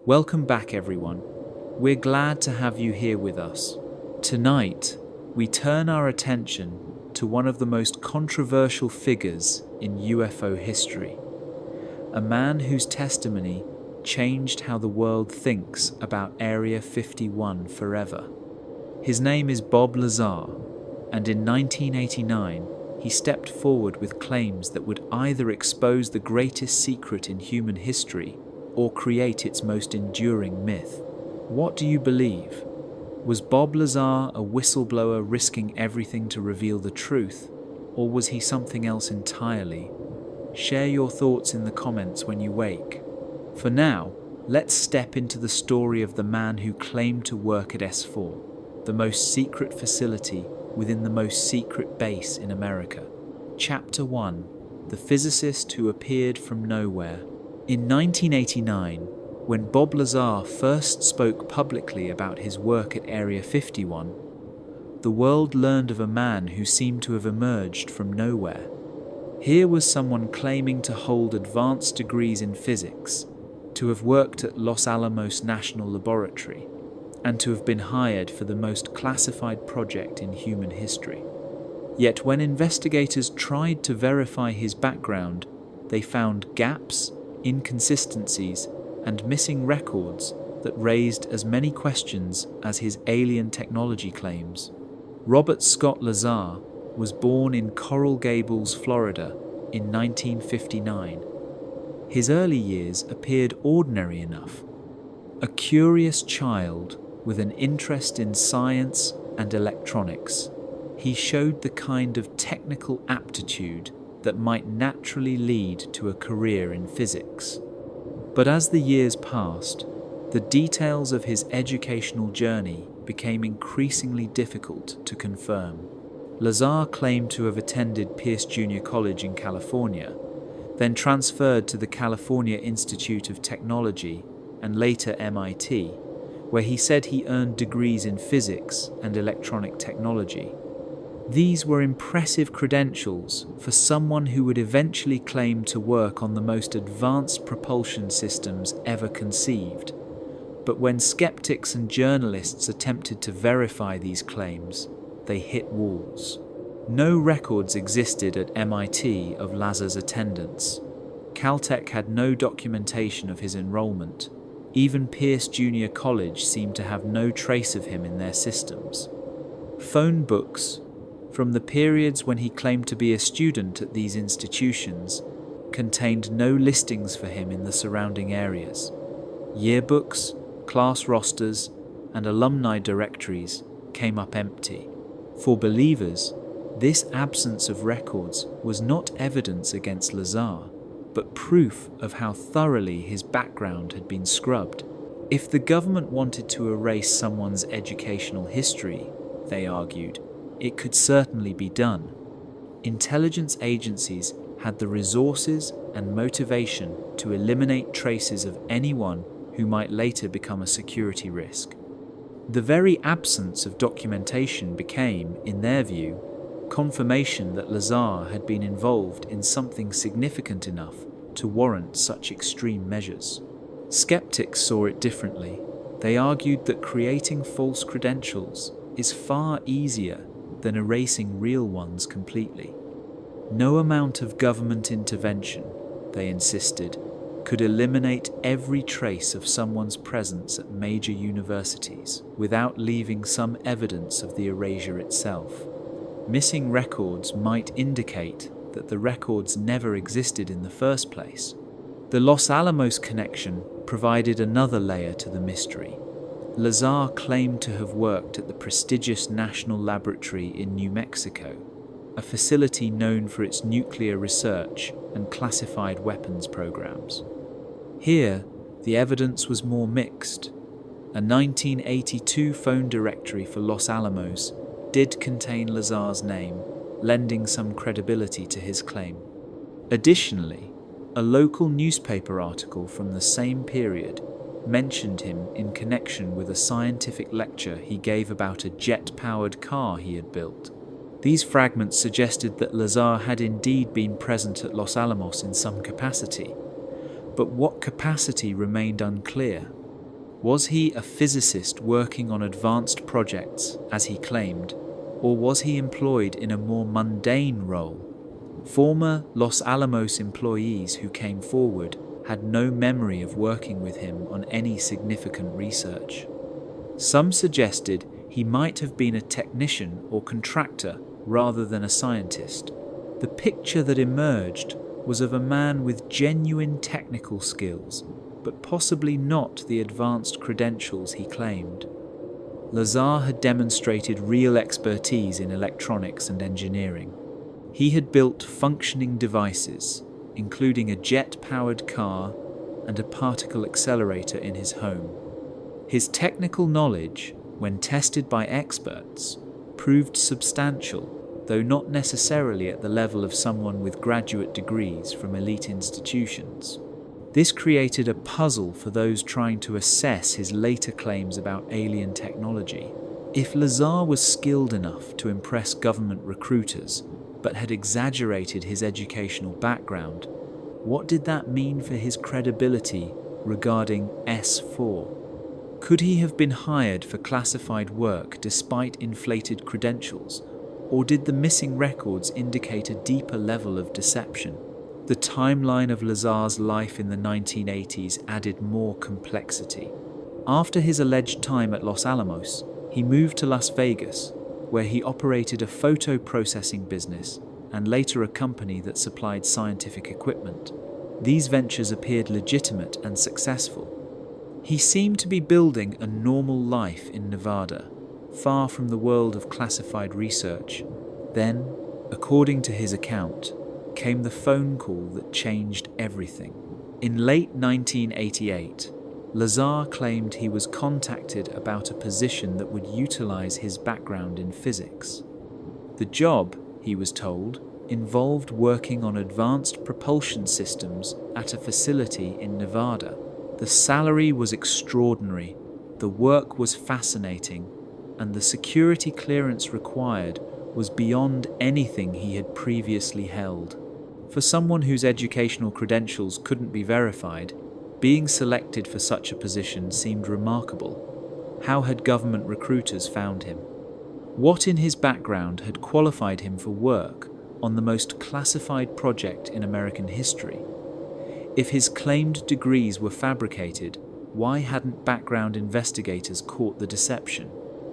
Welcome back, everyone. We're glad to have you here with us. Tonight, we turn our attention to one of the most controversial figures in UFO history, a man whose testimony changed how the world thinks about Area 51 forever. His name is Bob Lazar, and in 1989, he stepped forward with claims that would either expose the greatest secret in human history or create its most enduring myth. What do you believe? Was Bob Lazar a whistleblower risking everything to reveal the truth, or was he something else entirely? Share your thoughts in the comments when you wake. For now, let's step into the story of the man who claimed to work at S-4, the most secret facility within the most secret base in America. Chapter 1: The physicist who appeared from nowhere. In 1989, when Bob Lazar first spoke publicly about his work at Area 51, the world learned of a man who seemed to have emerged from nowhere. Here was someone claiming to hold advanced degrees in physics, to have worked at Los Alamos National Laboratory, and to have been hired for the most classified project in human history. Yet when investigators tried to verify his background, they found gaps, inconsistencies, and missing records that raised as many questions as his alien technology claims. Robert Scott Lazar was born in Coral Gables, Florida, in 1959. His early years appeared ordinary enough. A curious child with an interest in science and electronics, he showed the kind of technical aptitude that might naturally lead to a career in physics. But as the years passed, the details of his educational journey became increasingly difficult to confirm. Lazar claimed to have attended Pierce Junior College in California, then transferred to the California Institute of Technology and later MIT, where he said he earned degrees in physics and electronic technology. These were impressive credentials for someone who would eventually claim to work on the most advanced propulsion systems ever conceived. But when skeptics and journalists attempted to verify these claims, they hit walls. No records existed at MIT of Lazar's attendance. Caltech had no documentation of his enrollment. Even Pierce Junior College seemed to have no trace of him in their systems. Phone books from the periods when he claimed to be a student at these institutions contained no listings for him in the surrounding areas. Yearbooks, class rosters, and alumni directories came up empty. For believers, this absence of records was not evidence against Lazar, but proof of how thoroughly his background had been scrubbed. If the government wanted to erase someone's educational history, they argued, it could certainly be done. Intelligence agencies had the resources and motivation to eliminate traces of anyone who might later become a security risk. The very absence of documentation became, in their view, confirmation that Lazar had been involved in something significant enough to warrant such extreme measures. Skeptics saw it differently. They argued that creating false credentials is far easier than erasing real ones completely. No amount of government intervention, they insisted, could eliminate every trace of someone's presence at major universities without leaving some evidence of the erasure itself. Missing records might indicate that the records never existed in the first place. The Los Alamos connection provided another layer to the mystery. Lazar claimed to have worked at the prestigious National Laboratory in New Mexico, a facility known for its nuclear research and classified weapons programs. Here, the evidence was more mixed. A 1982 phone directory for Los Alamos did contain Lazar's name, lending some credibility to his claim. Additionally, a local newspaper article from the same period mentioned him in connection with a scientific lecture he gave about a jet-powered car he had built. These fragments suggested that Lazar had indeed been present at Los Alamos in some capacity, but what capacity remained unclear. Was he a physicist working on advanced projects, as he claimed, or was he employed in a more mundane role? Former Los Alamos employees who came forward had no memory of working with him on any significant research. Some suggested he might have been a technician or contractor rather than a scientist. The picture that emerged was of a man with genuine technical skills, but possibly not the advanced credentials he claimed. Lazar had demonstrated real expertise in electronics and engineering. He had built functioning devices, including a jet-powered car and a particle accelerator in his home. His technical knowledge, when tested by experts, proved substantial, though not necessarily at the level of someone with graduate degrees from elite institutions. This created a puzzle for those trying to assess his later claims about alien technology. If Lazar was skilled enough to impress government recruiters, but had exaggerated his educational background, what did that mean for his credibility regarding S-4? Could he have been hired for classified work despite inflated credentials, or did the missing records indicate a deeper level of deception? The timeline of Lazar's life in the 1980s added more complexity. After his alleged time at Los Alamos, he moved to Las Vegas, where he operated a photo processing business and later a company that supplied scientific equipment. These ventures appeared legitimate and successful. He seemed to be building a normal life in Nevada, far from the world of classified research. Then, according to his account, came the phone call that changed everything. In late 1988, Lazar claimed he was contacted about a position that would utilize his background in physics. The job, he was told, involved working on advanced propulsion systems at a facility in Nevada. The salary was extraordinary, the work was fascinating, and the security clearance required was beyond anything he had previously held. For someone whose educational credentials couldn't be verified, being selected for such a position seemed remarkable. How had government recruiters found him? What in his background had qualified him for work on the most classified project in American history? If his claimed degrees were fabricated, why hadn't background investigators caught the deception?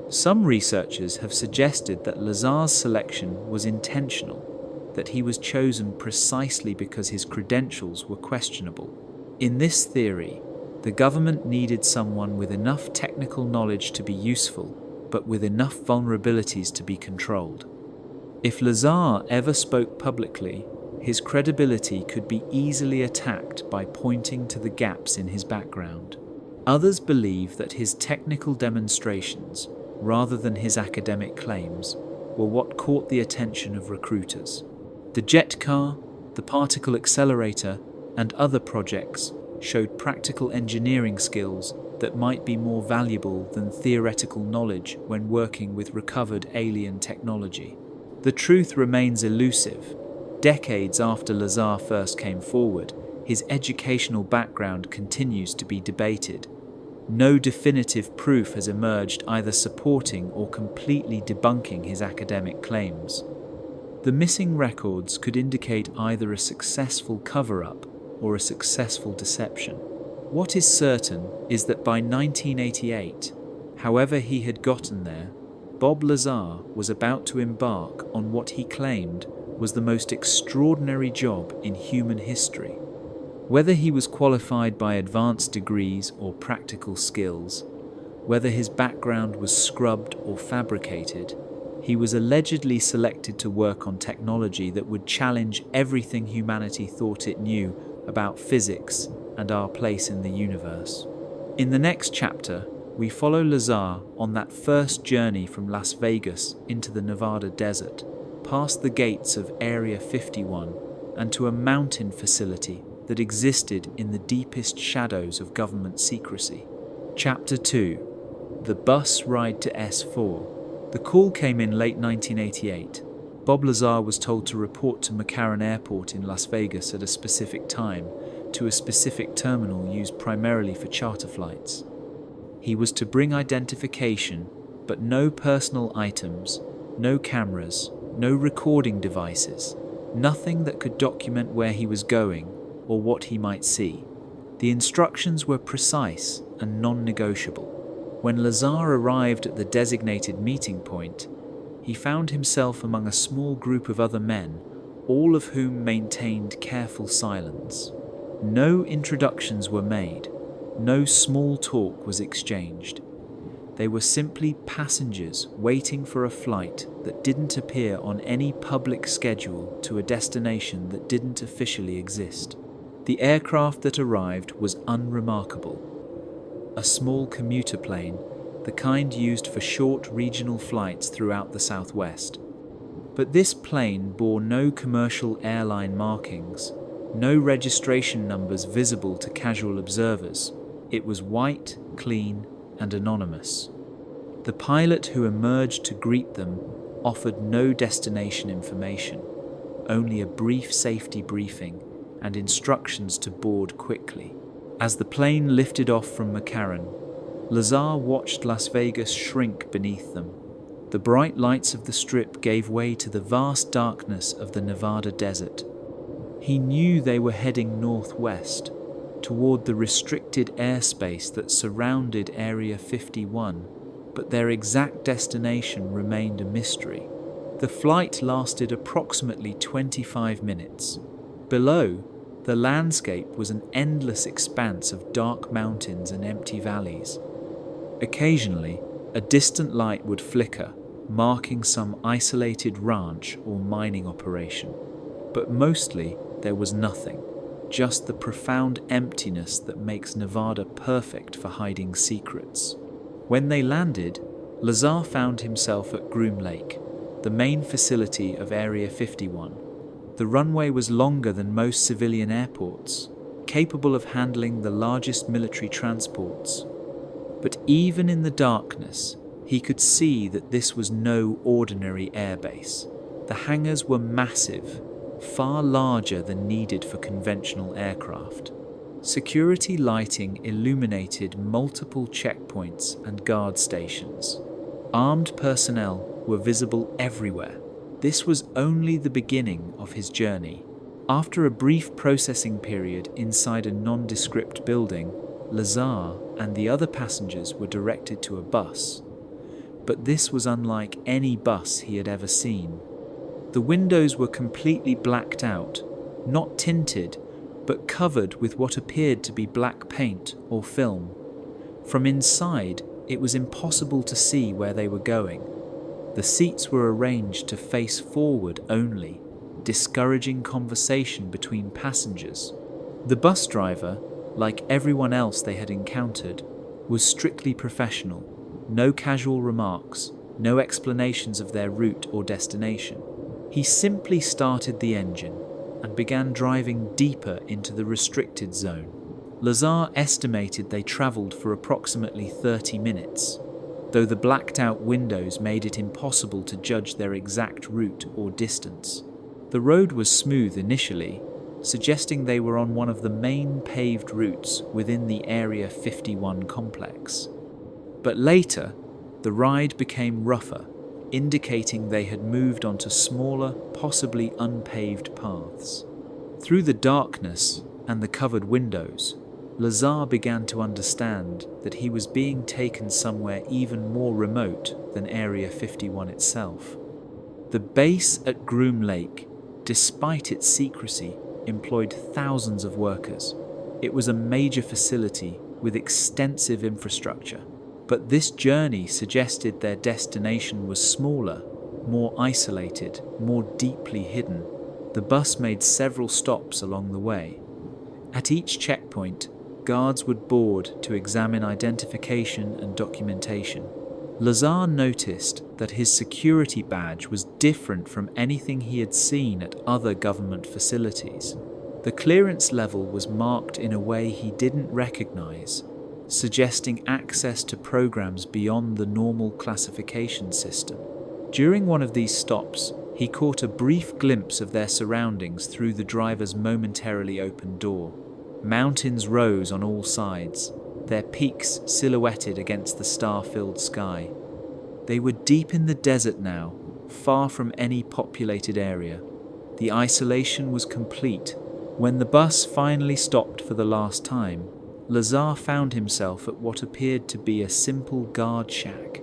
Some researchers have suggested that Lazar's selection was intentional, that he was chosen precisely because his credentials were questionable. In this theory, the government needed someone with enough technical knowledge to be useful, but with enough vulnerabilities to be controlled. If Lazar ever spoke publicly, his credibility could be easily attacked by pointing to the gaps in his background. Others believe that his technical demonstrations, rather than his academic claims, were what caught the attention of recruiters. The jet car, the particle accelerator, and other projects showed practical engineering skills that might be more valuable than theoretical knowledge when working with recovered alien technology. The truth remains elusive. Decades after Lazar first came forward, his educational background continues to be debated. No definitive proof has emerged either supporting or completely debunking his academic claims. The missing records could indicate either a successful cover-up or a successful deception. What is certain is that by 1988, however he had gotten there, Bob Lazar was about to embark on what he claimed was the most extraordinary job in human history. Whether he was qualified by advanced degrees or practical skills, whether his background was scrubbed or fabricated, he was allegedly selected to work on technology that would challenge everything humanity thought it knew about physics and our place in the universe. In the next chapter, we follow Lazar on that first journey from Las Vegas into the Nevada desert, past the gates of Area 51 and to a mountain facility that existed in the deepest shadows of government secrecy. Chapter 2. The Bus Ride to S-4. The call came in late 1988. Bob Lazar was told to report to McCarran Airport in Las Vegas at a specific time, to a specific terminal used primarily for charter flights. He was to bring identification, but no personal items, no cameras, no recording devices, nothing that could document where he was going or what he might see. The instructions were precise and non-negotiable. When Lazar arrived at the designated meeting point, he found himself among a small group of other men, all of whom maintained careful silence. No introductions were made, no small talk was exchanged. They were simply passengers waiting for a flight that didn't appear on any public schedule to a destination that didn't officially exist. The aircraft that arrived was unremarkable. A small commuter plane, the kind used for short regional flights throughout the southwest. But this plane bore no commercial airline markings, no registration numbers visible to casual observers. It was white, clean, and anonymous. The pilot who emerged to greet them offered no destination information, only a brief safety briefing and instructions to board quickly. As the plane lifted off from McCarran, Lazar watched Las Vegas shrink beneath them. The bright lights of the Strip gave way to the vast darkness of the Nevada desert. He knew they were heading northwest, toward the restricted airspace that surrounded Area 51, but their exact destination remained a mystery. The flight lasted approximately 25 minutes. Below, the landscape was an endless expanse of dark mountains and empty valleys. Occasionally, a distant light would flicker, marking some isolated ranch or mining operation. But mostly, there was nothing, just the profound emptiness that makes Nevada perfect for hiding secrets. When they landed, Lazar found himself at Groom Lake, the main facility of Area 51. The runway was longer than most civilian airports, capable of handling the largest military transports. But even in the darkness, he could see that this was no ordinary airbase. The hangars were massive, far larger than needed for conventional aircraft. Security lighting illuminated multiple checkpoints and guard stations. Armed personnel were visible everywhere. This was only the beginning of his journey. After a brief processing period inside a nondescript building, Lazar and the other passengers were directed to a bus. But this was unlike any bus he had ever seen. The windows were completely blacked out, not tinted, but covered with what appeared to be black paint or film. From inside, it was impossible to see where they were going. The seats were arranged to face forward only, discouraging conversation between passengers. The bus driver, like everyone else they had encountered, was strictly professional. No casual remarks, no explanations of their route or destination. He simply started the engine and began driving deeper into the restricted zone. Lazar estimated they travelled for approximately 30 minutes, though the blacked-out windows made it impossible to judge their exact route or distance. The road was smooth initially, suggesting they were on one of the main paved routes within the Area 51 complex. But later, the ride became rougher, indicating they had moved onto smaller, possibly unpaved paths. Through the darkness and the covered windows, Lazar began to understand that he was being taken somewhere even more remote than Area 51 itself. The base at Groom Lake, despite its secrecy, employed thousands of workers. It was a major facility with extensive infrastructure. But this journey suggested their destination was smaller, more isolated, more deeply hidden. The bus made several stops along the way. At each checkpoint, guards would board to examine identification and documentation. Lazar noticed that his security badge was different from anything he had seen at other government facilities. The clearance level was marked in a way he didn't recognize, suggesting access to programs beyond the normal classification system. During one of these stops, he caught a brief glimpse of their surroundings through the driver's momentarily opened door. Mountains rose on all sides, their peaks silhouetted against the star-filled sky. They were deep in the desert now, far from any populated area. The isolation was complete. When the bus finally stopped for the last time, Lazar found himself at what appeared to be a simple guard shack.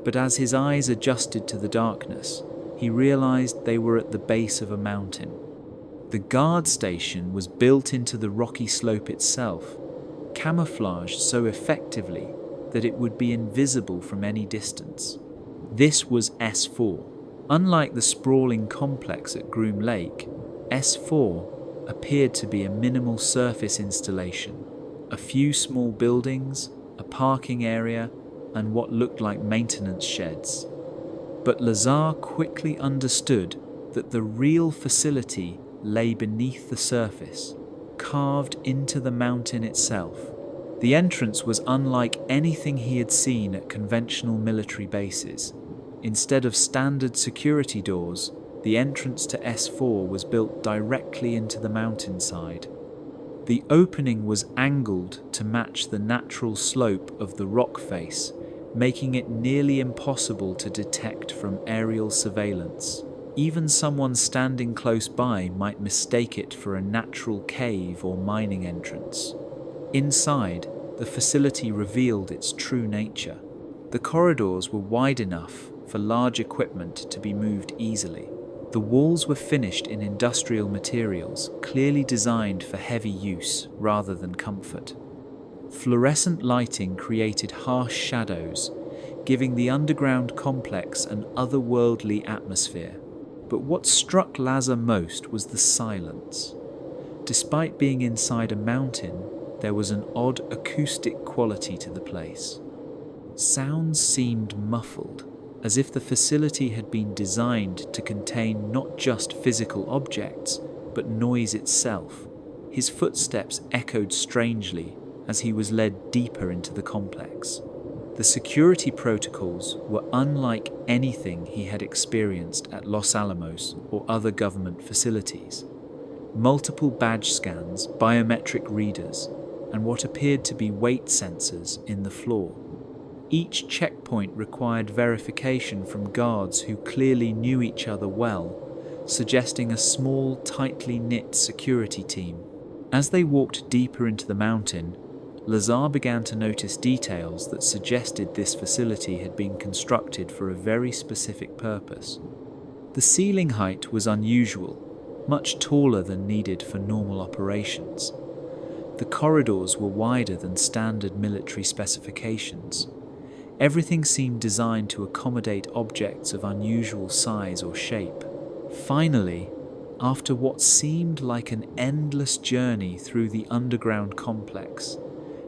But as his eyes adjusted to the darkness, he realized they were at the base of a mountain. The guard station was built into the rocky slope itself, camouflaged so effectively that it would be invisible from any distance. This was S-4. Unlike the sprawling complex at Groom Lake, S-4 appeared to be a minimal surface installation. A few small buildings, a parking area, and what looked like maintenance sheds. But Lazar quickly understood that the real facility lay beneath the surface, carved into the mountain itself. The entrance was unlike anything he had seen at conventional military bases. Instead of standard security doors, the entrance to S-4 was built directly into the mountainside. The opening was angled to match the natural slope of the rock face, making it nearly impossible to detect from aerial surveillance. Even someone standing close by might mistake it for a natural cave or mining entrance. Inside, the facility revealed its true nature. The corridors were wide enough for large equipment to be moved easily. The walls were finished in industrial materials, clearly designed for heavy use rather than comfort. Fluorescent lighting created harsh shadows, giving the underground complex an otherworldly atmosphere. But what struck Lazar most was the silence. Despite being inside a mountain, there was an odd acoustic quality to the place. Sounds seemed muffled, as if the facility had been designed to contain not just physical objects, but noise itself. His footsteps echoed strangely as he was led deeper into the complex. The security protocols were unlike anything he had experienced at Los Alamos or other government facilities. Multiple badge scans, biometric readers, and what appeared to be weight sensors in the floor. Each checkpoint required verification from guards who clearly knew each other well, suggesting a small, tightly knit security team. As they walked deeper into the mountain, Lazar began to notice details that suggested this facility had been constructed for a very specific purpose. The ceiling height was unusual, much taller than needed for normal operations. The corridors were wider than standard military specifications. Everything seemed designed to accommodate objects of unusual size or shape. Finally, after what seemed like an endless journey through the underground complex,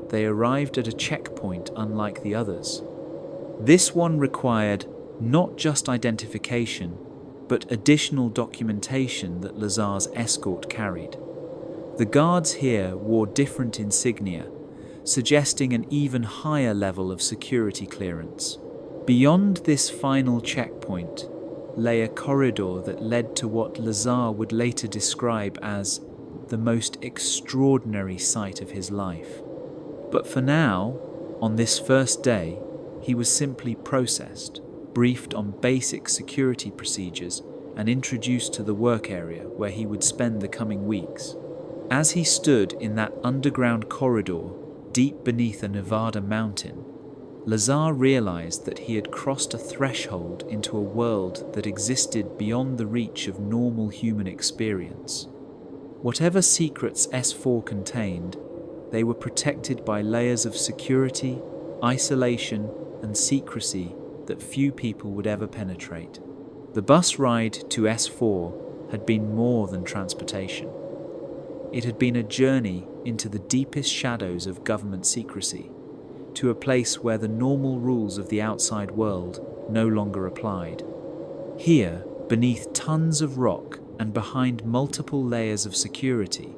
they arrived at a checkpoint unlike the others. This one required not just identification, but additional documentation that Lazar's escort carried. The guards here wore different insignia, suggesting an even higher level of security clearance. Beyond this final checkpoint lay a corridor that led to what Lazar would later describe as the most extraordinary sight of his life. But for now, on this first day, he was simply processed, briefed on basic security procedures, and introduced to the work area where he would spend the coming weeks. As he stood in that underground corridor, deep beneath a Nevada mountain, Lazar realized that he had crossed a threshold into a world that existed beyond the reach of normal human experience. Whatever secrets S-4 contained, they were protected by layers of security, isolation, and secrecy that few people would ever penetrate. The bus ride to S-4 had been more than transportation. It had been a journey into the deepest shadows of government secrecy, to a place where the normal rules of the outside world no longer applied. Here, beneath tons of rock and behind multiple layers of security,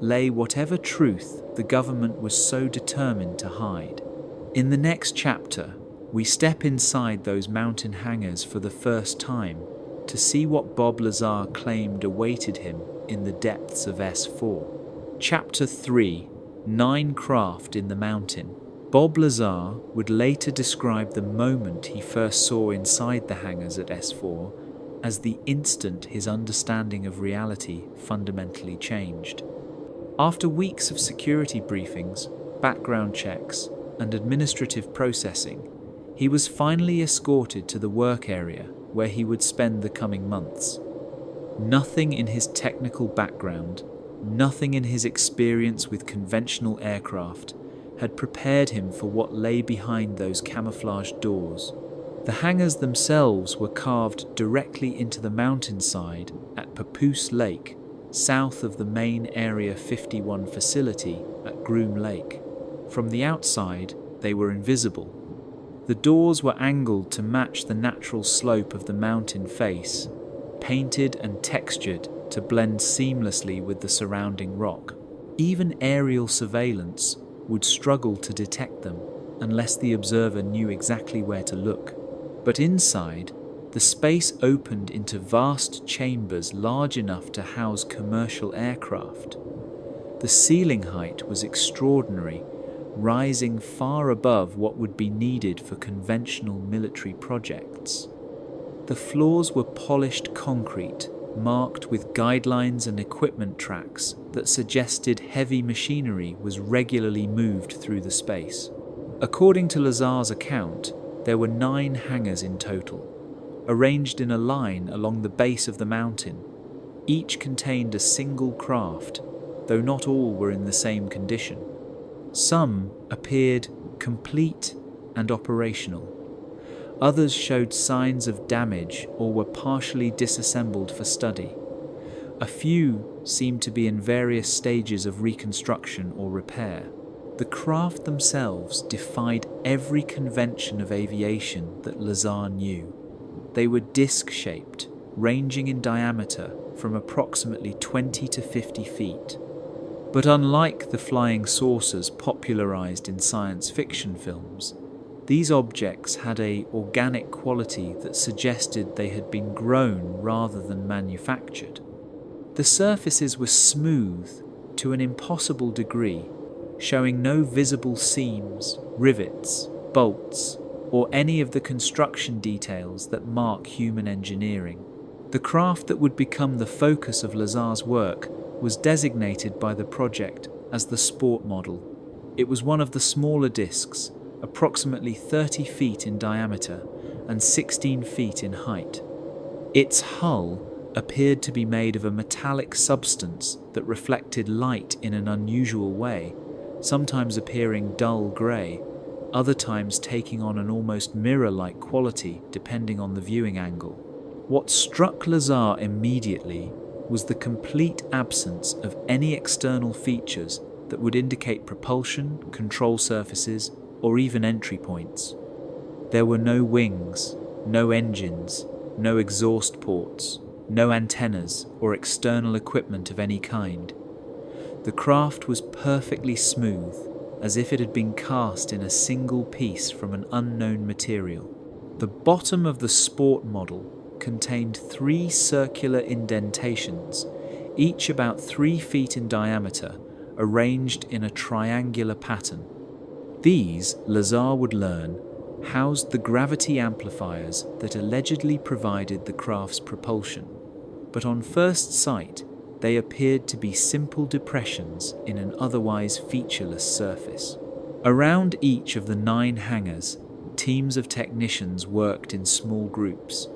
lay whatever truth the government was so determined to hide. In the next chapter, we step inside those mountain hangars for the first time to see what Bob Lazar claimed awaited him in the depths of S-4. Chapter 3: Nine Craft in the Mountain. Bob Lazar would later describe the moment he first saw inside the hangars at S-4 as the instant his understanding of reality fundamentally changed. After weeks of security briefings, background checks, and administrative processing, he was finally escorted to the work area where he would spend the coming months. Nothing in his technical background, nothing in his experience with conventional aircraft had prepared him for what lay behind those camouflaged doors. The hangars themselves were carved directly into the mountainside at Papoose Lake, south of the main Area 51 facility at Groom Lake. From the outside, they were invisible. The doors were angled to match the natural slope of the mountain face, painted and textured to blend seamlessly with the surrounding rock. Even aerial surveillance would struggle to detect them unless the observer knew exactly where to look. But inside, the space opened into vast chambers large enough to house commercial aircraft. The ceiling height was extraordinary, rising far above what would be needed for conventional military projects. The floors were polished concrete, marked with guidelines and equipment tracks that suggested heavy machinery was regularly moved through the space. According to Lazar's account, there were 9 hangars in total, arranged in a line along the base of the mountain. Each contained a single craft, though not all were in the same condition. Some appeared complete and operational. Others showed signs of damage or were partially disassembled for study. A few seemed to be in various stages of reconstruction or repair. The craft themselves defied every convention of aviation that Lazar knew. They were disc-shaped, ranging in diameter from approximately 20 to 50 feet. But unlike the flying saucers popularized in science fiction films, these objects had an organic quality that suggested they had been grown rather than manufactured. The surfaces were smooth to an impossible degree, showing no visible seams, rivets, bolts, or any of the construction details that mark human engineering. The craft that would become the focus of Lazar's work was designated by the project as the Sport model. It was one of the smaller discs, approximately 30 feet in diameter and 16 feet in height. Its hull appeared to be made of a metallic substance that reflected light in an unusual way, sometimes appearing dull grey, other times taking on an almost mirror-like quality depending on the viewing angle. What struck Lazar immediately was the complete absence of any external features that would indicate propulsion, control surfaces, or even entry points. There were no wings, no engines, no exhaust ports, no antennas or external equipment of any kind. The craft was perfectly smooth, as if it had been cast in a single piece from an unknown material. The bottom of the Sport model contained 3 circular indentations, each about 3 feet in diameter, arranged in a triangular pattern. These, Lazar would learn, housed the gravity amplifiers that allegedly provided the craft's propulsion, but on first sight, they appeared to be simple depressions in an otherwise featureless surface. Around each of the 9 hangars, teams of technicians worked in small groups.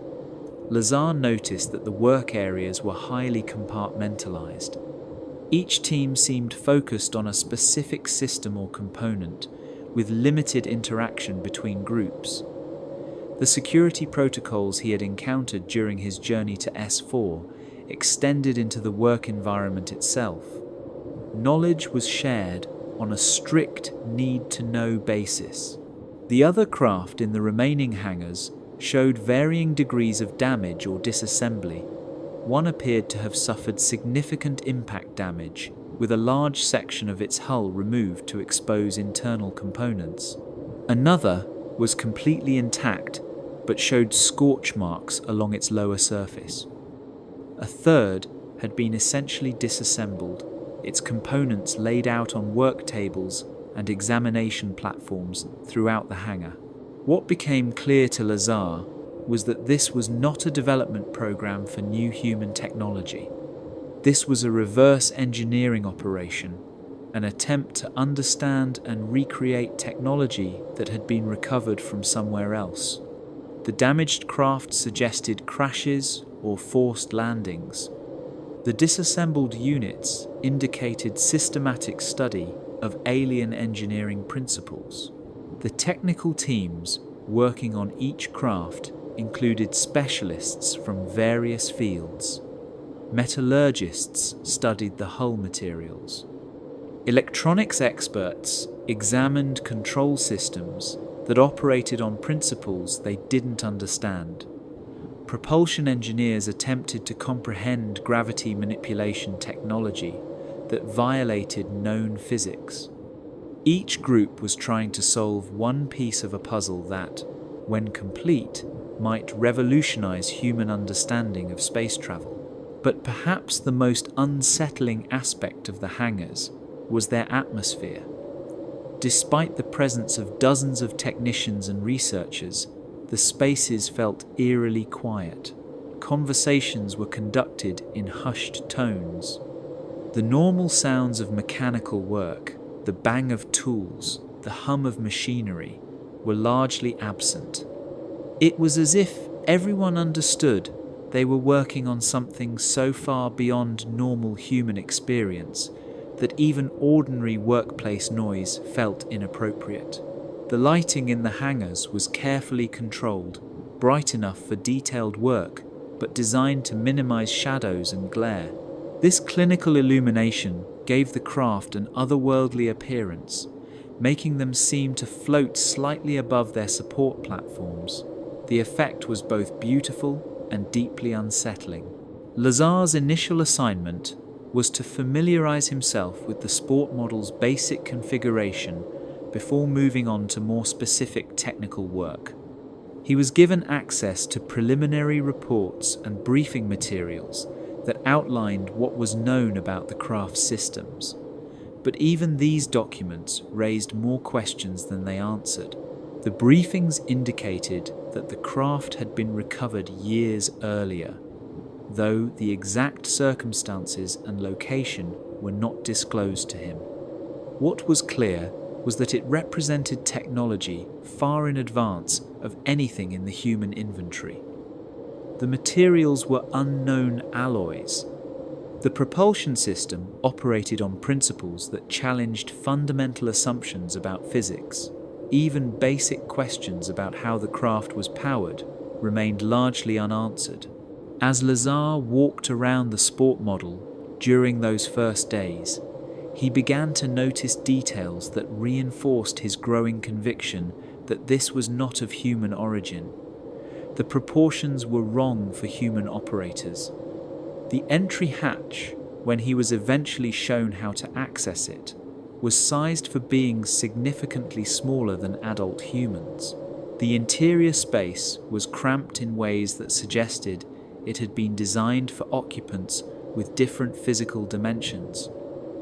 Lazar noticed that the work areas were highly compartmentalized. Each team seemed focused on a specific system or component, with limited interaction between groups. The security protocols he had encountered during his journey to S-4 extended into the work environment itself. Knowledge was shared on a strict need-to-know basis. The other craft in the remaining hangars showed varying degrees of damage or disassembly. One appeared to have suffered significant impact damage, with a large section of its hull removed to expose internal components. Another was completely intact, but showed scorch marks along its lower surface. A third had been essentially disassembled, its components laid out on work tables and examination platforms throughout the hangar. What became clear to Lazar was that this was not a development program for new human technology. This was a reverse engineering operation, an attempt to understand and recreate technology that had been recovered from somewhere else. The damaged craft suggested crashes or forced landings. The disassembled units indicated systematic study of alien engineering principles. The technical teams working on each craft included specialists from various fields. Metallurgists studied the hull materials. Electronics experts examined control systems that operated on principles they didn't understand. Propulsion engineers attempted to comprehend gravity manipulation technology that violated known physics. Each group was trying to solve one piece of a puzzle that, when complete, might revolutionize human understanding of space travel. But perhaps the most unsettling aspect of the hangars was their atmosphere. Despite the presence of dozens of technicians and researchers, the spaces felt eerily quiet. Conversations were conducted in hushed tones. The normal sounds of mechanical work, the bang of tools, the hum of machinery, were largely absent. It was as if everyone understood they were working on something so far beyond normal human experience that even ordinary workplace noise felt inappropriate. The lighting in the hangars was carefully controlled, bright enough for detailed work, but designed to minimize shadows and glare. This clinical illumination gave the craft an otherworldly appearance, making them seem to float slightly above their support platforms. The effect was both beautiful and deeply unsettling. Lazar's initial assignment was to familiarize himself with the sport model's basic configuration before moving on to more specific technical work. He was given access to preliminary reports and briefing materials that outlined what was known about the craft's systems. But even these documents raised more questions than they answered. The briefings indicated that the craft had been recovered years earlier, though the exact circumstances and location were not disclosed to him. What was clear was that it represented technology far in advance of anything in the human inventory. The materials were unknown alloys. The propulsion system operated on principles that challenged fundamental assumptions about physics. Even basic questions about how the craft was powered remained largely unanswered. As Lazar walked around the sport model during those first days, he began to notice details that reinforced his growing conviction that this was not of human origin. The proportions were wrong for human operators. The entry hatch, when he was eventually shown how to access it, was sized for beings significantly smaller than adult humans. The interior space was cramped in ways that suggested it had been designed for occupants with different physical dimensions.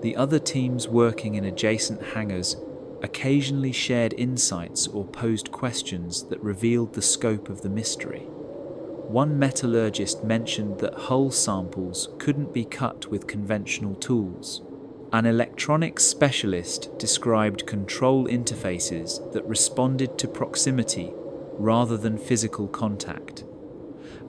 The other teams working in adjacent hangars occasionally shared insights or posed questions that revealed the scope of the mystery. One metallurgist mentioned that hull samples couldn't be cut with conventional tools. An electronics specialist described control interfaces that responded to proximity rather than physical contact.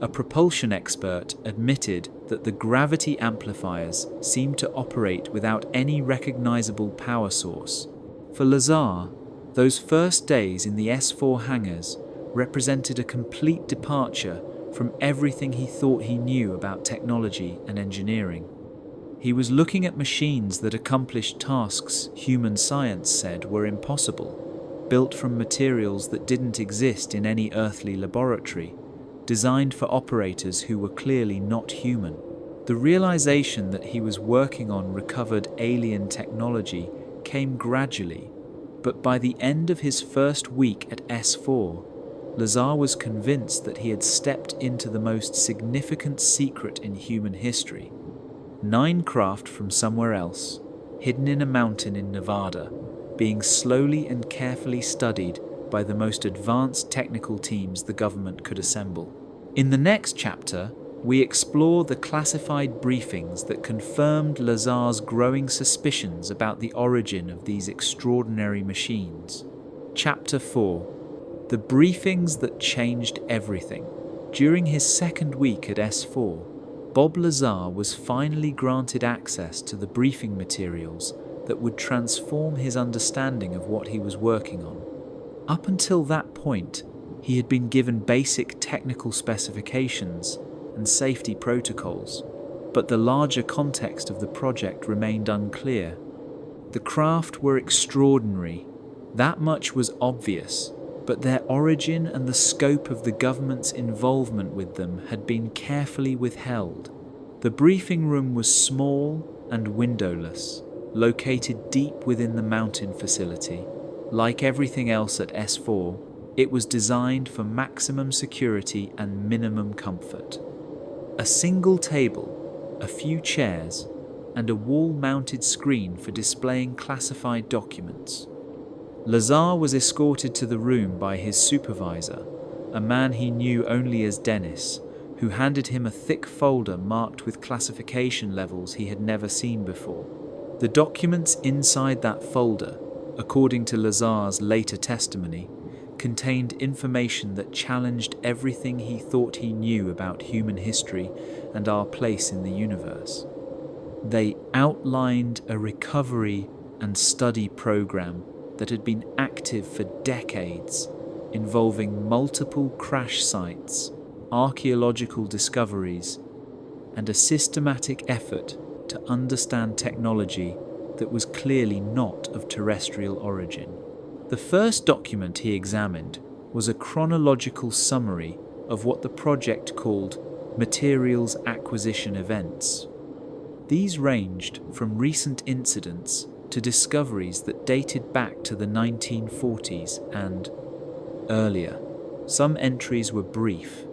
A propulsion expert admitted that the gravity amplifiers seemed to operate without any recognizable power source. For Lazar, those first days in the S-4 hangars represented a complete departure from everything he thought he knew about technology and engineering. He was looking at machines that accomplished tasks human science said were impossible, built from materials that didn't exist in any earthly laboratory, designed for operators who were clearly not human. The realization that he was working on recovered alien technology came gradually, but by the end of his first week at S-4, Lazar was convinced that he had stepped into the most significant secret in human history. 9 craft from somewhere else, hidden in a mountain in Nevada, being slowly and carefully studied by the most advanced technical teams the government could assemble. In the next chapter, we explore the classified briefings that confirmed Lazar's growing suspicions about the origin of these extraordinary machines. Chapter 4. The briefings that changed everything. During his second week at S-4, Bob Lazar was finally granted access to the briefing materials that would transform his understanding of what he was working on. Up until that point, he had been given basic technical specifications and safety protocols, but the larger context of the project remained unclear. The craft were extraordinary, that much was obvious, but their origin and the scope of the government's involvement with them had been carefully withheld. The briefing room was small and windowless, located deep within the mountain facility. Like everything else at S-4, it was designed for maximum security and minimum comfort. A single table, a few chairs, and a wall-mounted screen for displaying classified documents. Lazar was escorted to the room by his supervisor, a man he knew only as Dennis, who handed him a thick folder marked with classification levels he had never seen before. The documents inside that folder, according to Lazar's later testimony, contained information that challenged everything he thought he knew about human history and our place in the universe. They outlined a recovery and study program that had been active for decades, involving multiple crash sites, archaeological discoveries, and a systematic effort to understand technology that was clearly not of terrestrial origin. The first document he examined was a chronological summary of what the project called materials acquisition events. These ranged from recent incidents to discoveries that dated back to the 1940s and earlier. Some entries were brief,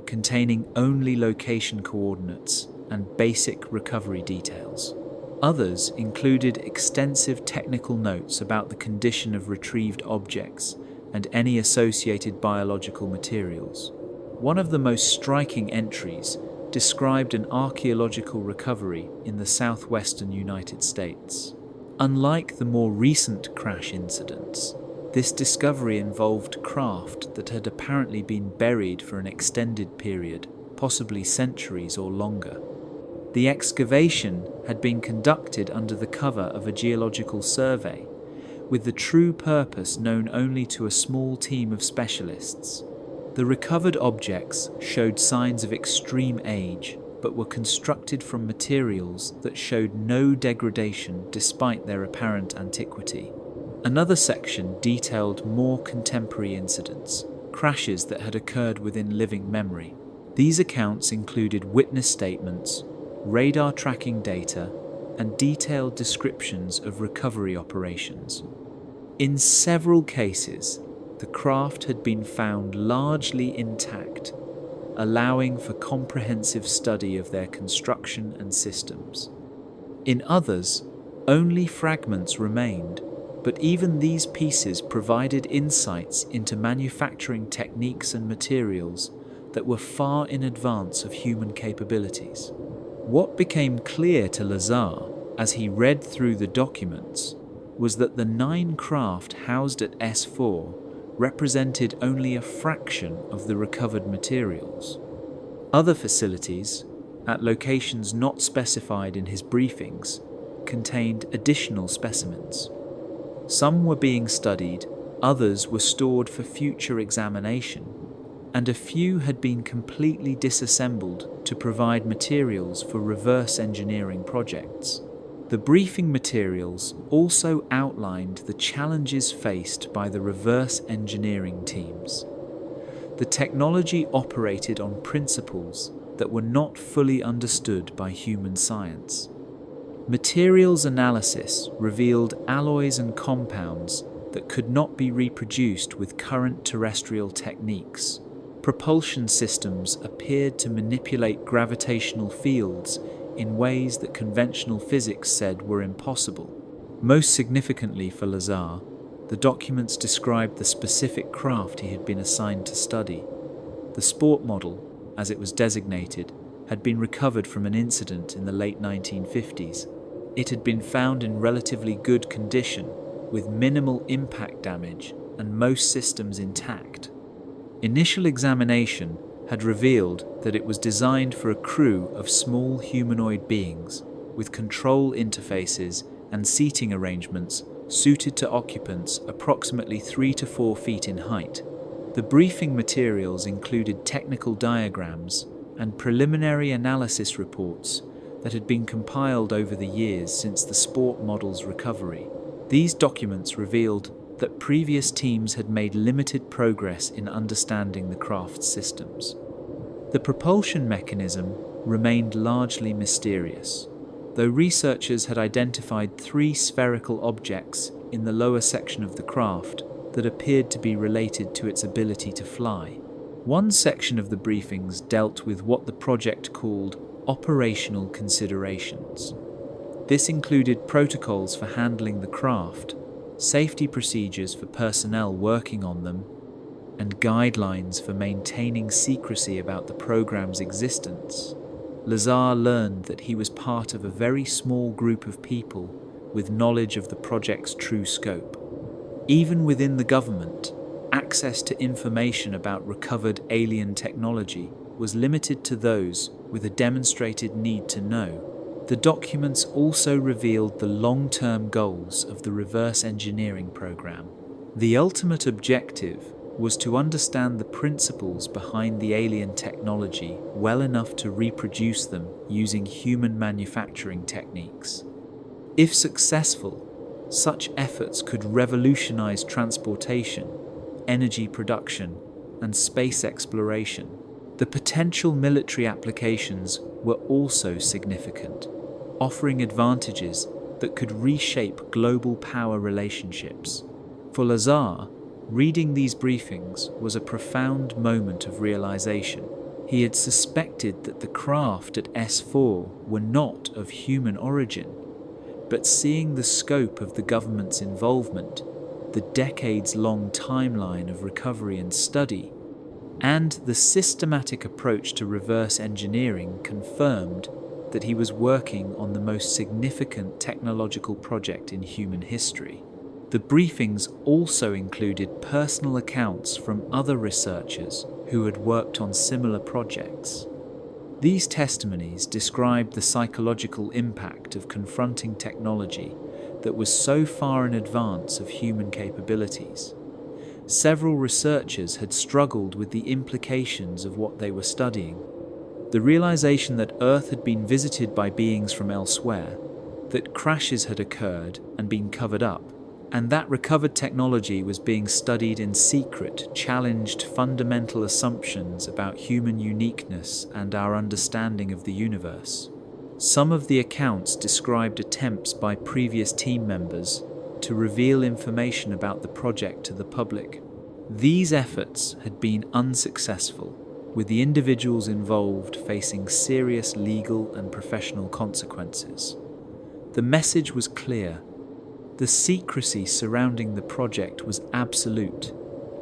containing only location coordinates and basic recovery details. Others included extensive technical notes about the condition of retrieved objects and any associated biological materials. One of the most striking entries described an archaeological recovery in the southwestern United States. Unlike the more recent crash incidents, this discovery involved craft that had apparently been buried for an extended period, possibly centuries or longer. The excavation had been conducted under the cover of a geological survey, with the true purpose known only to a small team of specialists. The recovered objects showed signs of extreme age, but were constructed from materials that showed no degradation despite their apparent antiquity. Another section detailed more contemporary incidents, crashes that had occurred within living memory. These accounts included witness statements, radar tracking data, and detailed descriptions of recovery operations. In several cases, the craft had been found largely intact, allowing for comprehensive study of their construction and systems. In others, only fragments remained, but even these pieces provided insights into manufacturing techniques and materials that were far in advance of human capabilities. What became clear to Lazar as he read through the documents was that the 9 craft housed at S-4 represented only a fraction of the recovered materials. Other facilities, at locations not specified in his briefings, contained additional specimens. Some were being studied, others were stored for future examination, and a few had been completely disassembled to provide materials for reverse engineering projects. The briefing materials also outlined the challenges faced by the reverse engineering teams. The technology operated on principles that were not fully understood by human science. Materials analysis revealed alloys and compounds that could not be reproduced with current terrestrial techniques. Propulsion systems appeared to manipulate gravitational fields in ways that conventional physics said were impossible. Most significantly for Lazar, The documents described the specific craft he had been assigned to study. The sport model, as it was designated, had been recovered from an incident in the late 1950s. It had been found in relatively good condition, with minimal impact damage and most systems intact. Initial examination had revealed that it was designed for a crew of small humanoid beings with control interfaces and seating arrangements suited to occupants approximately 3 to 4 feet in height. The briefing materials included technical diagrams and preliminary analysis reports that had been compiled over the years since the sport model's recovery. These documents revealed that previous teams had made limited progress in understanding the craft's systems. The propulsion mechanism remained largely mysterious, though researchers had identified 3 spherical objects in the lower section of the craft that appeared to be related to its ability to fly. One section of the briefings dealt with what the project called operational considerations. This included protocols for handling the craft, safety procedures for personnel working on them, and guidelines for maintaining secrecy about the program's existence. Lazar learned that he was part of a very small group of people with knowledge of the project's true scope. Even within the government, access to information about recovered alien technology was limited to those with a demonstrated need to know. The documents also revealed the long-term goals of the reverse engineering program. The ultimate objective was to understand the principles behind the alien technology well enough to reproduce them using human manufacturing techniques. If successful, such efforts could revolutionize transportation, energy production, and space exploration. The potential military applications were also significant, offering advantages that could reshape global power relationships. For Lazar, reading these briefings was a profound moment of realization. He had suspected that the craft at S-4 were not of human origin, but seeing the scope of the government's involvement, the decades-long timeline of recovery and study, and the systematic approach to reverse engineering confirmed that he was working on the most significant technological project in human history. The briefings also included personal accounts from other researchers who had worked on similar projects. These testimonies described the psychological impact of confronting technology that was so far in advance of human capabilities. Several researchers had struggled with the implications of what they were studying. The realization that Earth had been visited by beings from elsewhere, that crashes had occurred and been covered up, and that recovered technology was being studied in secret challenged fundamental assumptions about human uniqueness and our understanding of the universe. Some of the accounts described attempts by previous team members to reveal information about the project to the public. These efforts had been unsuccessful, with the individuals involved facing serious legal and professional consequences. The message was clear. The secrecy surrounding the project was absolute,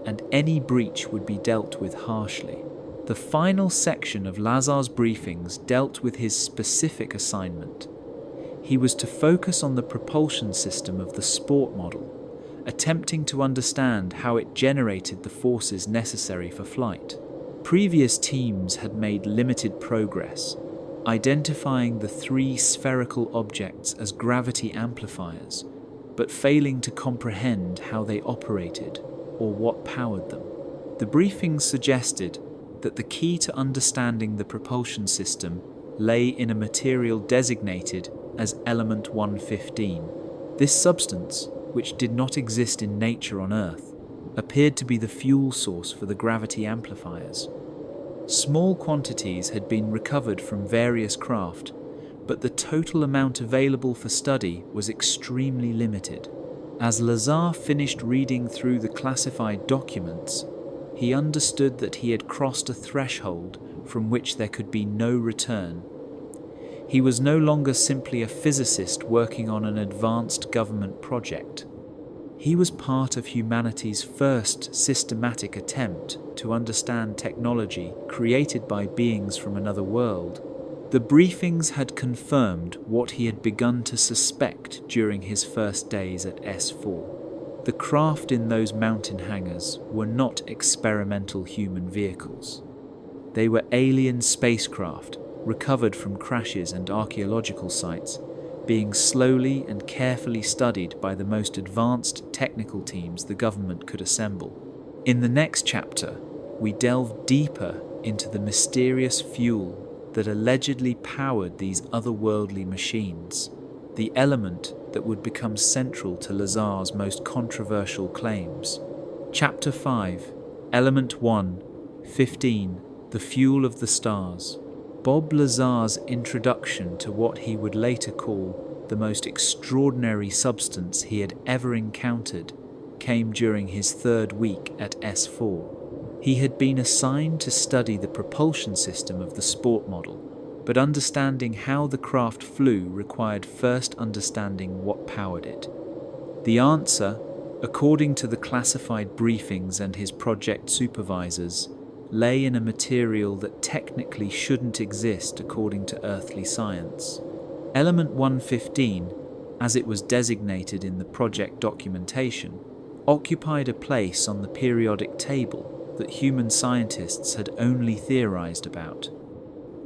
and any breach would be dealt with harshly. The final section of Lazar's briefings dealt with his specific assignment. He was to focus on the propulsion system of the sport model, attempting to understand how it generated the forces necessary for flight. Previous teams had made limited progress, identifying the 3 spherical objects as gravity amplifiers, but failing to comprehend how they operated or what powered them. The briefings suggested that the key to understanding the propulsion system lay in a material designated as Element 115. This substance, which did not exist in nature on Earth, appeared to be the fuel source for the gravity amplifiers. Small quantities had been recovered from various craft, but the total amount available for study was extremely limited. As Lazar finished reading through the classified documents, he understood that he had crossed a threshold from which there could be no return. He was no longer simply a physicist working on an advanced government project. He was part of humanity's first systematic attempt to understand technology created by beings from another world. The briefings had confirmed what he had begun to suspect during his first days at S-4. The craft in those mountain hangars were not experimental human vehicles. They were alien spacecraft recovered from crashes and archaeological sites, being slowly and carefully studied by the most advanced technical teams the government could assemble. In the next chapter, we delve deeper into the mysterious fuel that allegedly powered these otherworldly machines, the element that would become central to Lazar's most controversial claims. Chapter 5, Element 1, 15, The Fuel of the Stars. Bob Lazar's introduction to what he would later call the most extraordinary substance he had ever encountered came during his third week at S-4. He had been assigned to study the propulsion system of the sport model, but understanding how the craft flew required first understanding what powered it. The answer, according to the classified briefings and his project supervisors, lay in a material that technically shouldn't exist according to earthly science. Element 115, as it was designated in the project documentation, occupied a place on the periodic table that human scientists had only theorized about.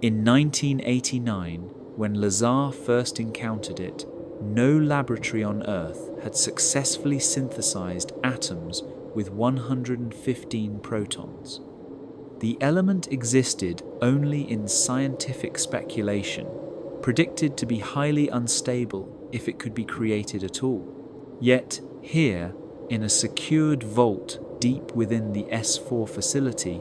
In 1989, when Lazar first encountered it, no laboratory on Earth had successfully synthesized atoms with 115 protons. The element existed only in scientific speculation, predicted to be highly unstable if it could be created at all. Yet, here, in a secured vault deep within the S-4 facility,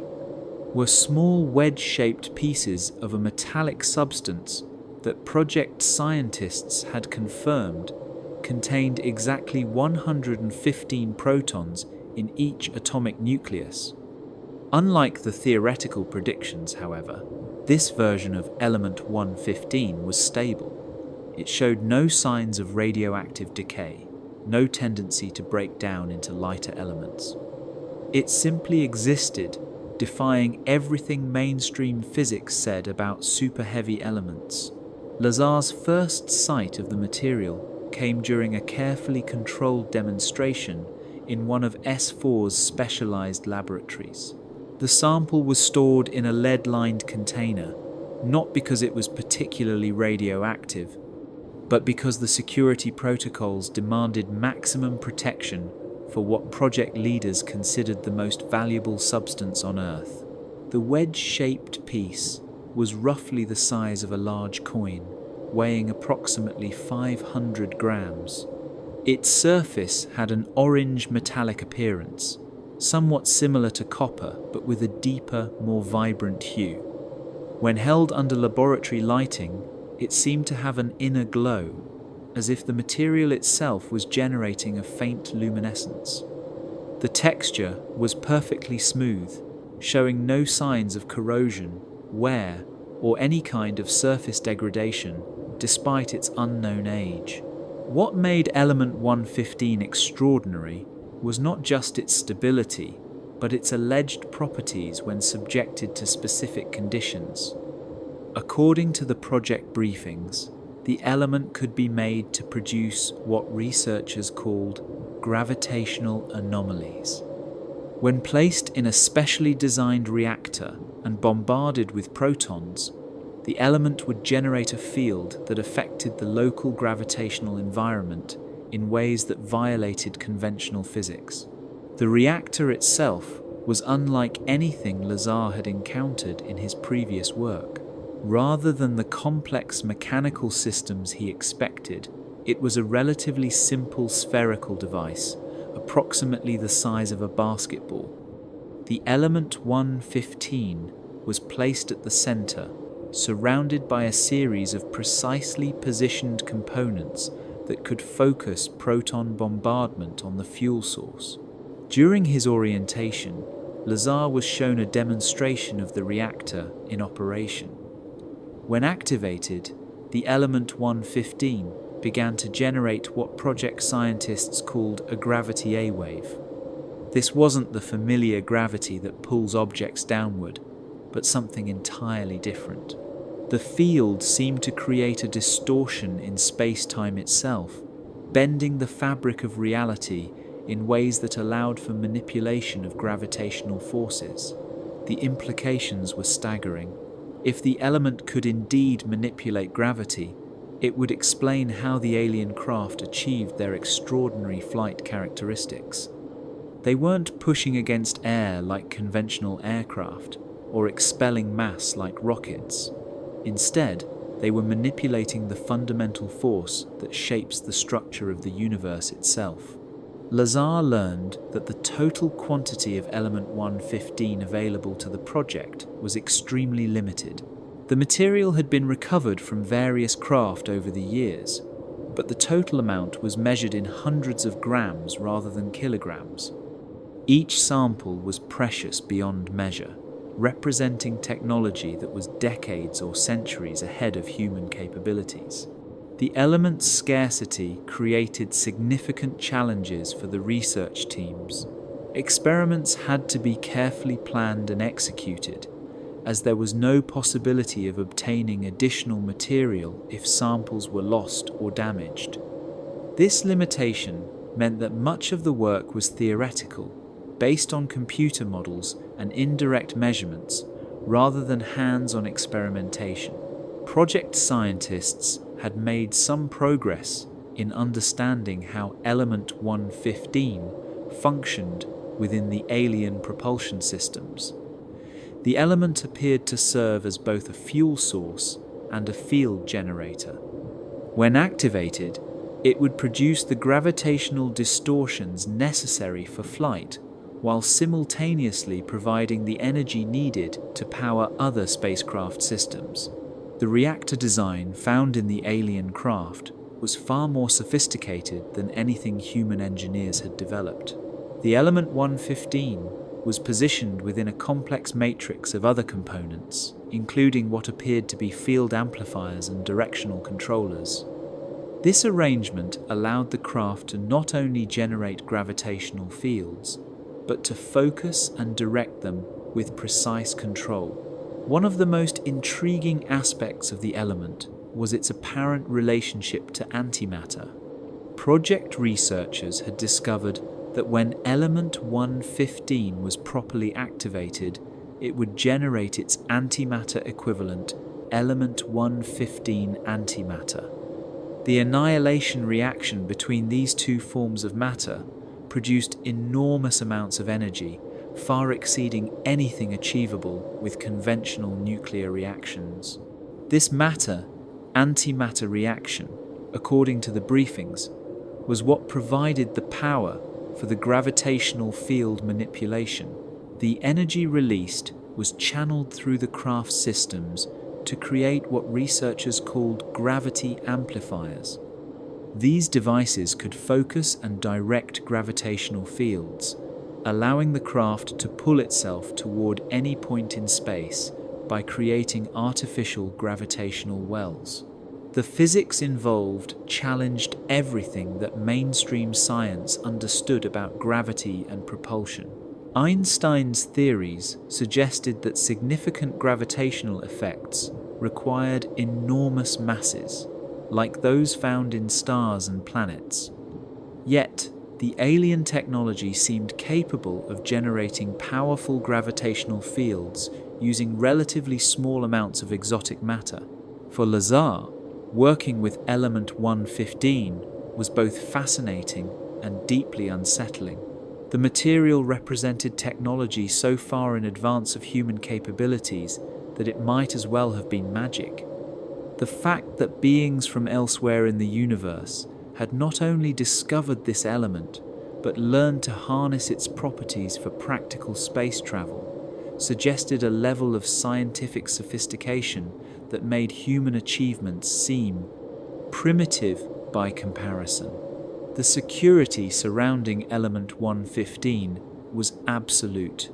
were small wedge-shaped pieces of a metallic substance that project scientists had confirmed contained exactly 115 protons in each atomic nucleus. Unlike the theoretical predictions, however, this version of element 115 was stable. It showed no signs of radioactive decay, no tendency to break down into lighter elements. It simply existed, defying everything mainstream physics said about super-heavy elements. Lazar's first sight of the material came during a carefully controlled demonstration in one of S-4's specialized laboratories. The sample was stored in a lead-lined container, not because it was particularly radioactive, but because the security protocols demanded maximum protection for what project leaders considered the most valuable substance on Earth. The wedge-shaped piece was roughly the size of a large coin, weighing approximately 500 grams. Its surface had an orange metallic appearance, somewhat similar to copper but with a deeper, more vibrant hue. When held under laboratory lighting, it seemed to have an inner glow, as if the material itself was generating a faint luminescence. The texture was perfectly smooth, showing no signs of corrosion, wear, or any kind of surface degradation, despite its unknown age. What made element 115 extraordinary was not just its stability, but its alleged properties when subjected to specific conditions. According to the project briefings, the element could be made to produce what researchers called gravitational anomalies. When placed in a specially designed reactor and bombarded with protons, the element would generate a field that affected the local gravitational environment in ways that violated conventional physics. The reactor itself was unlike anything Lazar had encountered in his previous work. Rather than the complex mechanical systems he expected, it was a relatively simple spherical device, approximately the size of a basketball. The element 115 was placed at the center, surrounded by a series of precisely positioned components that could focus proton bombardment on the fuel source. During his orientation, Lazar was shown a demonstration of the reactor in operation. When activated, the element 115 began to generate what project scientists called a gravity A wave. This wasn't the familiar gravity that pulls objects downward, but something entirely different. The field seemed to create a distortion in space-time itself, bending the fabric of reality in ways that allowed for manipulation of gravitational forces. The implications were staggering. If the element could indeed manipulate gravity, it would explain how the alien craft achieved their extraordinary flight characteristics. They weren't pushing against air like conventional aircraft, or expelling mass like rockets. Instead, they were manipulating the fundamental force that shapes the structure of the universe itself. Lazar learned that the total quantity of element 115 available to the project was extremely limited. The material had been recovered from various craft over the years, but the total amount was measured in hundreds of grams rather than kilograms. Each sample was precious beyond measure, representing technology that was decades or centuries ahead of human capabilities. The element's scarcity created significant challenges for the research teams. Experiments had to be carefully planned and executed, as there was no possibility of obtaining additional material if samples were lost or damaged. This limitation meant that much of the work was theoretical, based on computer models and indirect measurements, rather than hands-on experimentation. Project scientists had made some progress in understanding how element 115 functioned within the alien propulsion systems. The element appeared to serve as both a fuel source and a field generator. When activated, it would produce the gravitational distortions necessary for flight, while simultaneously providing the energy needed to power other spacecraft systems. The reactor design found in the alien craft was far more sophisticated than anything human engineers had developed. The element 115 was positioned within a complex matrix of other components, including what appeared to be field amplifiers and directional controllers. This arrangement allowed the craft to not only generate gravitational fields, but to focus and direct them with precise control. One of the most intriguing aspects of the element was its apparent relationship to antimatter. Project researchers had discovered that when element 115 was properly activated, it would generate its antimatter equivalent, element 115 antimatter. The annihilation reaction between these two forms of matter produced enormous amounts of energy, far exceeding anything achievable with conventional nuclear reactions. This matter-antimatter reaction, according to the briefings, was what provided the power for the gravitational field manipulation. The energy released was channeled through the craft's systems to create what researchers called gravity amplifiers. These devices could focus and direct gravitational fields, allowing the craft to pull itself toward any point in space by creating artificial gravitational wells. The physics involved challenged everything that mainstream science understood about gravity and propulsion. Einstein's theories suggested that significant gravitational effects required enormous masses, like those found in stars and planets. Yet, the alien technology seemed capable of generating powerful gravitational fields using relatively small amounts of exotic matter. For Lazar, working with element 115 was both fascinating and deeply unsettling. The material represented technology so far in advance of human capabilities that it might as well have been magic. The fact that beings from elsewhere in the universe had not only discovered this element, but learned to harness its properties for practical space travel, suggested a level of scientific sophistication that made human achievements seem primitive by comparison. The security surrounding element 115 was absolute.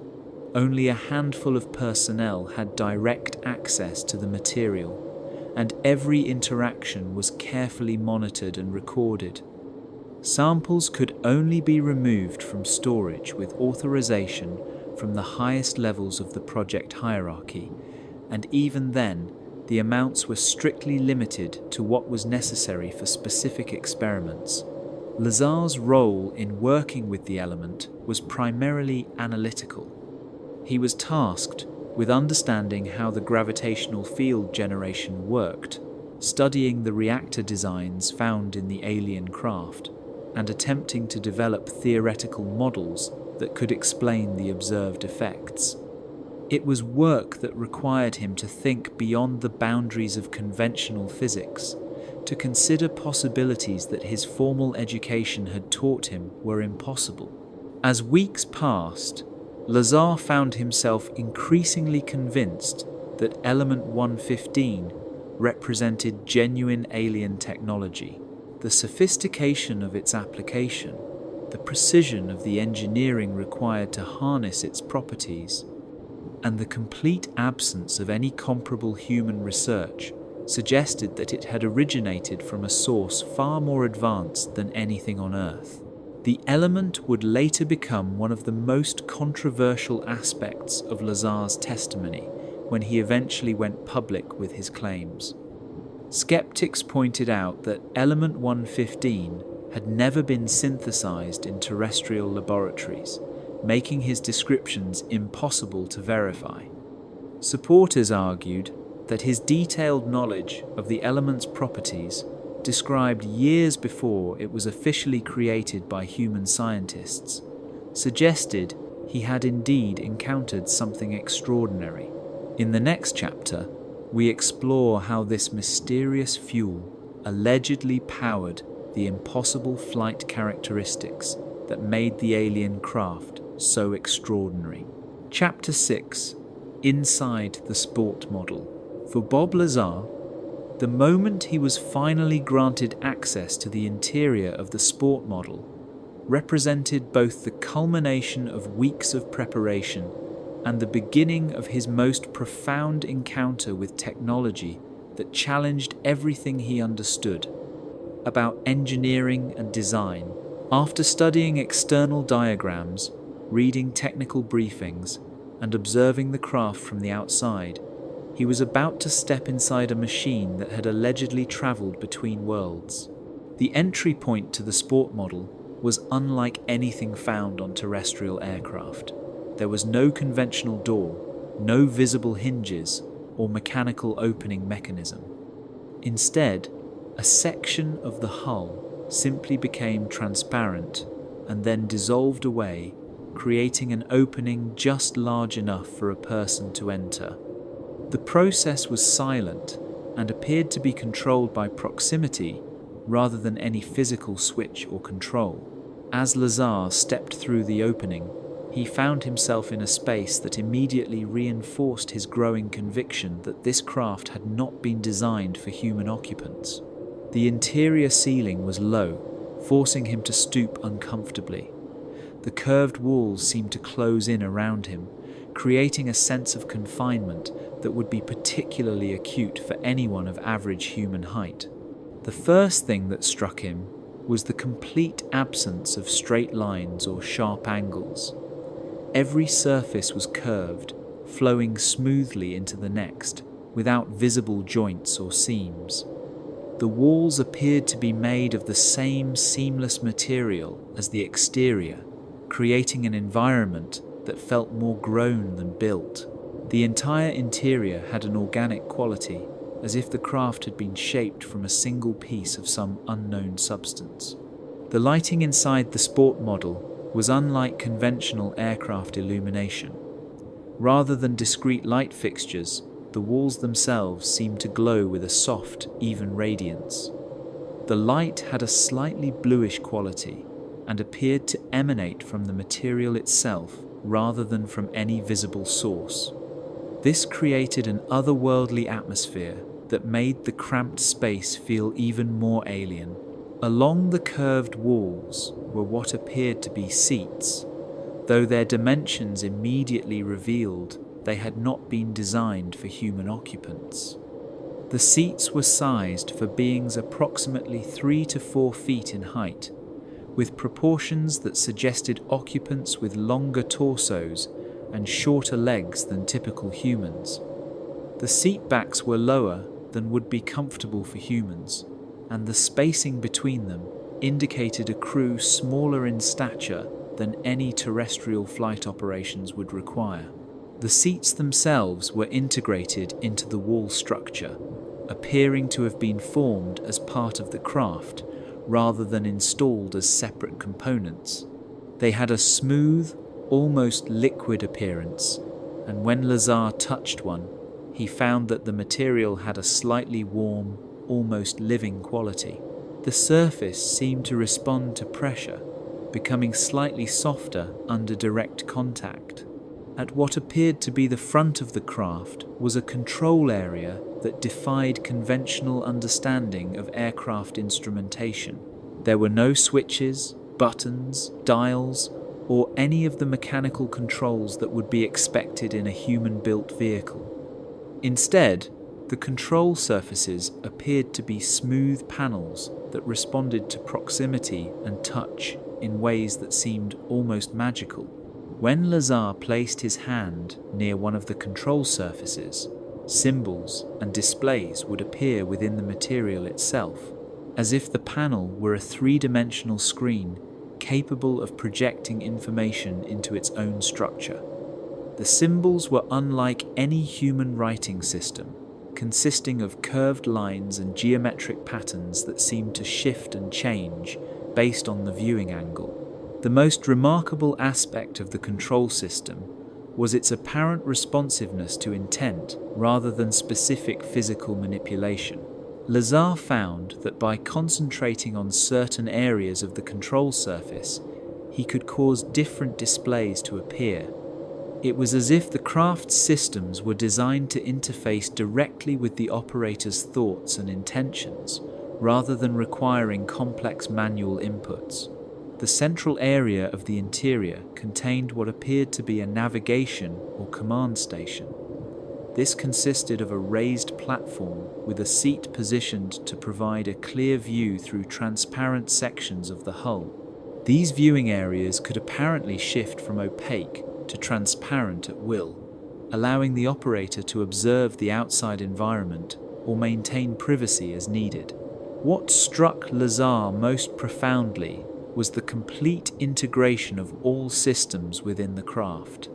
Only a handful of personnel had direct access to the material, and every interaction was carefully monitored and recorded. Samples could only be removed from storage with authorization from the highest levels of the project hierarchy, and even then, the amounts were strictly limited to what was necessary for specific experiments. Lazar's role in working with the element was primarily analytical. He was tasked with understanding how the gravitational field generation worked, studying the reactor designs found in the alien craft, and attempting to develop theoretical models that could explain the observed effects. It was work that required him to think beyond the boundaries of conventional physics, to consider possibilities that his formal education had taught him were impossible. As weeks passed, Lazar found himself increasingly convinced that Element 115 represented genuine alien technology. The sophistication of its application, the precision of the engineering required to harness its properties, and the complete absence of any comparable human research suggested that it had originated from a source far more advanced than anything on Earth. The element would later become one of the most controversial aspects of Lazar's testimony when he eventually went public with his claims. Skeptics pointed out that Element 115 had never been synthesized in terrestrial laboratories, making his descriptions impossible to verify. Supporters argued that his detailed knowledge of the element's properties, described years before it was officially created by human scientists, suggested he had indeed encountered something extraordinary. In the next chapter, we explore how this mysterious fuel allegedly powered the impossible flight characteristics that made the alien craft so extraordinary. Chapter 6: Inside the Sport Model. For Bob Lazar, the moment he was finally granted access to the interior of the sport model represented both the culmination of weeks of preparation and the beginning of his most profound encounter with technology that challenged everything he understood about engineering and design. After studying external diagrams, reading technical briefings, and observing the craft from the outside, he was about to step inside a machine that had allegedly traveled between worlds. The entry point to the sport model was unlike anything found on terrestrial aircraft. There was no conventional door, no visible hinges or mechanical opening mechanism. Instead, a section of the hull simply became transparent and then dissolved away, creating an opening just large enough for a person to enter. The process was silent and appeared to be controlled by proximity rather than any physical switch or control. As Lazar stepped through the opening, he found himself in a space that immediately reinforced his growing conviction that this craft had not been designed for human occupants. The interior ceiling was low, forcing him to stoop uncomfortably. The curved walls seemed to close in around him, creating a sense of confinement that would be particularly acute for anyone of average human height. The first thing that struck him was the complete absence of straight lines or sharp angles. Every surface was curved, flowing smoothly into the next, without visible joints or seams. The walls appeared to be made of the same seamless material as the exterior, creating an environment that felt more grown than built. The entire interior had an organic quality, as if the craft had been shaped from a single piece of some unknown substance. The lighting inside the sport model was unlike conventional aircraft illumination. Rather than discrete light fixtures, the walls themselves seemed to glow with a soft, even radiance. The light had a slightly bluish quality and appeared to emanate from the material itself rather than from any visible source. This created an otherworldly atmosphere that made the cramped space feel even more alien. Along the curved walls were what appeared to be seats, though their dimensions immediately revealed they had not been designed for human occupants. The seats were sized for beings approximately 3 to 4 feet in height, with proportions that suggested occupants with longer torsos and shorter legs than typical humans. The seat backs were lower than would be comfortable for humans, and the spacing between them indicated a crew smaller in stature than any terrestrial flight operations would require. The seats themselves were integrated into the wall structure, appearing to have been formed as part of the craft rather than installed as separate components. They had a smooth, almost liquid appearance, and when Lazar touched one, he found that the material had a slightly warm, almost living quality. The surface seemed to respond to pressure, becoming slightly softer under direct contact. At what appeared to be the front of the craft was a control area that defied conventional understanding of aircraft instrumentation. There were no switches, buttons, dials, or any of the mechanical controls that would be expected in a human-built vehicle. Instead, the control surfaces appeared to be smooth panels that responded to proximity and touch in ways that seemed almost magical. When Lazar placed his hand near one of the control surfaces, symbols and displays would appear within the material itself, as if the panel were a three-dimensional screen capable of projecting information into its own structure. The symbols were unlike any human writing system, consisting of curved lines and geometric patterns that seemed to shift and change based on the viewing angle. The most remarkable aspect of the control system was its apparent responsiveness to intent rather than specific physical manipulation. Lazar found that by concentrating on certain areas of the control surface, he could cause different displays to appear. It was as if the craft's systems were designed to interface directly with the operator's thoughts and intentions, rather than requiring complex manual inputs. The central area of the interior contained what appeared to be a navigation or command station. This consisted of a raised platform with a seat positioned to provide a clear view through transparent sections of the hull. These viewing areas could apparently shift from opaque to transparent at will, allowing the operator to observe the outside environment or maintain privacy as needed. What struck Lazar most profoundly was the complete integration of all systems within the craft.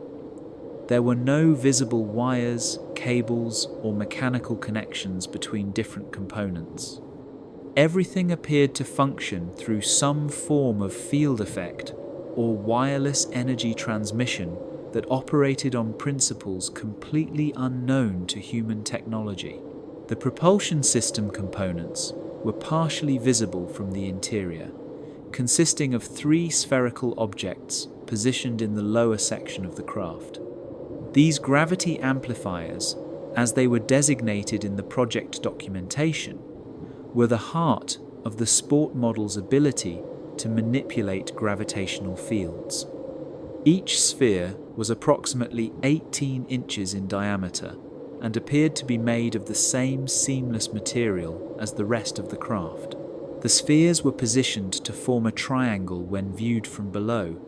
There were no visible wires, cables, or mechanical connections between different components. Everything appeared to function through some form of field effect or wireless energy transmission that operated on principles completely unknown to human technology. The propulsion system components were partially visible from the interior, consisting of 3 spherical objects positioned in the lower section of the craft. These gravity amplifiers, as they were designated in the project documentation, were the heart of the sport model's ability to manipulate gravitational fields. Each sphere was approximately 18 inches in diameter and appeared to be made of the same seamless material as the rest of the craft. The spheres were positioned to form a triangle when viewed from below,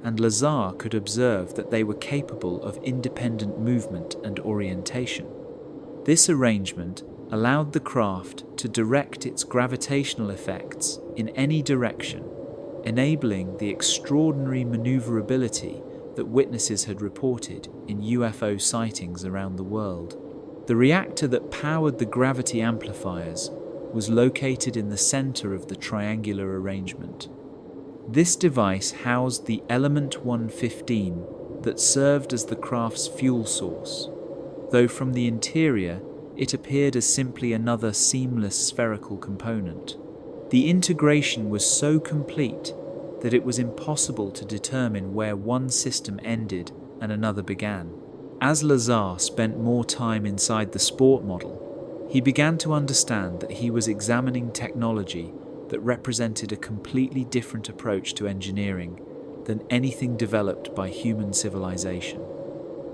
and Lazar could observe that they were capable of independent movement and orientation. This arrangement allowed the craft to direct its gravitational effects in any direction, enabling the extraordinary maneuverability that witnesses had reported in UFO sightings around the world. The reactor that powered the gravity amplifiers was located in the center of the triangular arrangement. This device housed the Element 115 that served as the craft's fuel source, though from the interior it appeared as simply another seamless spherical component. The integration was so complete that it was impossible to determine where one system ended and another began. As Lazar spent more time inside the sport model, he began to understand that he was examining technology that represented a completely different approach to engineering than anything developed by human civilization.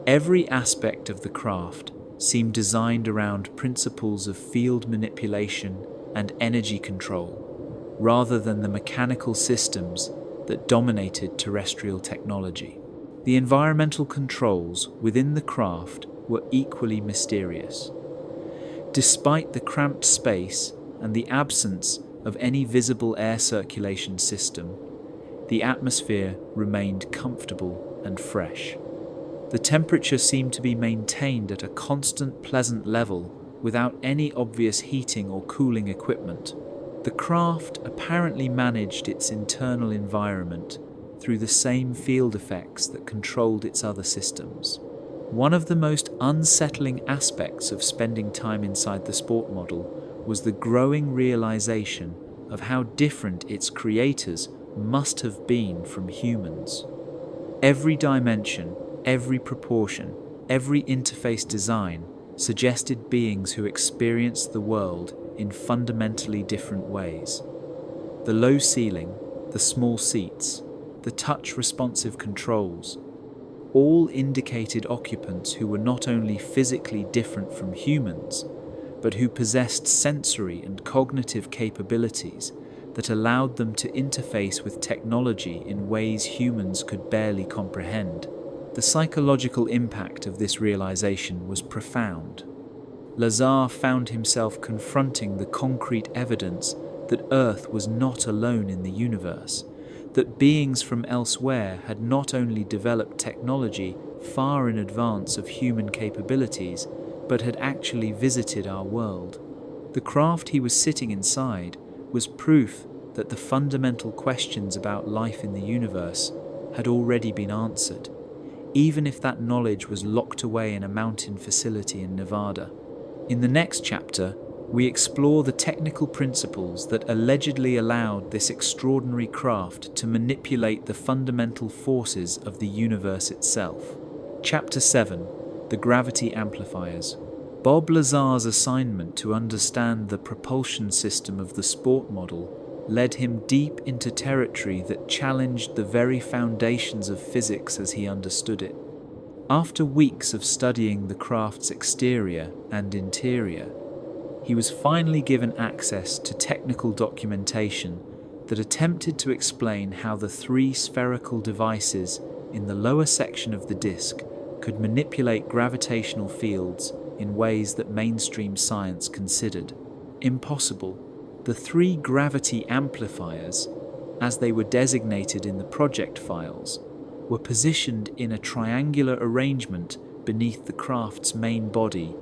Every aspect of the craft seem designed around principles of field manipulation and energy control, rather than the mechanical systems that dominated terrestrial technology. The environmental controls within the craft were equally mysterious. Despite the cramped space and the absence of any visible air circulation system, the atmosphere remained comfortable and fresh. The temperature seemed to be maintained at a constant, pleasant level without any obvious heating or cooling equipment. The craft apparently managed its internal environment through the same field effects that controlled its other systems. One of the most unsettling aspects of spending time inside the sport model was the growing realization of how different its creators must have been from humans. Every dimension, every proportion, every interface design suggested beings who experienced the world in fundamentally different ways. The low ceiling, the small seats, the touch-responsive controls, all indicated occupants who were not only physically different from humans, but who possessed sensory and cognitive capabilities that allowed them to interface with technology in ways humans could barely comprehend. The psychological impact of this realization was profound. Lazar found himself confronting the concrete evidence that Earth was not alone in the universe, that beings from elsewhere had not only developed technology far in advance of human capabilities, but had actually visited our world. The craft he was sitting inside was proof that the fundamental questions about life in the universe had already been answered, even if that knowledge was locked away in a mountain facility in Nevada. In the next chapter, we explore the technical principles that allegedly allowed this extraordinary craft to manipulate the fundamental forces of the universe itself. Chapter 7: The Gravity Amplifiers. Bob Lazar's assignment to understand the propulsion system of the sport model led him deep into territory that challenged the very foundations of physics as he understood it. After weeks of studying the craft's exterior and interior, he was finally given access to technical documentation that attempted to explain how the three spherical devices in the lower section of the disk could manipulate gravitational fields in ways that mainstream science considered impossible. The three gravity amplifiers, as they were designated in the project files, were positioned in a triangular arrangement beneath the craft's main body.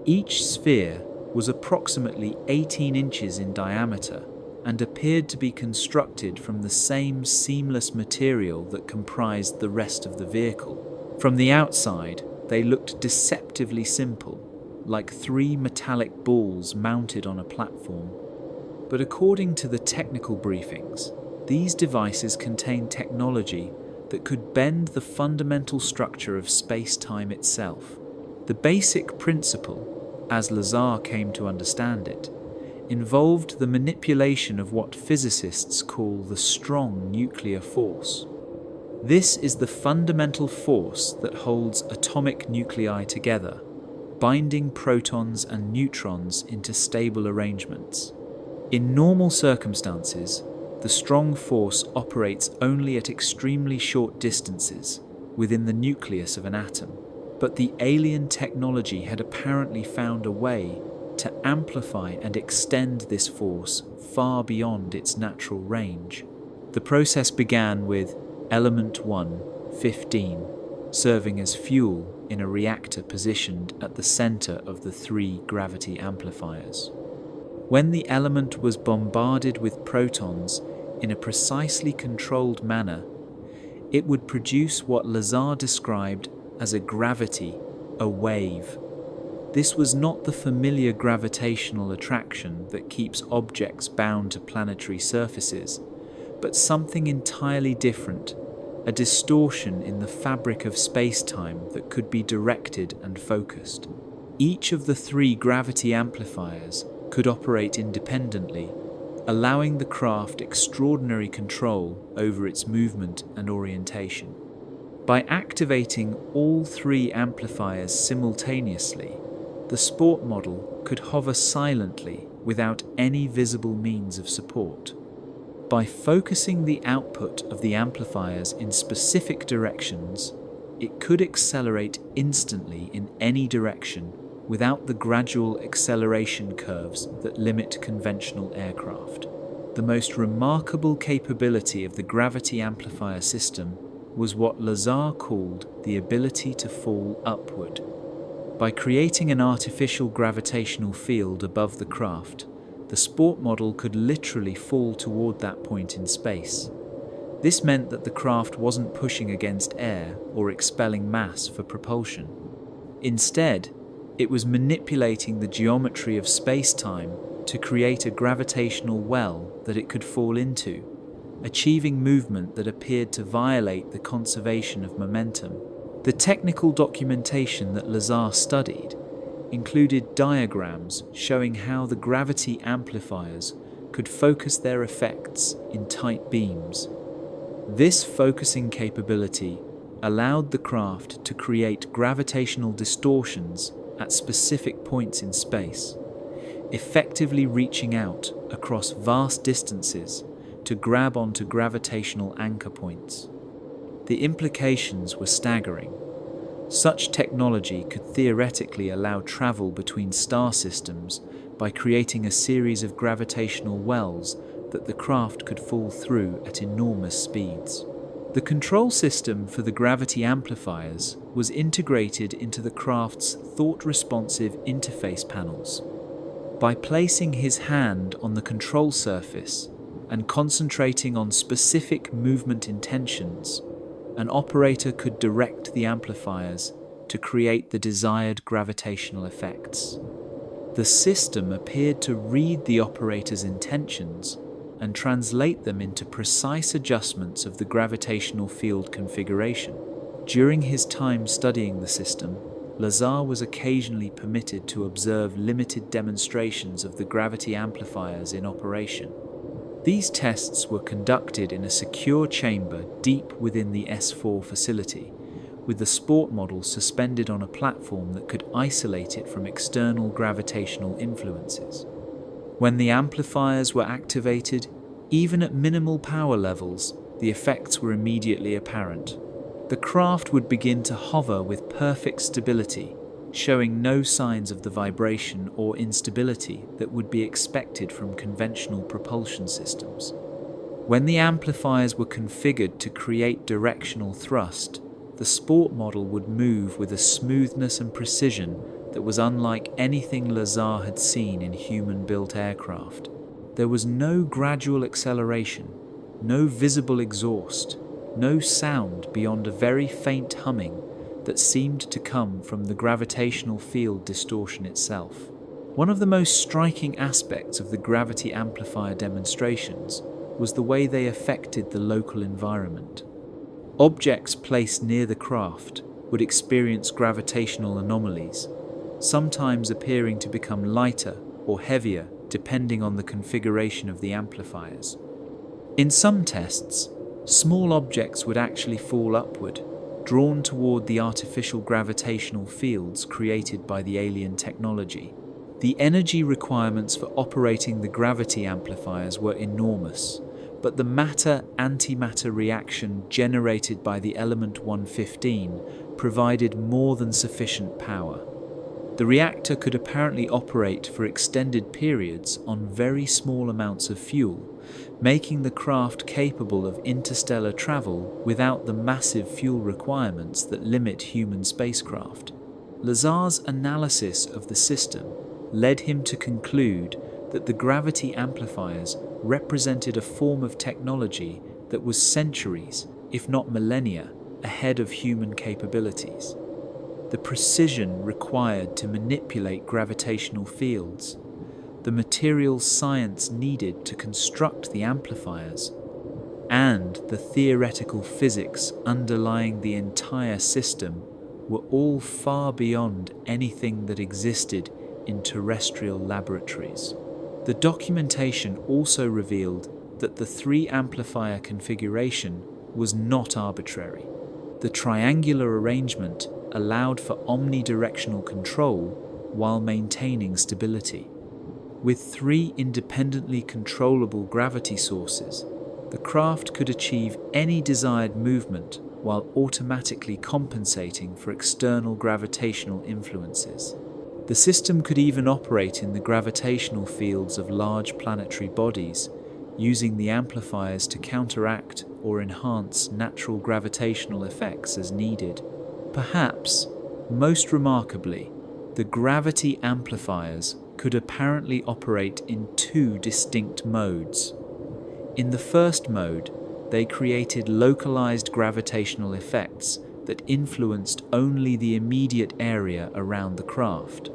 Each sphere was approximately 18 inches in diameter and appeared to be constructed from the same seamless material that comprised the rest of the vehicle. From the outside, they looked deceptively simple, like three metallic balls mounted on a platform. But according to the technical briefings, these devices contained technology that could bend the fundamental structure of space-time itself. The basic principle, as Lazar came to understand it, involved the manipulation of what physicists call the strong nuclear force. This is the fundamental force that holds atomic nuclei together, binding protons and neutrons into stable arrangements. In normal circumstances, the strong force operates only at extremely short distances within the nucleus of an atom, but the alien technology had apparently found a way to amplify and extend this force far beyond its natural range. The process began with Element 1-15 serving as fuel in a reactor positioned at the center of the three gravity amplifiers. When the element was bombarded with protons in a precisely controlled manner, it would produce what Lazar described as a gravity, a wave. This was not the familiar gravitational attraction that keeps objects bound to planetary surfaces, but something entirely different, a distortion in the fabric of space-time that could be directed and focused. Each of the three gravity amplifiers could operate independently, allowing the craft extraordinary control over its movement and orientation. By activating all three amplifiers simultaneously, the sport model could hover silently without any visible means of support. By focusing the output of the amplifiers in specific directions, it could accelerate instantly in any direction without the gradual acceleration curves that limit conventional aircraft. The most remarkable capability of the gravity amplifier system was what Lazar called the ability to fall upward. By creating an artificial gravitational field above the craft, the sport model could literally fall toward that point in space. This meant that the craft wasn't pushing against air or expelling mass for propulsion. Instead, it was manipulating the geometry of space-time to create a gravitational well that it could fall into, achieving movement that appeared to violate the conservation of momentum. The technical documentation that Lazar studied included diagrams showing how the gravity amplifiers could focus their effects in tight beams. This focusing capability allowed the craft to create gravitational distortions at specific points in space, effectively reaching out across vast distances to grab onto gravitational anchor points. The implications were staggering. Such technology could theoretically allow travel between star systems by creating a series of gravitational wells that the craft could fall through at enormous speeds. The control system for the gravity amplifiers was integrated into the craft's thought-responsive interface panels. By placing his hand on the control surface and concentrating on specific movement intentions, an operator could direct the amplifiers to create the desired gravitational effects. The system appeared to read the operator's intentions and translate them into precise adjustments of the gravitational field configuration. During his time studying the system, Lazar was occasionally permitted to observe limited demonstrations of the gravity amplifiers in operation. These tests were conducted in a secure chamber deep within the S-4 facility, with the sport model suspended on a platform that could isolate it from external gravitational influences. When the amplifiers were activated, even at minimal power levels, the effects were immediately apparent. The craft would begin to hover with perfect stability, showing no signs of the vibration or instability that would be expected from conventional propulsion systems. When the amplifiers were configured to create directional thrust, the sport model would move with a smoothness and precision that was unlike anything Lazar had seen in human-built aircraft. There was no gradual acceleration, no visible exhaust, no sound beyond a very faint humming that seemed to come from the gravitational field distortion itself. One of the most striking aspects of the gravity amplifier demonstrations was the way they affected the local environment. Objects placed near the craft would experience gravitational anomalies, sometimes appearing to become lighter or heavier depending on the configuration of the amplifiers. In some tests, small objects would actually fall upward, drawn toward the artificial gravitational fields created by the alien technology. The energy requirements for operating the gravity amplifiers were enormous, but the matter-antimatter reaction generated by the element 115 provided more than sufficient power. The reactor could apparently operate for extended periods on very small amounts of fuel, making the craft capable of interstellar travel without the massive fuel requirements that limit human spacecraft. Lazar's analysis of the system led him to conclude that the gravity amplifiers represented a form of technology that was centuries, if not millennia, ahead of human capabilities. The precision required to manipulate gravitational fields, the materials science needed to construct the amplifiers, and the theoretical physics underlying the entire system were all far beyond anything that existed in terrestrial laboratories. The documentation also revealed that the three amplifier configuration was not arbitrary. The triangular arrangement allowed for omnidirectional control while maintaining stability. With 3 independently controllable gravity sources, the craft could achieve any desired movement while automatically compensating for external gravitational influences. The system could even operate in the gravitational fields of large planetary bodies, using the amplifiers to counteract or enhance natural gravitational effects as needed. Perhaps, most remarkably, the gravity amplifiers could apparently operate in 2 distinct modes. In the first mode, they created localized gravitational effects that influenced only the immediate area around the craft.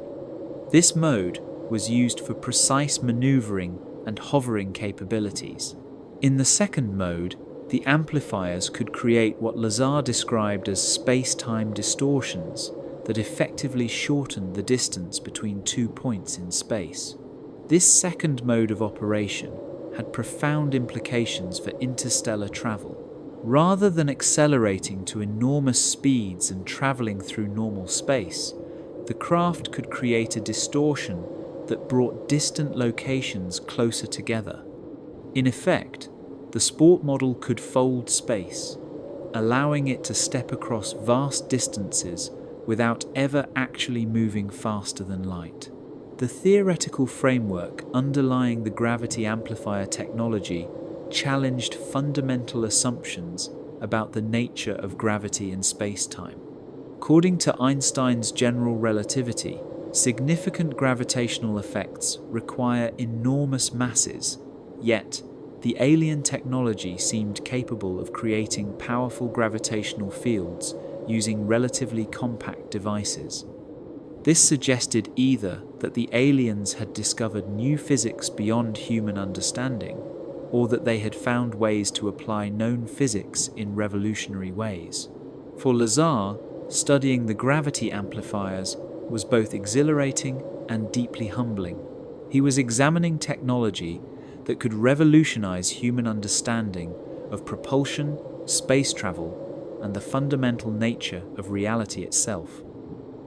This mode was used for precise maneuvering and hovering capabilities. In the second mode, the amplifiers could create what Lazar described as space-time distortions that effectively shortened the distance between 2 points in space. This second mode of operation had profound implications for interstellar travel. Rather than accelerating to enormous speeds and traveling through normal space, the craft could create a distortion that brought distant locations closer together. In effect, the sport model could fold space, allowing it to step across vast distances without ever actually moving faster than light. The theoretical framework underlying the gravity amplifier technology challenged fundamental assumptions about the nature of gravity and space-time. According to Einstein's general relativity, significant gravitational effects require enormous masses, yet the alien technology seemed capable of creating powerful gravitational fields using relatively compact devices. This suggested either that the aliens had discovered new physics beyond human understanding, or that they had found ways to apply known physics in revolutionary ways. For Lazar, studying the gravity amplifiers was both exhilarating and deeply humbling. He was examining technology that could revolutionize human understanding of propulsion, space travel, and the fundamental nature of reality itself.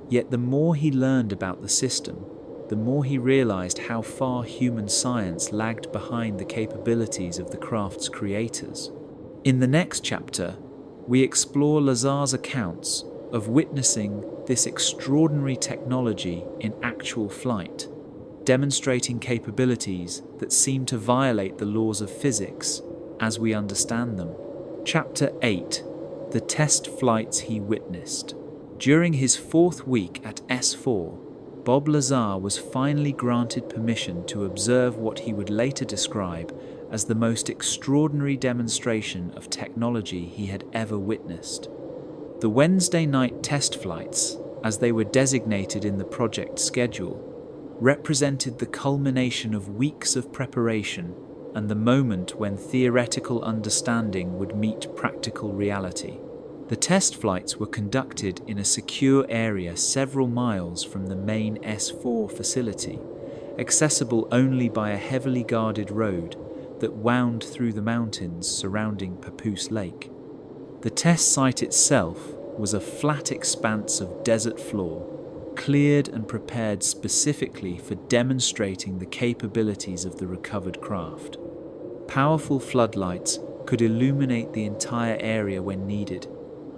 Yet the more he learned about the system, the more he realized how far human science lagged behind the capabilities of the craft's creators. In the next chapter, we explore Lazar's accounts of witnessing this extraordinary technology in actual flight, demonstrating capabilities that seem to violate the laws of physics as we understand them. Chapter 8: The Test Flights He Witnessed. During his 4th week at S-4, Bob Lazar was finally granted permission to observe what he would later describe as the most extraordinary demonstration of technology he had ever witnessed. The Wednesday night test flights, as they were designated in the project schedule, represented the culmination of weeks of preparation and the moment when theoretical understanding would meet practical reality. The test flights were conducted in a secure area several miles from the main S-4 facility, accessible only by a heavily guarded road that wound through the mountains surrounding Papoose Lake. The test site itself was a flat expanse of desert floor, cleared and prepared specifically for demonstrating the capabilities of the recovered craft. Powerful floodlights could illuminate the entire area when needed,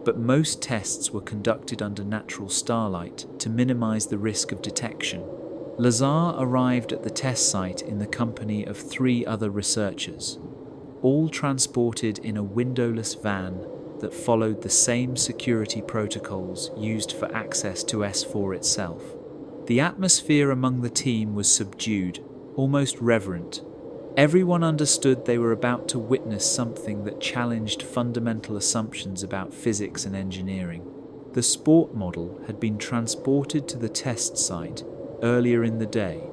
but most tests were conducted under natural starlight to minimize the risk of detection. Lazar arrived at the test site in the company of 3 other researchers, all transported in a windowless van that followed the same security protocols used for access to S-4 itself. The atmosphere among the team was subdued, almost reverent. Everyone understood they were about to witness something that challenged fundamental assumptions about physics and engineering. The sport model had been transported to the test site earlier in the day,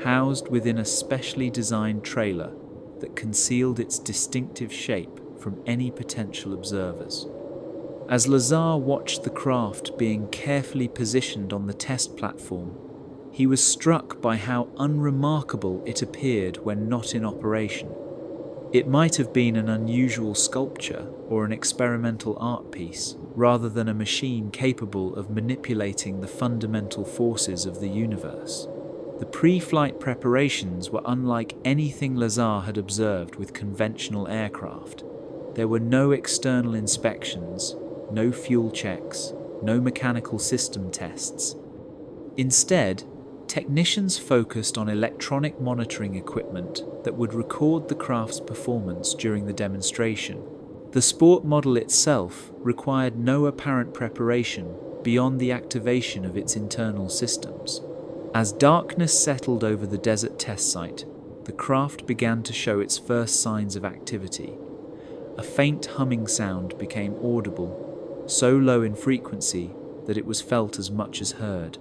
housed within a specially designed trailer that concealed its distinctive shape from any potential observers. As Lazar watched the craft being carefully positioned on the test platform, he was struck by how unremarkable it appeared when not in operation. It might have been an unusual sculpture or an experimental art piece, rather than a machine capable of manipulating the fundamental forces of the universe. The pre-flight preparations were unlike anything Lazar had observed with conventional aircraft. There were no external inspections, no fuel checks, no mechanical system tests. Instead, technicians focused on electronic monitoring equipment that would record the craft's performance during the demonstration. The sport model itself required no apparent preparation beyond the activation of its internal systems. As darkness settled over the desert test site, the craft began to show its first signs of activity. A faint humming sound became audible, so low in frequency that it was felt as much as heard.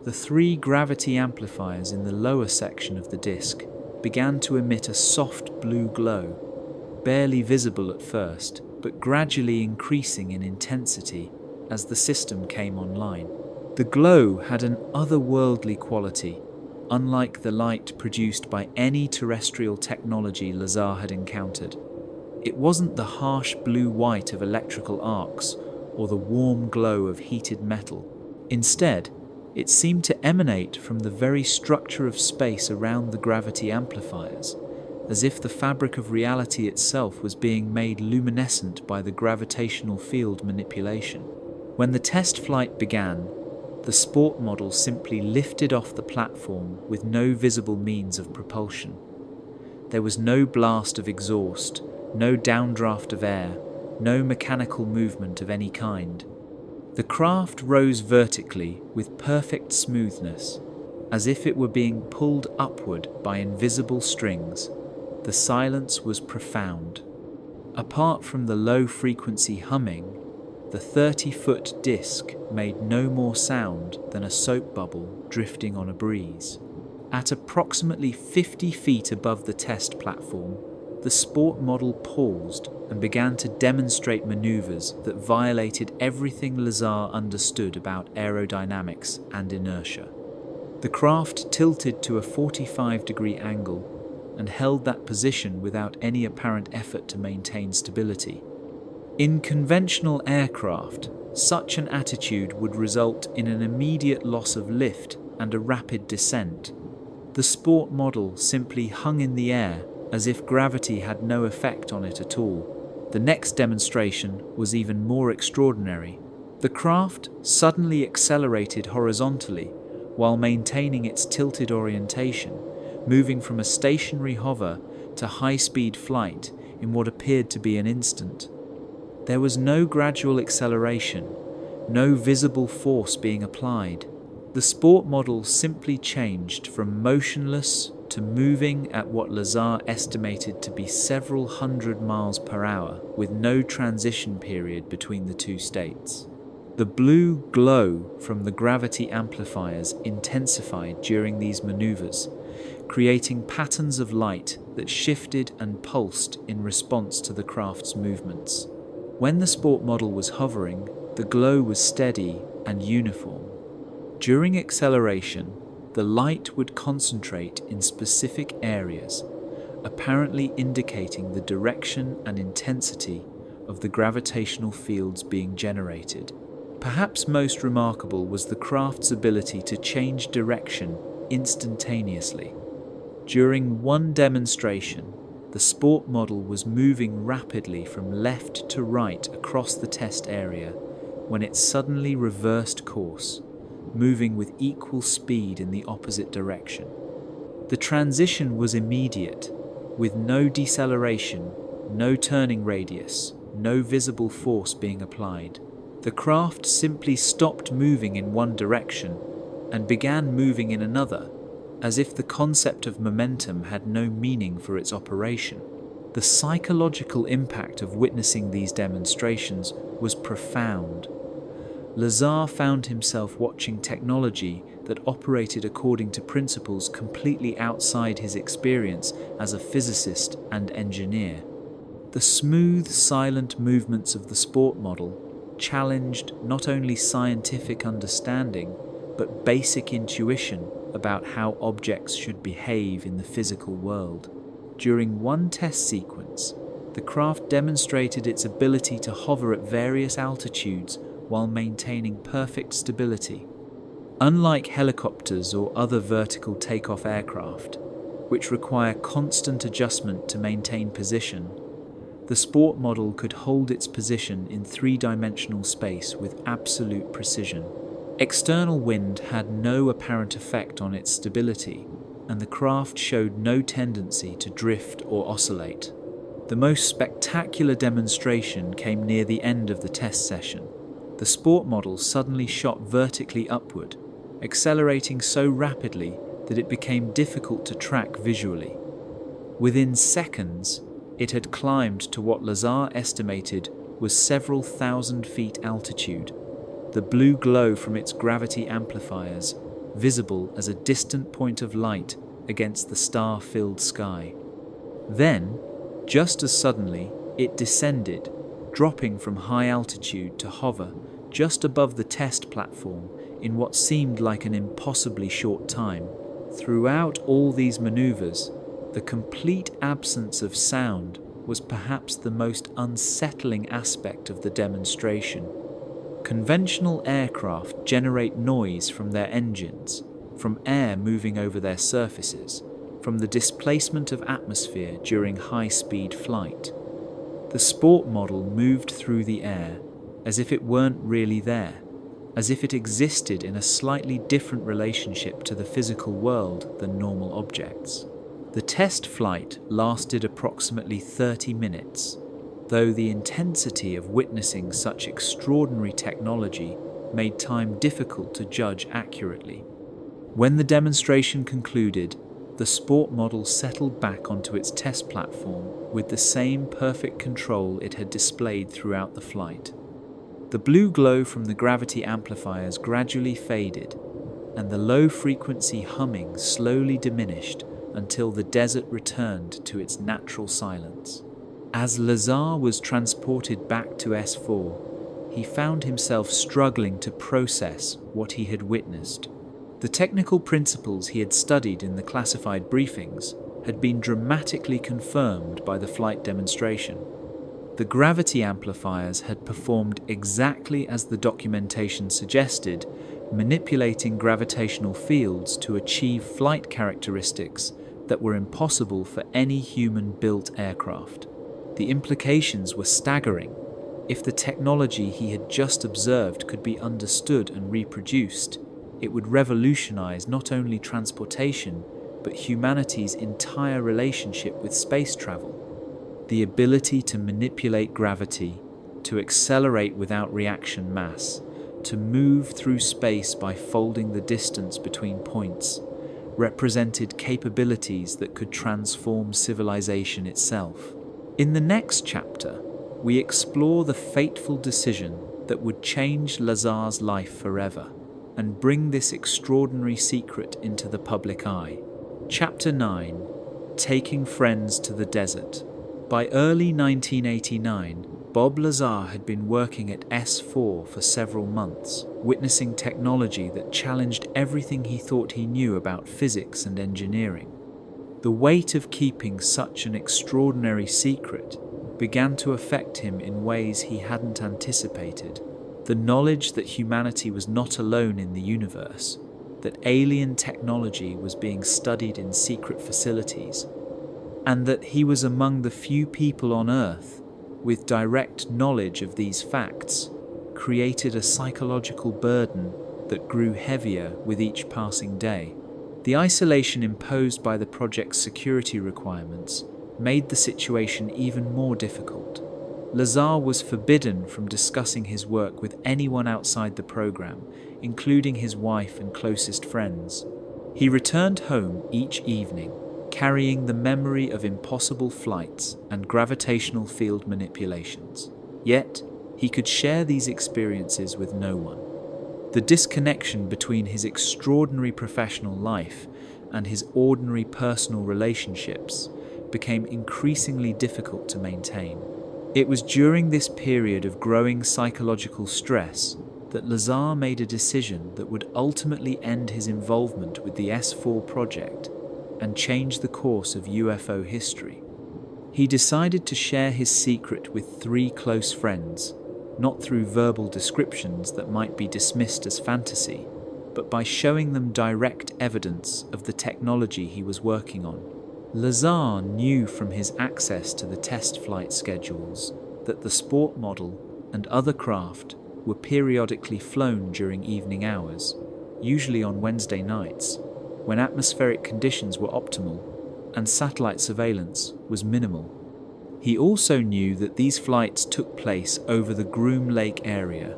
The 3 gravity amplifiers in the lower section of the disk began to emit a soft blue glow, barely visible at first, but gradually increasing in intensity as the system came online. The glow had an otherworldly quality, unlike the light produced by any terrestrial technology Lazar had encountered. It wasn't the harsh blue-white of electrical arcs or the warm glow of heated metal. Instead, it seemed to emanate from the very structure of space around the gravity amplifiers, as if the fabric of reality itself was being made luminescent by the gravitational field manipulation. When the test flight began, the sport model simply lifted off the platform with no visible means of propulsion. There was no blast of exhaust, no downdraft of air, no mechanical movement of any kind. The craft rose vertically with perfect smoothness, as if it were being pulled upward by invisible strings. The silence was profound. Apart from the low-frequency humming, the 30-foot disc made no more sound than a soap bubble drifting on a breeze. At approximately 50 feet above the test platform, the sport model paused and began to demonstrate maneuvers that violated everything Lazar understood about aerodynamics and inertia. The craft tilted to a 45-degree angle and held that position without any apparent effort to maintain stability. In conventional aircraft, such an attitude would result in an immediate loss of lift and a rapid descent. The sport model simply hung in the air as if gravity had no effect on it at all. The next demonstration was even more extraordinary. The craft suddenly accelerated horizontally while maintaining its tilted orientation, moving from a stationary hover to high-speed flight in what appeared to be an instant. There was no gradual acceleration, no visible force being applied. The sport model simply changed from motionless to moving at what Lazar estimated to be several hundred miles per hour, with no transition period between the two states. The blue glow from the gravity amplifiers intensified during these maneuvers, creating patterns of light that shifted and pulsed in response to the craft's movements. When the sport model was hovering, the glow was steady and uniform. During acceleration, the light would concentrate in specific areas, apparently indicating the direction and intensity of the gravitational fields being generated. Perhaps most remarkable was the craft's ability to change direction instantaneously. During one demonstration, the sport model was moving rapidly from left to right across the test area when it suddenly reversed course, moving with equal speed in the opposite direction. The transition was immediate, with no deceleration, no turning radius, no visible force being applied. The craft simply stopped moving in one direction and began moving in another, as if the concept of momentum had no meaning for its operation. The psychological impact of witnessing these demonstrations was profound. Lazar found himself watching technology that operated according to principles completely outside his experience as a physicist and engineer. The smooth, silent movements of the sport model challenged not only scientific understanding, but basic intuition about how objects should behave in the physical world. During one test sequence, The craft demonstrated its ability to hover at various altitudes while maintaining perfect stability. Unlike helicopters or other vertical takeoff aircraft, which require constant adjustment to maintain position, the sport model could hold its position in three-dimensional space with absolute precision. External wind had no apparent effect on its stability, and the craft showed no tendency to drift or oscillate. The most spectacular demonstration came near the end of the test session. The sport model suddenly shot vertically upward, accelerating so rapidly that it became difficult to track visually. Within seconds, it had climbed to what Lazar estimated was several thousand feet altitude, the blue glow from its gravity amplifiers visible as a distant point of light against the star-filled sky. Then, just as suddenly, it descended, dropping from high altitude to hover just above the test platform in what seemed like an impossibly short time. Throughout all these maneuvers, the complete absence of sound was perhaps the most unsettling aspect of the demonstration. Conventional aircraft generate noise from their engines, from air moving over their surfaces, from the displacement of atmosphere during high-speed flight. The sport model moved through the air as if it weren't really there, as if it existed in a slightly different relationship to the physical world than normal objects. The test flight lasted approximately 30 minutes, though the intensity of witnessing such extraordinary technology made time difficult to judge accurately. When the demonstration concluded, the sport model settled back onto its test platform with the same perfect control it had displayed throughout the flight. The blue glow from the gravity amplifiers gradually faded, and the low-frequency humming slowly diminished until the desert returned to its natural silence. As Lazar was transported back to S-4, he found himself struggling to process what he had witnessed. The technical principles he had studied in the classified briefings had been dramatically confirmed by the flight demonstration. The gravity amplifiers had performed exactly as the documentation suggested, manipulating gravitational fields to achieve flight characteristics that were impossible for any human-built aircraft. The implications were staggering. If the technology he had just observed could be understood and reproduced, it would revolutionize not only transportation, but humanity's entire relationship with space travel. The ability to manipulate gravity, to accelerate without reaction mass, to move through space by folding the distance between points, represented capabilities that could transform civilization itself. In the next chapter, we explore the fateful decision that would change Lazar's life forever and bring this extraordinary secret into the public eye. Chapter 9: Taking Friends to the Desert. By early 1989, Bob Lazar had been working at S-4 for several months, witnessing technology that challenged everything he thought he knew about physics and engineering. The weight of keeping such an extraordinary secret began to affect him in ways he hadn't anticipated. The knowledge that humanity was not alone in the universe, that alien technology was being studied in secret facilities, and that he was among the few people on Earth with direct knowledge of these facts, created a psychological burden that grew heavier with each passing day. The isolation imposed by the project's security requirements made the situation even more difficult. Lazar was forbidden from discussing his work with anyone outside the program, including his wife and closest friends. He returned home each evening, carrying the memory of impossible flights and gravitational field manipulations. Yet, he could share these experiences with no one. The disconnection between his extraordinary professional life and his ordinary personal relationships became increasingly difficult to maintain. It was during this period of growing psychological stress that Lazar made a decision that would ultimately end his involvement with the S-4 project and change the course of UFO history. He decided to share his secret with 3 close friends, not through verbal descriptions that might be dismissed as fantasy, but by showing them direct evidence of the technology he was working on. Lazar knew from his access to the test flight schedules that the sport model and other craft were periodically flown during evening hours, usually on Wednesday nights, when atmospheric conditions were optimal and satellite surveillance was minimal. He also knew that these flights took place over the Groom Lake area,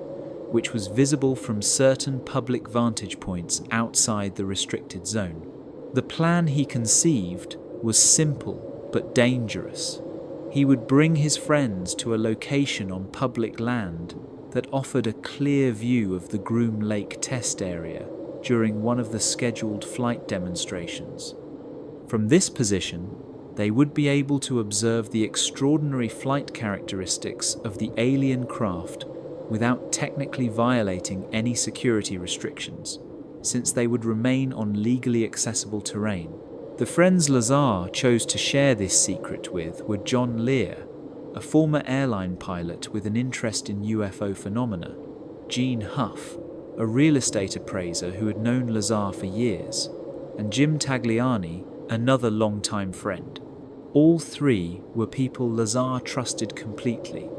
which was visible from certain public vantage points outside the restricted zone. The plan he conceived was simple but dangerous. He would bring his friends to a location on public land that offered a clear view of the Groom Lake test area during one of the scheduled flight demonstrations. From this position, they would be able to observe the extraordinary flight characteristics of the alien craft without technically violating any security restrictions, since they would remain on legally accessible terrain. The friends Lazar chose to share this secret with were John Lear, a former airline pilot with an interest in UFO phenomena, Gene Huff, a real estate appraiser who had known Lazar for years, and Jim Tagliani, another longtime friend. All 3 were people Lazar trusted completely,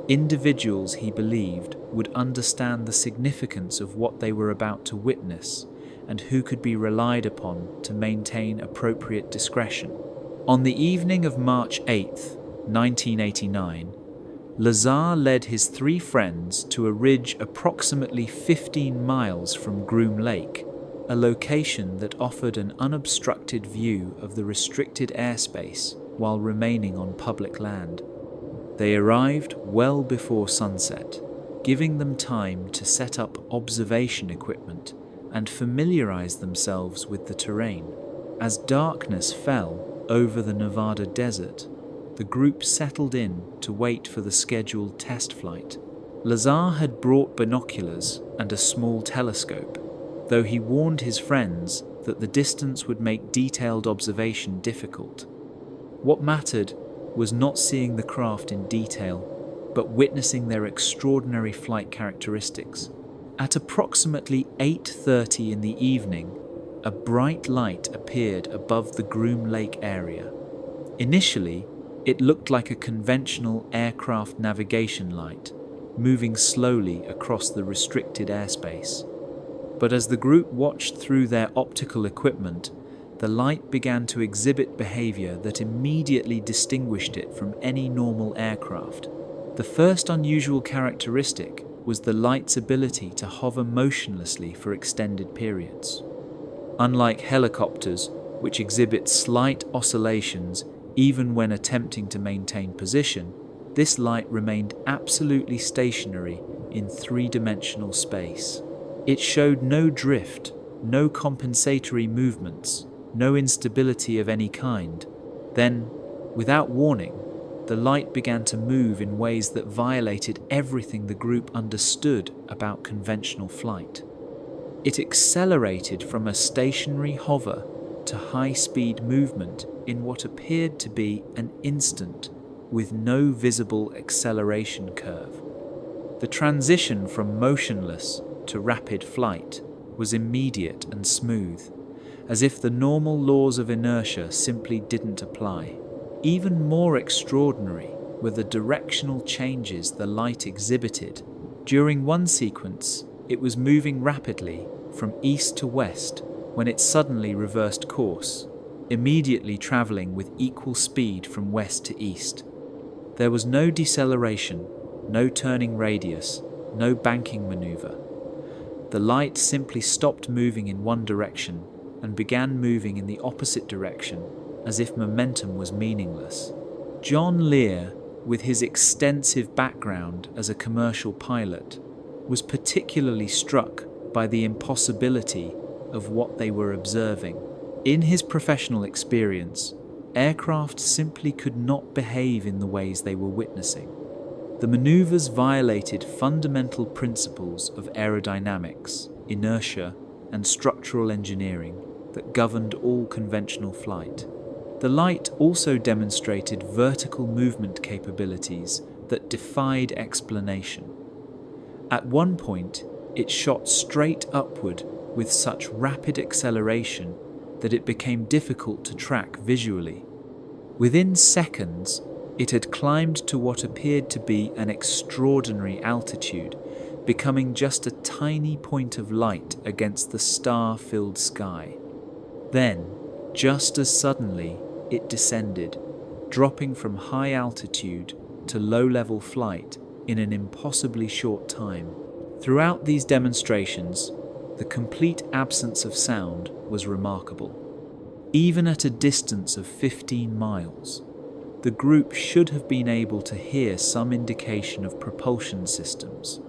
individuals he believed would understand the significance of what they were about to witness and who could be relied upon to maintain appropriate discretion. On the evening of March 8th, 1989, Lazar led his 3 friends to a ridge approximately 15 miles from Groom Lake, a location that offered an unobstructed view of the restricted airspace while remaining on public land. They arrived well before sunset, giving them time to set up observation equipment and familiarize themselves with the terrain. As darkness fell over the Nevada desert, the group settled in to wait for the scheduled test flight. Lazar had brought binoculars and a small telescope, though he warned his friends that the distance would make detailed observation difficult. What mattered was not seeing the craft in detail, but witnessing their extraordinary flight characteristics. At approximately 8:30 in the evening, a bright light appeared above the Groom Lake area. Initially, it looked like a conventional aircraft navigation light, moving slowly across the restricted airspace. But as the group watched through their optical equipment, the light began to exhibit behavior that immediately distinguished it from any normal aircraft. The first unusual characteristic was the light's ability to hover motionlessly for extended periods. Unlike helicopters, which exhibit slight oscillations even when attempting to maintain position, this light remained absolutely stationary in 3-dimensional space. It showed no drift, no compensatory movements, no instability of any kind. Then, without warning, the light began to move in ways that violated everything the group understood about conventional flight. It accelerated from a stationary hover to high-speed movement in what appeared to be an instant, with no visible acceleration curve. The transition from motionless to rapid flight was immediate and smooth, as if the normal laws of inertia simply didn't apply. Even more extraordinary were the directional changes the light exhibited. During one sequence, it was moving rapidly from east to west when it suddenly reversed course, immediately traveling with equal speed from west to east. There was no deceleration, no turning radius, no banking maneuver. The light simply stopped moving in one direction and began moving in the opposite direction, as if momentum was meaningless. John Lear, with his extensive background as a commercial pilot, was particularly struck by the impossibility of what they were observing. In his professional experience, aircraft simply could not behave in the ways they were witnessing. The maneuvers violated fundamental principles of aerodynamics, inertia, and structural engineering that governed all conventional flight. The light also demonstrated vertical movement capabilities that defied explanation. At one point, it shot straight upward with such rapid acceleration that it became difficult to track visually. Within seconds, it had climbed to what appeared to be an extraordinary altitude, becoming just a tiny point of light against the star-filled sky. Then, just as suddenly, it descended, dropping from high altitude to low-level flight in an impossibly short time. Throughout these demonstrations, the complete absence of sound was remarkable. Even at a distance of 15 miles, the group should have been able to hear some indication of propulsion systems,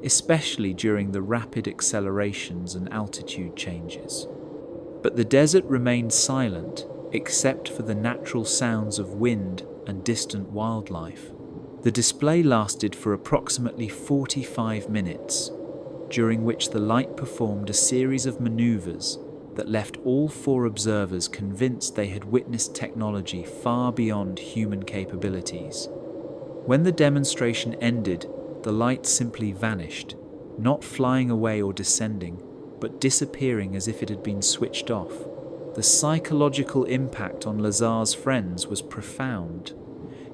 especially during the rapid accelerations and altitude changes. But the desert remained silent except for the natural sounds of wind and distant wildlife. The display lasted for approximately 45 minutes, during which the light performed a series of maneuvers that left all 4 observers convinced they had witnessed technology far beyond human capabilities. When the demonstration ended, the light simply vanished, not flying away or descending, but disappearing as if it had been switched off. The psychological impact on Lazar's friends was profound.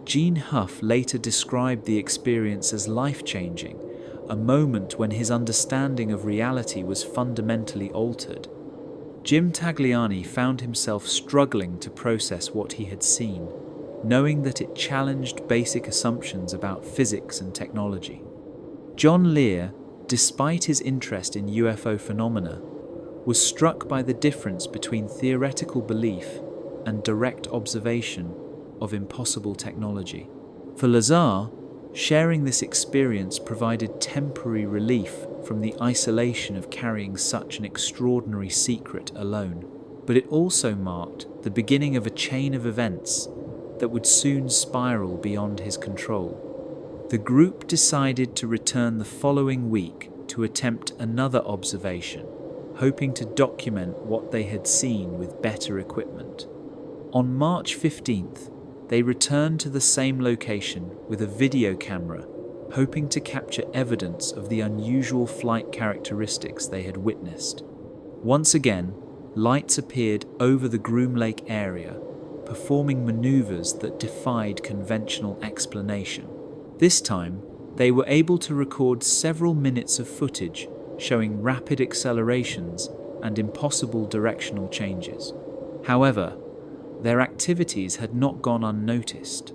Gene Huff later described the experience as life-changing, a moment when his understanding of reality was fundamentally altered. Jim Tagliani found himself struggling to process what he had seen, knowing that it challenged basic assumptions about physics and technology. John Lear, despite his interest in UFO phenomena, was struck by the difference between theoretical belief and direct observation of impossible technology. For Lazar, sharing this experience provided temporary relief from the isolation of carrying such an extraordinary secret alone. But it also marked the beginning of a chain of events that would soon spiral beyond his control. The group decided to return the following week to attempt another observation, hoping to document what they had seen with better equipment. On March 15th, they returned to the same location with a video camera, hoping to capture evidence of the unusual flight characteristics they had witnessed. Once again, lights appeared over the Groom Lake area, performing maneuvers that defied conventional explanation. This time, they were able to record several minutes of footage showing rapid accelerations and impossible directional changes. However, their activities had not gone unnoticed.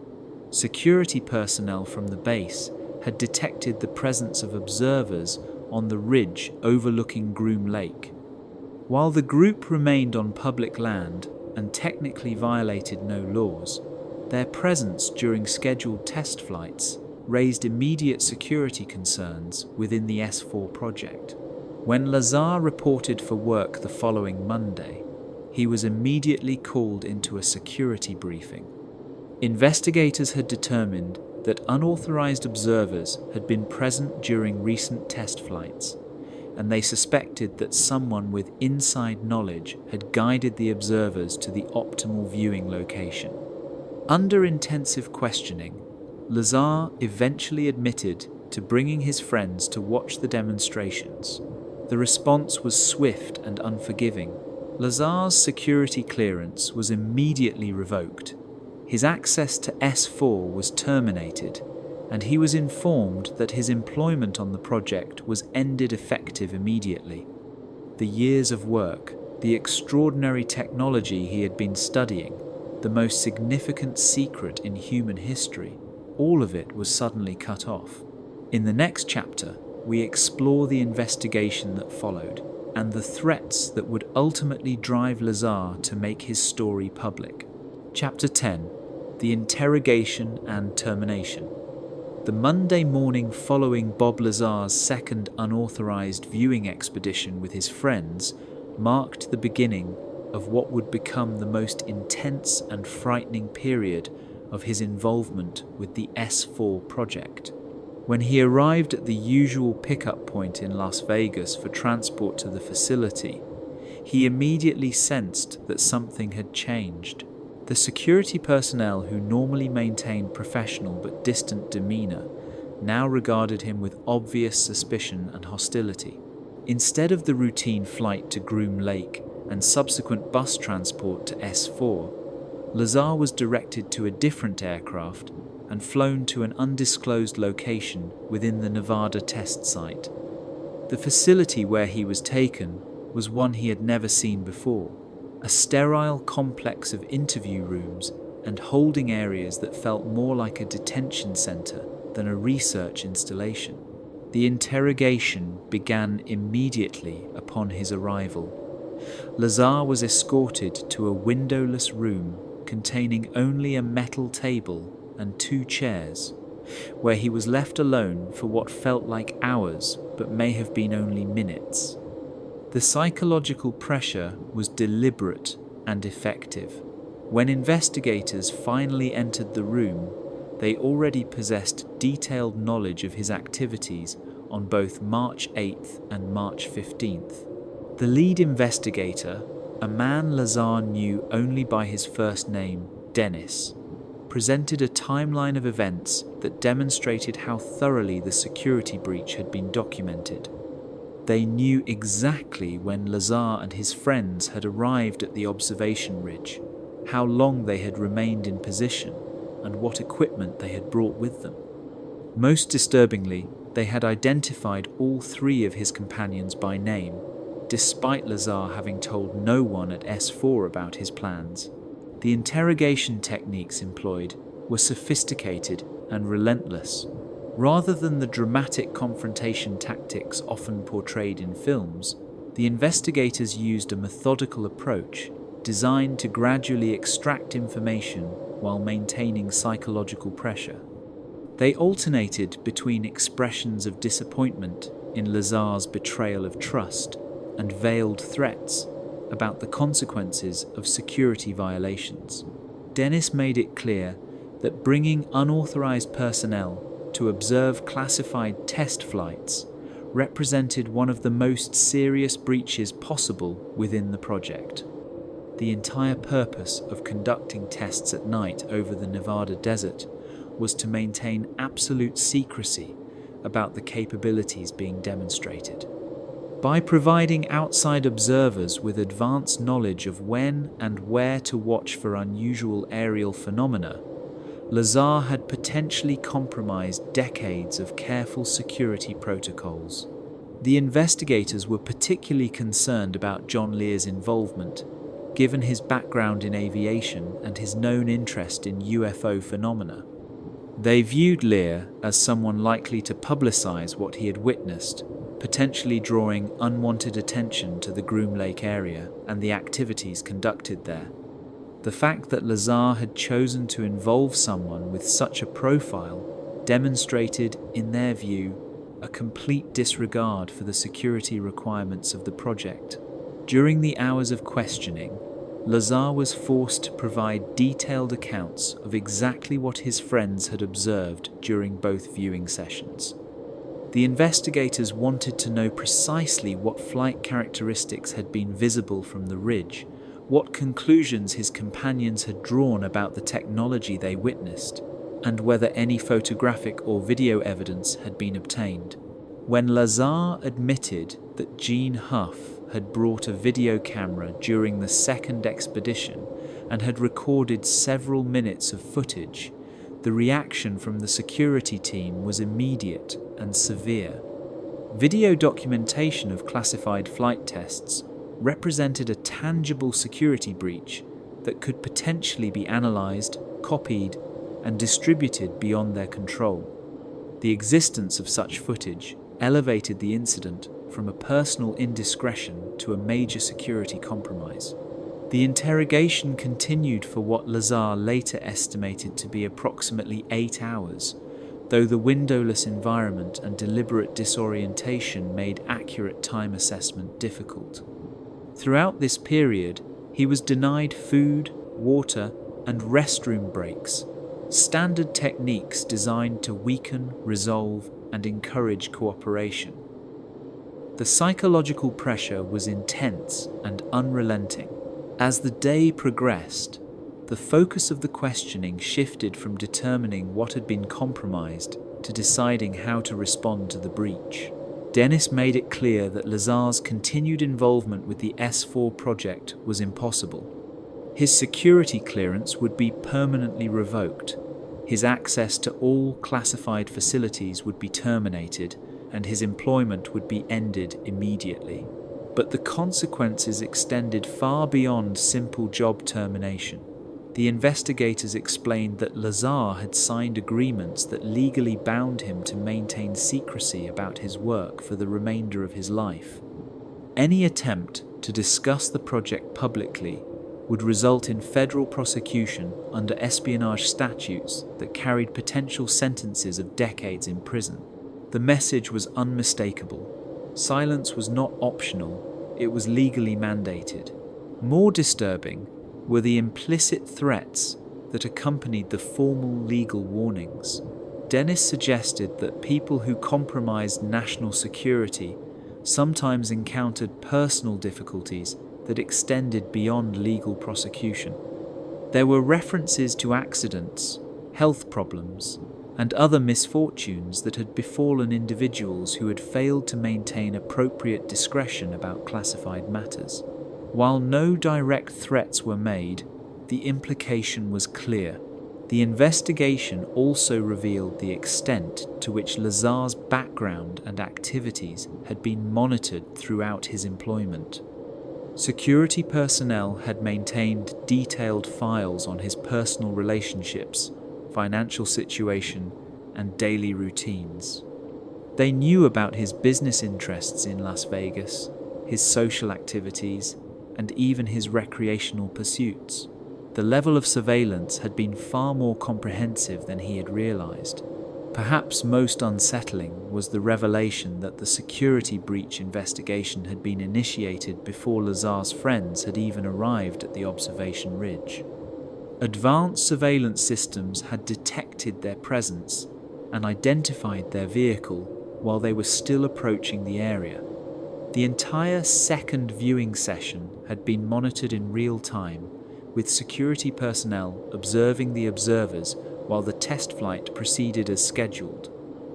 Security personnel from the base had detected the presence of observers on the ridge overlooking Groom Lake. While the group remained on public land and technically violated no laws, their presence during scheduled test flights raised immediate security concerns within the S-4 project. When Lazar reported for work the following Monday, he was immediately called into a security briefing. Investigators had determined that unauthorized observers had been present during recent test flights, and they suspected that someone with inside knowledge had guided the observers to the optimal viewing location. Under intensive questioning, Lazar eventually admitted to bringing his friends to watch the demonstrations. The response was swift and unforgiving. Lazar's security clearance was immediately revoked. His access to S-4 was terminated, and he was informed that his employment on the project was ended effective immediately. The years of work, the extraordinary technology he had been studying, the most significant secret in human history, all of it was suddenly cut off. In the next chapter, we explore the investigation that followed and the threats that would ultimately drive Lazar to make his story public. Chapter 10. The Interrogation and Termination. The Monday morning following Bob Lazar's second unauthorized viewing expedition with his friends marked the beginning of what would become the most intense and frightening period of his involvement with the S-4 project. When he arrived at the usual pickup point in Las Vegas for transport to the facility, he immediately sensed that something had changed. The security personnel, who normally maintained professional but distant demeanor, now regarded him with obvious suspicion and hostility. Instead of the routine flight to Groom Lake and subsequent bus transport to S-4, Lazar was directed to a different aircraft and flown to an undisclosed location within the Nevada test site. The facility where he was taken was one he had never seen before, a sterile complex of interview rooms and holding areas that felt more like a detention center than a research installation. The interrogation began immediately upon his arrival. Lazar was escorted to a windowless room containing only a metal table and 2 chairs, where he was left alone for what felt like hours but may have been only minutes. The psychological pressure was deliberate and effective. When investigators finally entered the room, they already possessed detailed knowledge of his activities on both March 8th and March 15th. The lead investigator, a man Lazar knew only by his first name, Dennis, presented a timeline of events that demonstrated how thoroughly the security breach had been documented. They knew exactly when Lazar and his friends had arrived at the observation ridge, how long they had remained in position, and what equipment they had brought with them. Most disturbingly, they had identified all 3 of his companions by name, despite Lazar having told no one at S-4 about his plans. The interrogation techniques employed were sophisticated and relentless. Rather than the dramatic confrontation tactics often portrayed in films, the investigators used a methodical approach designed to gradually extract information while maintaining psychological pressure. They alternated between expressions of disappointment in Lazar's betrayal of trust and veiled threats about the consequences of security violations. Dennis made it clear that bringing unauthorized personnel to observe classified test flights represented one of the most serious breaches possible within the project. The entire purpose of conducting tests at night over the Nevada desert was to maintain absolute secrecy about the capabilities being demonstrated. By providing outside observers with advanced knowledge of when and where to watch for unusual aerial phenomena, Lazar had potentially compromised decades of careful security protocols. The investigators were particularly concerned about John Lear's involvement, given his background in aviation and his known interest in UFO phenomena. They viewed Lear as someone likely to publicize what he had witnessed, potentially drawing unwanted attention to the Groom Lake area and the activities conducted there. The fact that Lazar had chosen to involve someone with such a profile demonstrated, in their view, a complete disregard for the security requirements of the project. During the hours of questioning, Lazar was forced to provide detailed accounts of exactly what his friends had observed during both viewing sessions. The investigators wanted to know precisely what flight characteristics had been visible from the ridge, what conclusions his companions had drawn about the technology they witnessed, and whether any photographic or video evidence had been obtained. When Lazar admitted that Gene Huff had brought a video camera during the second expedition and had recorded several minutes of footage, the reaction from the security team was immediate and severe. Video documentation of classified flight tests represented a tangible security breach that could potentially be analyzed, copied, and distributed beyond their control. The existence of such footage elevated the incident from a personal indiscretion to a major security compromise. The interrogation continued for what Lazar later estimated to be approximately 8 hours, though the windowless environment and deliberate disorientation made accurate time assessment difficult. Throughout this period, he was denied food, water, and restroom breaks, standard techniques designed to weaken, resolve, and encourage cooperation. The psychological pressure was intense and unrelenting. As the day progressed, the focus of the questioning shifted from determining what had been compromised to deciding how to respond to the breach. Dennis made it clear that Lazar's continued involvement with the S-4 project was impossible. His security clearance would be permanently revoked, his access to all classified facilities would be terminated, and his employment would be ended immediately. But the consequences extended far beyond simple job termination. The investigators explained that Lazar had signed agreements that legally bound him to maintain secrecy about his work for the remainder of his life. Any attempt to discuss the project publicly would result in federal prosecution under espionage statutes that carried potential sentences of decades in prison. The message was unmistakable. Silence was not optional, it was legally mandated. More disturbing were the implicit threats that accompanied the formal legal warnings. Dennis suggested that people who compromised national security sometimes encountered personal difficulties that extended beyond legal prosecution. There were references to accidents, health problems, and other misfortunes that had befallen individuals who had failed to maintain appropriate discretion about classified matters. While no direct threats were made, the implication was clear. The investigation also revealed the extent to which Lazar's background and activities had been monitored throughout his employment. Security personnel had maintained detailed files on his personal relationships, financial situation, and daily routines. They knew about his business interests in Las Vegas, his social activities, and even his recreational pursuits. The level of surveillance had been far more comprehensive than he had realized. Perhaps most unsettling was the revelation that the security breach investigation had been initiated before Lazar's friends had even arrived at the observation ridge. Advanced surveillance systems had detected their presence and identified their vehicle while they were still approaching the area. The entire second viewing session had been monitored in real time, with security personnel observing the observers while the test flight proceeded as scheduled.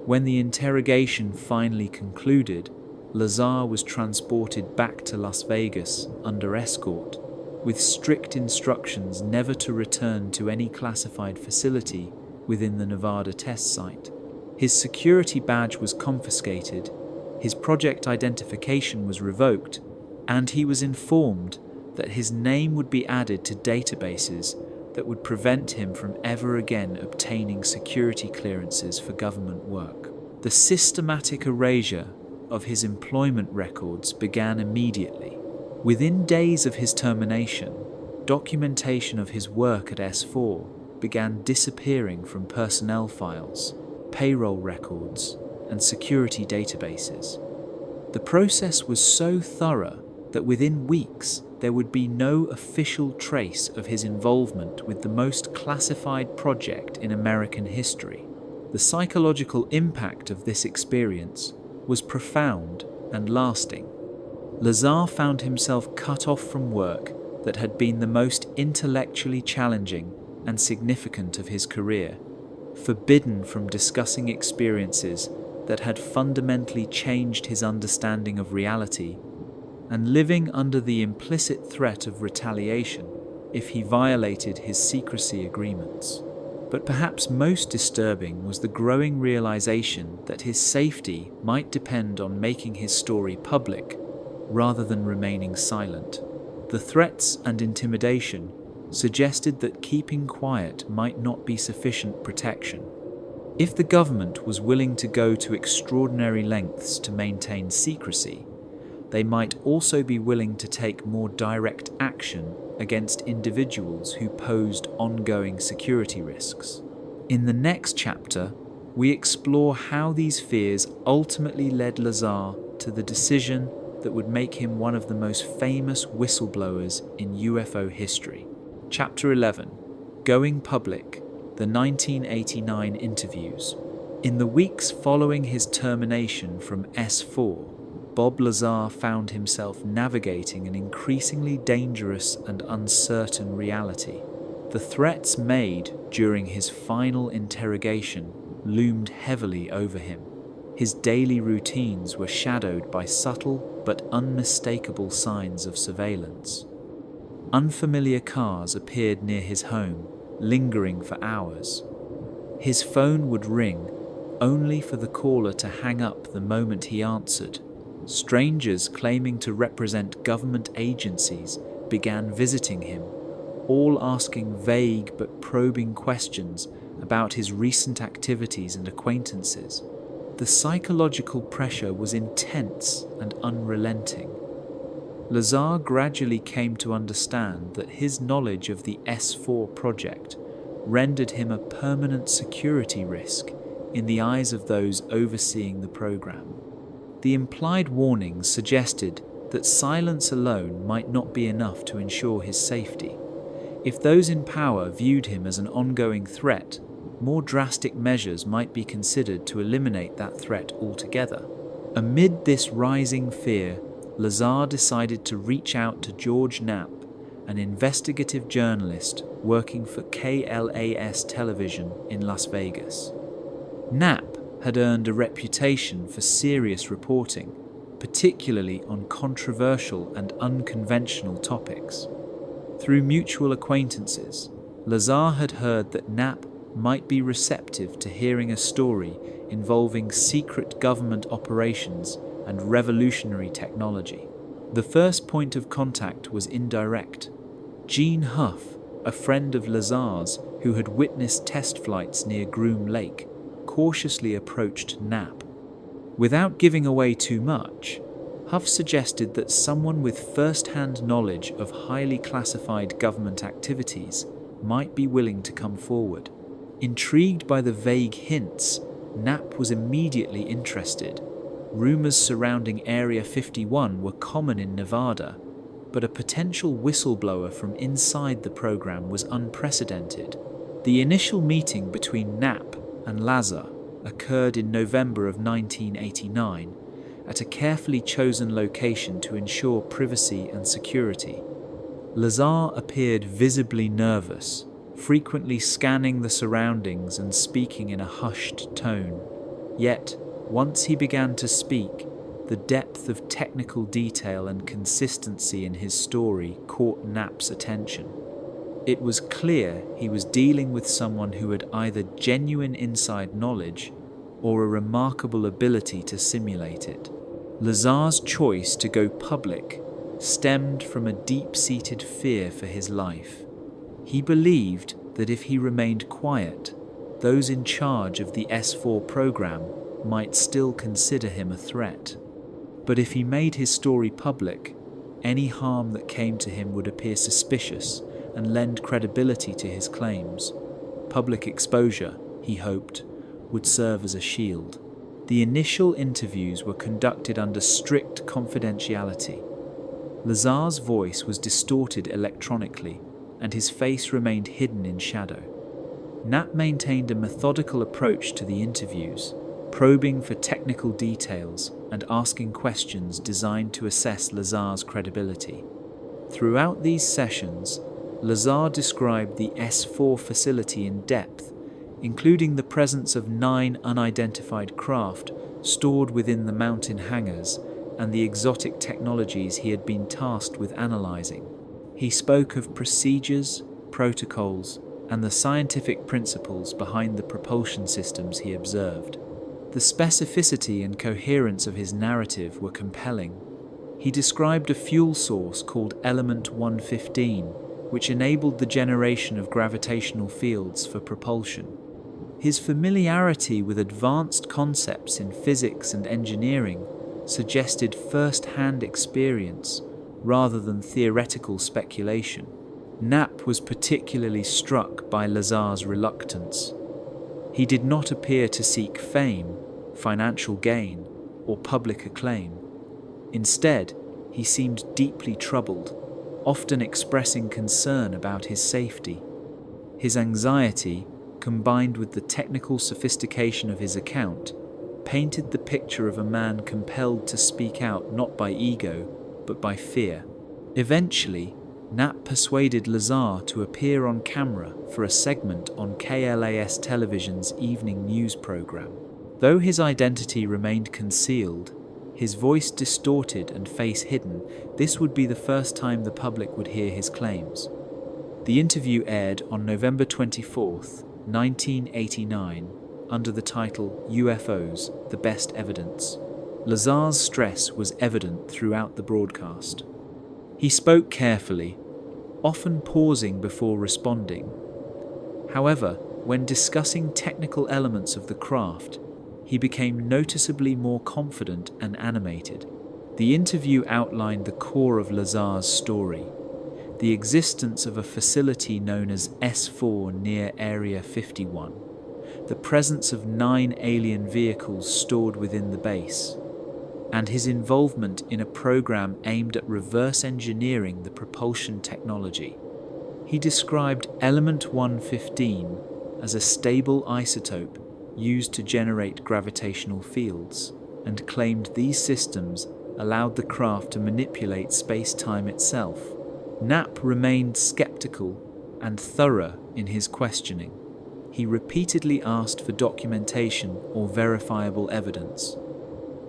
When the interrogation finally concluded, Lazar was transported back to Las Vegas under escort, with strict instructions never to return to any classified facility within the Nevada test site. His security badge was confiscated, his project identification was revoked, and he was informed that his name would be added to databases that would prevent him from ever again obtaining security clearances for government work. The systematic erasure of his employment records began immediately. Within days of his termination, documentation of his work at S-4 began disappearing from personnel files, payroll records, and security databases. The process was so thorough that within weeks there would be no official trace of his involvement with the most classified project in American history. The psychological impact of this experience was profound and lasting. Lazar found himself cut off from work that had been the most intellectually challenging and significant of his career, forbidden from discussing experiences that had fundamentally changed his understanding of reality, and living under the implicit threat of retaliation if he violated his secrecy agreements. But perhaps most disturbing was the growing realization that his safety might depend on making his story public rather than remaining silent. The threats and intimidation suggested that keeping quiet might not be sufficient protection. If the government was willing to go to extraordinary lengths to maintain secrecy, they might also be willing to take more direct action against individuals who posed ongoing security risks. In the next chapter, we explore how these fears ultimately led Lazar to the decision that would make him one of the most famous whistleblowers in UFO history. Chapter 11, Going Public, the 1989 Interviews. In the weeks following his termination from S-4, Bob Lazar found himself navigating an increasingly dangerous and uncertain reality. The threats made during his final interrogation loomed heavily over him. His daily routines were shadowed by subtle but unmistakable signs of surveillance. Unfamiliar cars appeared near his home, lingering for hours. His phone would ring, only for the caller to hang up the moment he answered. Strangers claiming to represent government agencies began visiting him, all asking vague but probing questions about his recent activities and acquaintances. The psychological pressure was intense and unrelenting. Lazar gradually came to understand that his knowledge of the S-4 project rendered him a permanent security risk in the eyes of those overseeing the program. The implied warnings suggested that silence alone might not be enough to ensure his safety. If those in power viewed him as an ongoing threat, more drastic measures might be considered to eliminate that threat altogether. Amid this rising fear, Lazar decided to reach out to George Knapp, an investigative journalist working for KLAS television in Las Vegas. Knapp had earned a reputation for serious reporting, particularly on controversial and unconventional topics. Through mutual acquaintances, Lazar had heard that Knapp might be receptive to hearing a story involving secret government operations and revolutionary technology. The first point of contact was indirect. Gene Huff, a friend of Lazar's who had witnessed test flights near Groom Lake, cautiously approached Knapp. Without giving away too much, Huff suggested that someone with first-hand knowledge of highly classified government activities might be willing to come forward. Intrigued by the vague hints, Knapp was immediately interested. Rumors surrounding Area 51 were common in Nevada, but a potential whistleblower from inside the program was unprecedented. The initial meeting between Knapp and Lazar occurred in November of 1989 at a carefully chosen location to ensure privacy and security. Lazar appeared visibly nervous, frequently scanning the surroundings and speaking in a hushed tone. Yet, once he began to speak, the depth of technical detail and consistency in his story caught Knapp's attention. It was clear he was dealing with someone who had either genuine inside knowledge or a remarkable ability to simulate it. Lazar's choice to go public stemmed from a deep-seated fear for his life. He believed that if he remained quiet, those in charge of the S-4 program might still consider him a threat. But if he made his story public, any harm that came to him would appear suspicious and lend credibility to his claims. Public exposure, he hoped, would serve as a shield. The initial interviews were conducted under strict confidentiality. Lazar's voice was distorted electronically, and his face remained hidden in shadow. Knapp maintained a methodical approach to the interviews, probing for technical details and asking questions designed to assess Lazar's credibility. Throughout these sessions, Lazar described the S-4 facility in depth, including the presence of 9 unidentified craft stored within the mountain hangars and the exotic technologies he had been tasked with analyzing. He spoke of procedures, protocols, and the scientific principles behind the propulsion systems he observed. The specificity and coherence of his narrative were compelling. He described a fuel source called Element 115, which enabled the generation of gravitational fields for propulsion. His familiarity with advanced concepts in physics and engineering suggested first-hand experience rather than theoretical speculation. Knapp was particularly struck by Lazar's reluctance. He did not appear to seek fame, financial gain, or public acclaim. Instead, he seemed deeply troubled, often expressing concern about his safety. His anxiety, combined with the technical sophistication of his account, painted the picture of a man compelled to speak out not by ego, but by fear. Eventually, Knapp persuaded Lazar to appear on camera for a segment on KLAS television's evening news program. Though his identity remained concealed, his voice distorted and face hidden, this would be the first time the public would hear his claims. The interview aired on November 24, 1989, under the title UFOs, The Best Evidence. Lazar's stress was evident throughout the broadcast. He spoke carefully, often pausing before responding. However, when discussing technical elements of the craft, he became noticeably more confident and animated. The interview outlined the core of Lazar's story: the existence of a facility known as S-4 near Area 51, the presence of 9 alien vehicles stored within the base, and his involvement in a program aimed at reverse engineering the propulsion technology. He described Element 115 as a stable isotope used to generate gravitational fields, and claimed these systems allowed the craft to manipulate space-time itself. Knapp remained skeptical and thorough in his questioning. He repeatedly asked for documentation or verifiable evidence.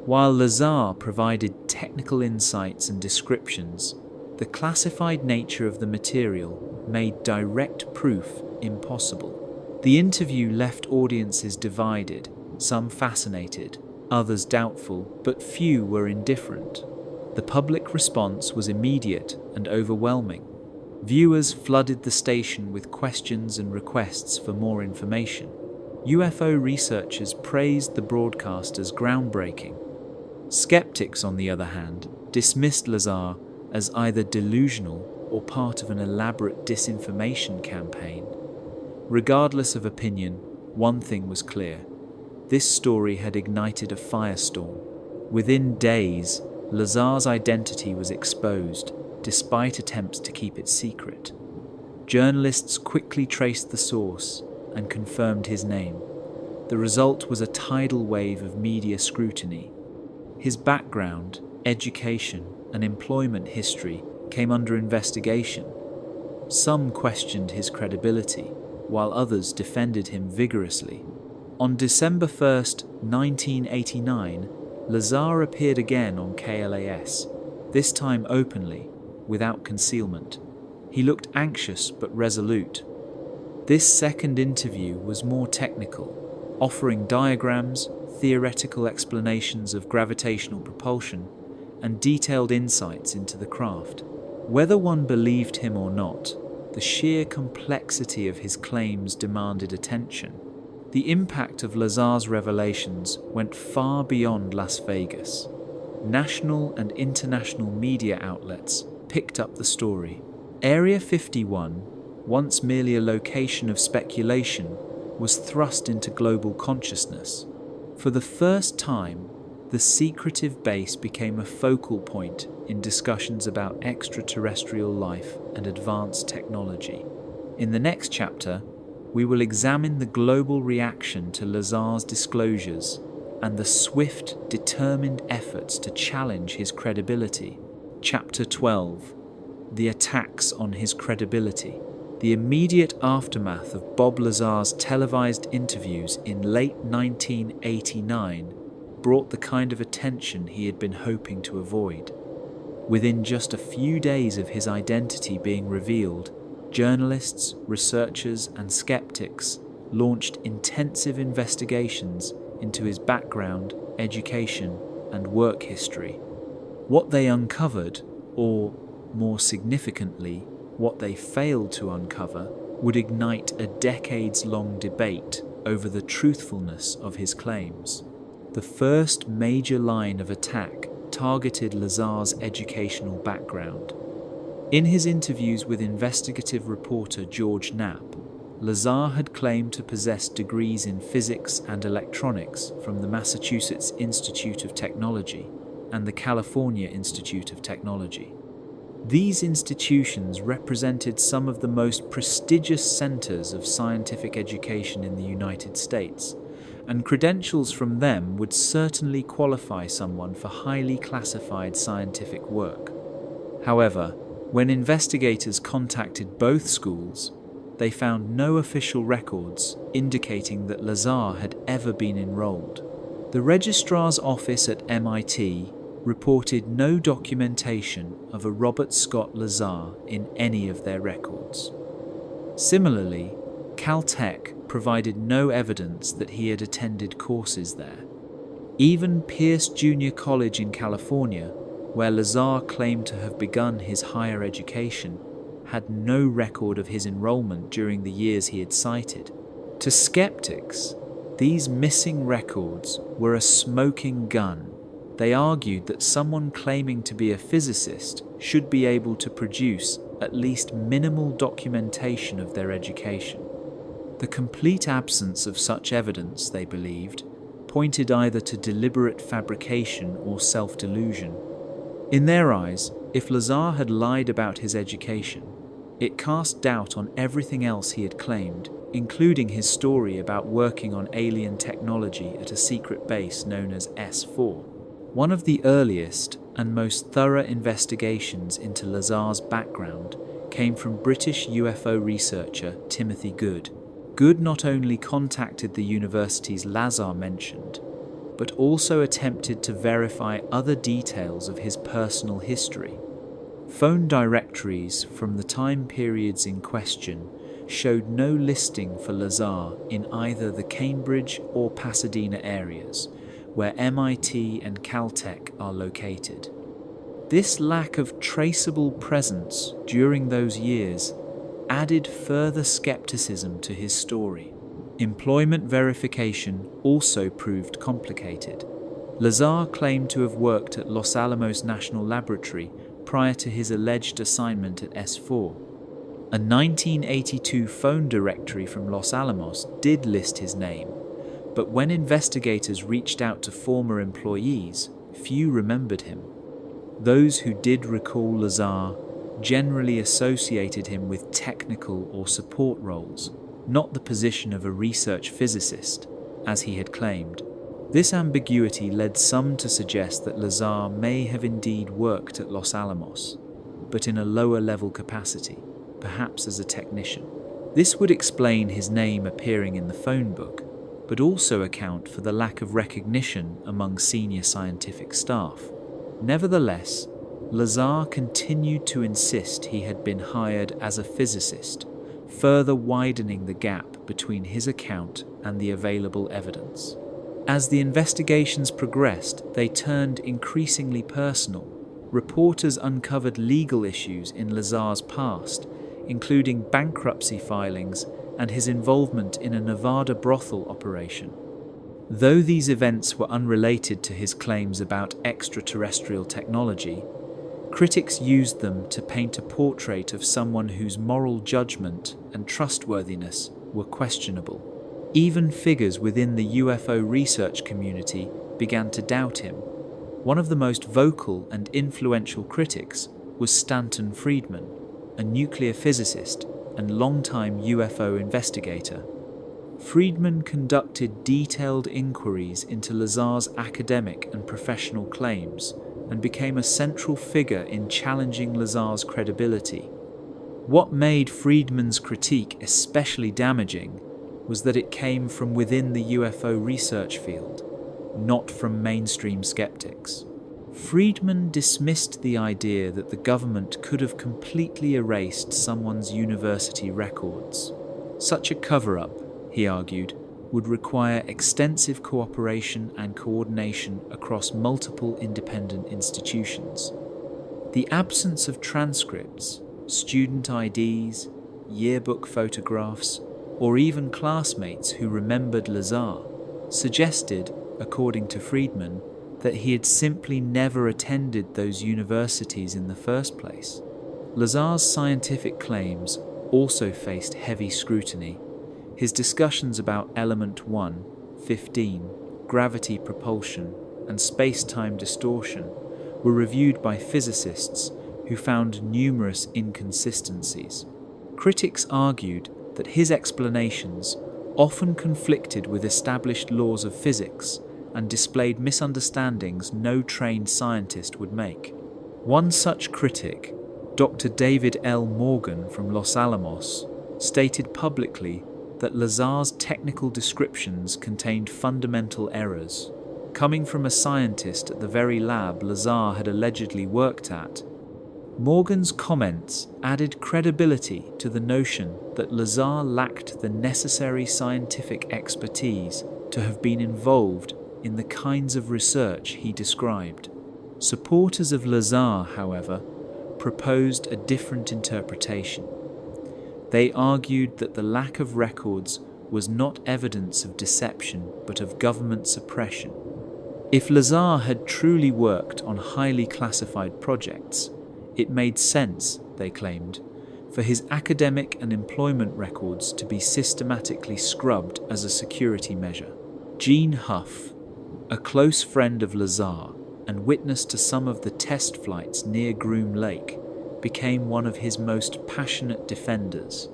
While Lazar provided technical insights and descriptions, the classified nature of the material made direct proof impossible. The interview left audiences divided, some fascinated, others doubtful, but few were indifferent. The public response was immediate and overwhelming. Viewers flooded the station with questions and requests for more information. UFO researchers praised the broadcast as groundbreaking. Skeptics, on the other hand, dismissed Lazar as either delusional or part of an elaborate disinformation campaign. Regardless of opinion, one thing was clear: this story had ignited a firestorm. Within days, Lazar's identity was exposed, despite attempts to keep it secret. Journalists quickly traced the source and confirmed his name. The result was a tidal wave of media scrutiny. His background, education, and employment history came under investigation. Some questioned his credibility, while others defended him vigorously. On December 1, 1989, Lazar appeared again on KLAS, this time openly, without concealment. He looked anxious but resolute. This second interview was more technical, offering diagrams, theoretical explanations of gravitational propulsion, and detailed insights into the craft. Whether one believed him or not, the sheer complexity of his claims demanded attention. The impact of Lazar's revelations went far beyond Las Vegas. National and international media outlets picked up the story. Area 51, once merely a location of speculation, was thrust into global consciousness. For the first time, the secretive base became a focal point in discussions about extraterrestrial life and advanced technology. In the next chapter, we will examine the global reaction to Lazar's disclosures and the swift, determined efforts to challenge his credibility. Chapter 12: The attacks on his credibility. The immediate aftermath of Bob Lazar's televised interviews in late 1989 brought the kind of attention he had been hoping to avoid. Within just a few days of his identity being revealed, journalists, researchers, and skeptics launched intensive investigations into his background, education, and work history. What they uncovered, or more significantly, what they failed to uncover, would ignite a decades-long debate over the truthfulness of his claims. The first major line of attack targeted Lazar's educational background. In his interviews with investigative reporter George Knapp, Lazar had claimed to possess degrees in physics and electronics from the Massachusetts Institute of Technology and the California Institute of Technology. These institutions represented some of the most prestigious centers of scientific education in the United States, and credentials from them would certainly qualify someone for highly classified scientific work. However, When investigators contacted both schools, they found no official records indicating that Lazar had ever been enrolled. The registrar's office at MIT reported no documentation of a Robert Scott Lazar in any of their records. Similarly, Caltech provided no evidence that he had attended courses there. Even Pierce Junior College in California, where Lazar claimed to have begun his higher education, had no record of his enrollment during the years he had cited. To skeptics, these missing records were a smoking gun. They argued that someone claiming to be a physicist should be able to produce at least minimal documentation of their education. The complete absence of such evidence, they believed, pointed either to deliberate fabrication or self-delusion. In their eyes, if Lazar had lied about his education, it cast doubt on everything else he had claimed, including his story about working on alien technology at a secret base known as S-4. One of the earliest and most thorough investigations into Lazar's background came from British UFO researcher Timothy Good. Good not only contacted the universities Lazar mentioned, but also attempted to verify other details of his personal history. Phone directories from the time periods in question showed no listing for Lazar in either the Cambridge or Pasadena areas, where MIT and Caltech are located. This lack of traceable presence during those years added further skepticism to his story. Employment verification also proved complicated. Lazar claimed to have worked at Los Alamos National Laboratory prior to his alleged assignment at S-4. A 1982 phone directory from Los Alamos did list his name, but when investigators reached out to former employees, few remembered him. Those who did recall Lazar generally associated him with technical or support roles, not the position of a research physicist, as he had claimed. This ambiguity led some to suggest that Lazar may have indeed worked at Los Alamos, but in a lower-level capacity, perhaps as a technician. This would explain his name appearing in the phone book, but also account for the lack of recognition among senior scientific staff. Nevertheless, Lazar continued to insist he had been hired as a physicist, further widening the gap between his account and the available evidence. As the investigations progressed, they turned increasingly personal. Reporters uncovered legal issues in Lazar's past, including bankruptcy filings and his involvement in a Nevada brothel operation. Though these events were unrelated to his claims about extraterrestrial technology, critics used them to paint a portrait of someone whose moral judgment and trustworthiness were questionable. Even figures within the UFO research community began to doubt him. One of the most vocal and influential critics was Stanton Friedman, a nuclear physicist and longtime UFO investigator. Friedman conducted detailed inquiries into Lazar's academic and professional claims and became a central figure in challenging Lazar's credibility. What made Friedman's critique especially damaging was that it came from within the UFO research field, not from mainstream skeptics. Friedman dismissed the idea that the government could have completely erased someone's university records. Such a cover-up, he argued, would require extensive cooperation and coordination across multiple independent institutions. The absence of transcripts, student IDs, yearbook photographs, or even classmates who remembered Lazar suggested, according to Friedman, that he had simply never attended those universities in the first place. Lazar's scientific claims also faced heavy scrutiny. His discussions about Element 1, 15, gravity propulsion, and space-time distortion were reviewed by physicists who found numerous inconsistencies. Critics argued that his explanations often conflicted with established laws of physics and displayed misunderstandings no trained scientist would make. One such critic, Dr. David L. Morgan from Los Alamos stated publicly that Lazar's technical descriptions contained fundamental errors, coming from a scientist at the very lab Lazar had allegedly worked at. Morgan's comments added credibility to the notion that Lazar lacked the necessary scientific expertise to have been involved in the kinds of research he described. Supporters of Lazar, however, proposed a different interpretation. They argued that the lack of records was not evidence of deception but of government suppression. If Lazar had truly worked on highly classified projects, it made sense, they claimed, for his academic and employment records to be systematically scrubbed as a security measure. Gene Huff, a close friend of Lazar and witness to some of the test flights near Groom Lake, became one of his most passionate defenders.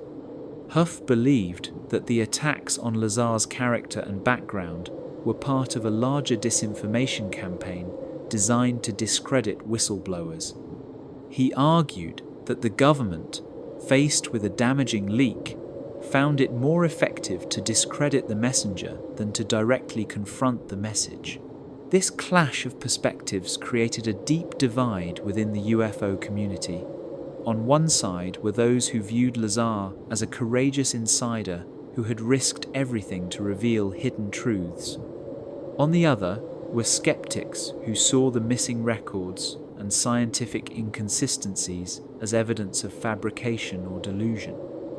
Huff believed that the attacks on Lazar's character and background were part of a larger disinformation campaign designed to discredit whistleblowers. He argued that the government, faced with a damaging leak, found it more effective to discredit the messenger than to directly confront the message. This clash of perspectives created a deep divide within the UFO community. On one side were those who viewed Lazar as a courageous insider who had risked everything to reveal hidden truths. On the other were skeptics who saw the missing records and scientific inconsistencies as evidence of fabrication or delusion.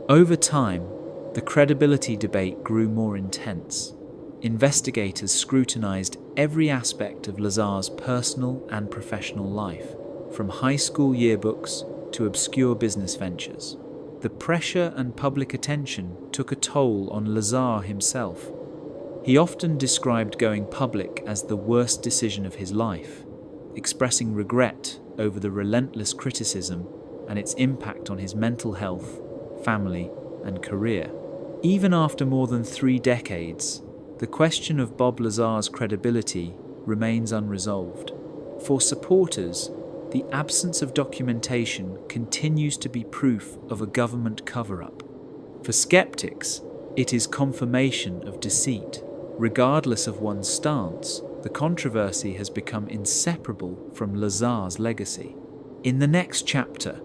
Over time, the credibility debate grew more intense. Investigators scrutinized every aspect of Lazar's personal and professional life, from high school yearbooks to obscure business ventures. The pressure and public attention took a toll on Lazar himself. He often described going public as the worst decision of his life, expressing regret over the relentless criticism and its impact on his mental health, family, and career. Even after more than 3 decades, the question of Bob Lazar's credibility remains unresolved. For supporters, the absence of documentation continues to be proof of a government cover-up. For skeptics, it is confirmation of deceit. Regardless of one's stance, the controversy has become inseparable from Lazar's legacy. In the next chapter,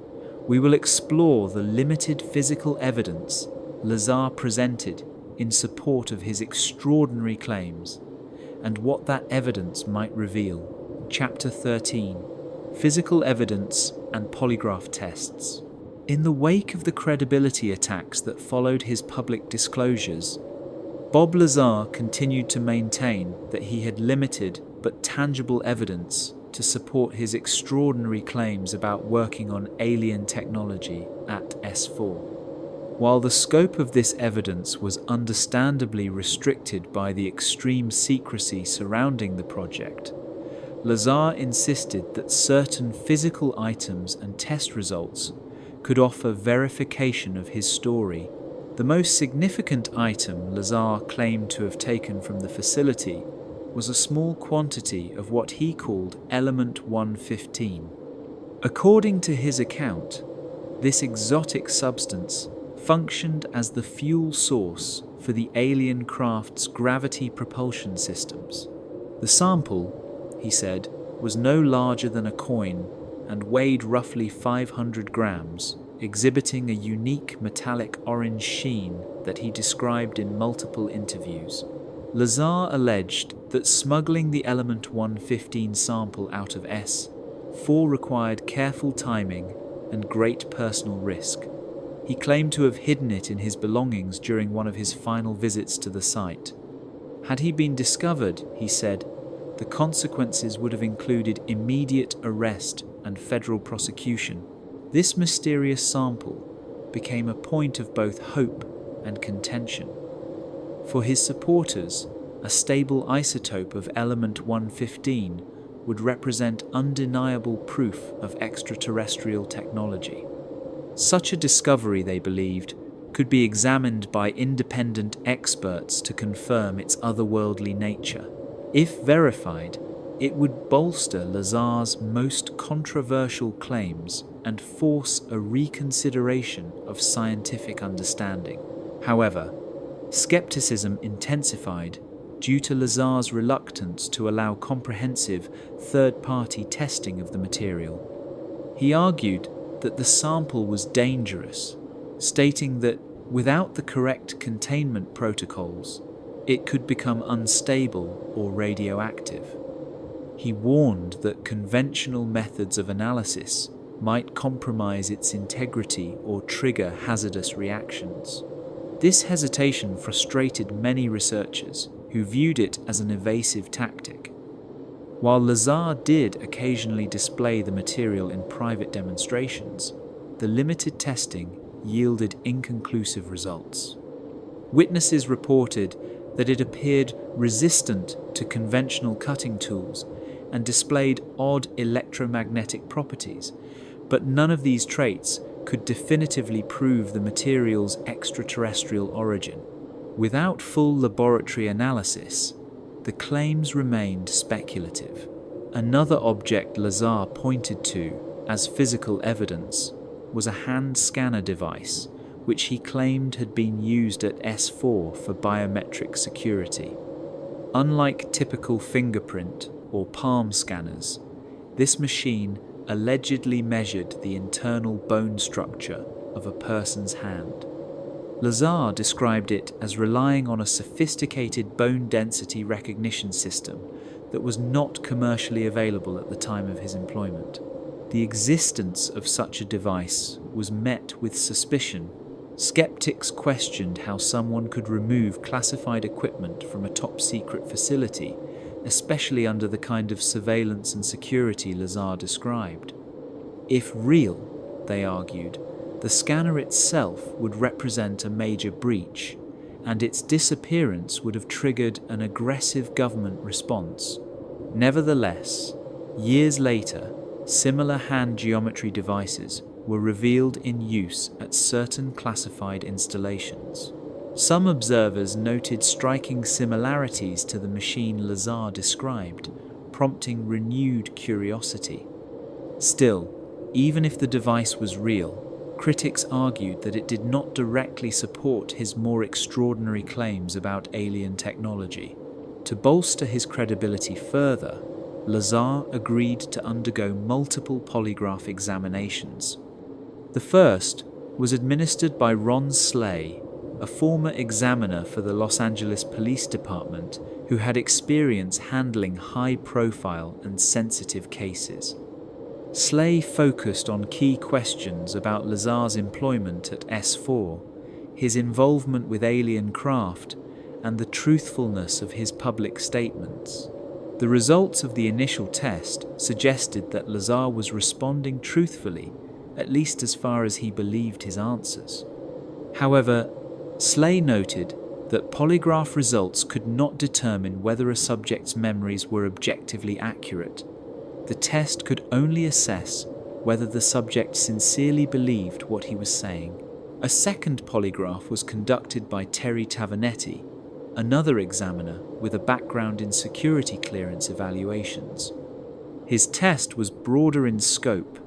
we will explore the limited physical evidence Lazar presented in support of his extraordinary claims, and what that evidence might reveal. Chapter 13: Physical Evidence and Polygraph Tests. In the wake of the credibility attacks that followed his public disclosures, Bob Lazar continued to maintain that he had limited but tangible evidence to support his extraordinary claims about working on alien technology at S-4. While the scope of this evidence was understandably restricted by the extreme secrecy surrounding the project, Lazar insisted that certain physical items and test results could offer verification of his story. The most significant item Lazar claimed to have taken from the facility was a small quantity of what he called element 115. According to his account, this exotic substance functioned as the fuel source for the alien craft's gravity propulsion systems. The sample, he said, was no larger than a coin and weighed roughly 500 grams, exhibiting a unique metallic orange sheen that he described in multiple interviews. Lazar alleged that smuggling the element 115 sample out of S-4 required careful timing and great personal risk. He claimed to have hidden it in his belongings during one of his final visits to the site. Had he been discovered, he said, the consequences would have included immediate arrest and federal prosecution. This mysterious sample became a point of both hope and contention. For his supporters, a stable isotope of element 115 would represent undeniable proof of extraterrestrial technology. Such a discovery, they believed, could be examined by independent experts to confirm its otherworldly nature. If verified, It would bolster Lazar's most controversial claims and force a reconsideration of scientific understanding. However, skepticism intensified due to Lazar's reluctance to allow comprehensive third-party testing of the material. He argued that the sample was dangerous, stating that without the correct containment protocols, it could become unstable or radioactive. He warned that conventional methods of analysis might compromise its integrity or trigger hazardous reactions. This hesitation frustrated many researchers who viewed it as an evasive tactic. While Lazar did occasionally display the material in private demonstrations, the limited testing yielded inconclusive results. Witnesses reported that it appeared resistant to conventional cutting tools and displayed odd electromagnetic properties, but none of these traits could definitively prove the material's extraterrestrial origin. Without full laboratory analysis, the claims remained speculative. Another object Lazar pointed to as physical evidence was a hand scanner device, which he claimed had been used at S-4 for biometric security. Unlike typical fingerprint or palm scanners, this machine allegedly measured the internal bone structure of a person's hand. Lazar described it as relying on a sophisticated bone density recognition system that was not commercially available at the time of his employment. The existence of such a device was met with suspicion. Skeptics questioned how someone could remove classified equipment from a top-secret facility, especially under the kind of surveillance and security Lazar described. If real, they argued, the scanner itself would represent a major breach, and its disappearance would have triggered an aggressive government response. Nevertheless, years later, similar hand geometry devices were revealed in use at certain classified installations. Some observers noted striking similarities to the machine Lazar described, prompting renewed curiosity. Still, even if the device was real, critics argued that it did not directly support his more extraordinary claims about alien technology. To bolster his credibility further, Lazar agreed to undergo multiple polygraph examinations. The first was administered by Ron Slay, a former examiner for the Los Angeles Police Department who had experience handling high-profile and sensitive cases. Slay focused on key questions about Lazar's employment at S-4, his involvement with alien craft, and the truthfulness of his public statements. The results of the initial test suggested that Lazar was responding truthfully, at least as far as he believed his answers. However, Slay noted that polygraph results could not determine whether a subject's memories were objectively accurate. The test could only assess whether the subject sincerely believed what he was saying. A second polygraph was conducted by Terry Tavernetti, another examiner with a background in security clearance evaluations. His test was broader in scope,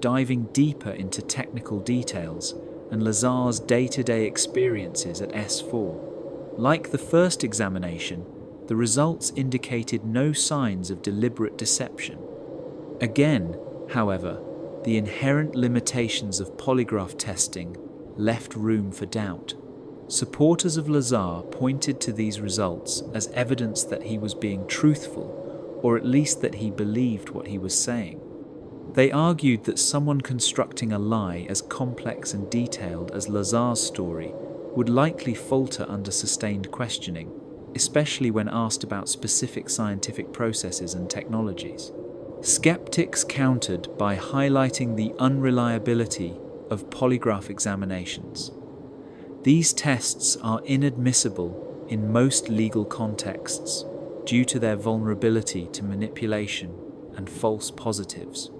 diving deeper into technical details and Lazar's day-to-day experiences at S-4. Like the first examination, the results indicated no signs of deliberate deception. Again, however, the inherent limitations of polygraph testing left room for doubt. Supporters of Lazar pointed to these results as evidence that he was being truthful, or at least that he believed what he was saying. They argued that someone constructing a lie as complex and detailed as Lazar's story would likely falter under sustained questioning, especially when asked about specific scientific processes and technologies. Skeptics countered by highlighting the unreliability of polygraph examinations. These tests are inadmissible in most legal contexts due to their vulnerability to manipulation and false positives.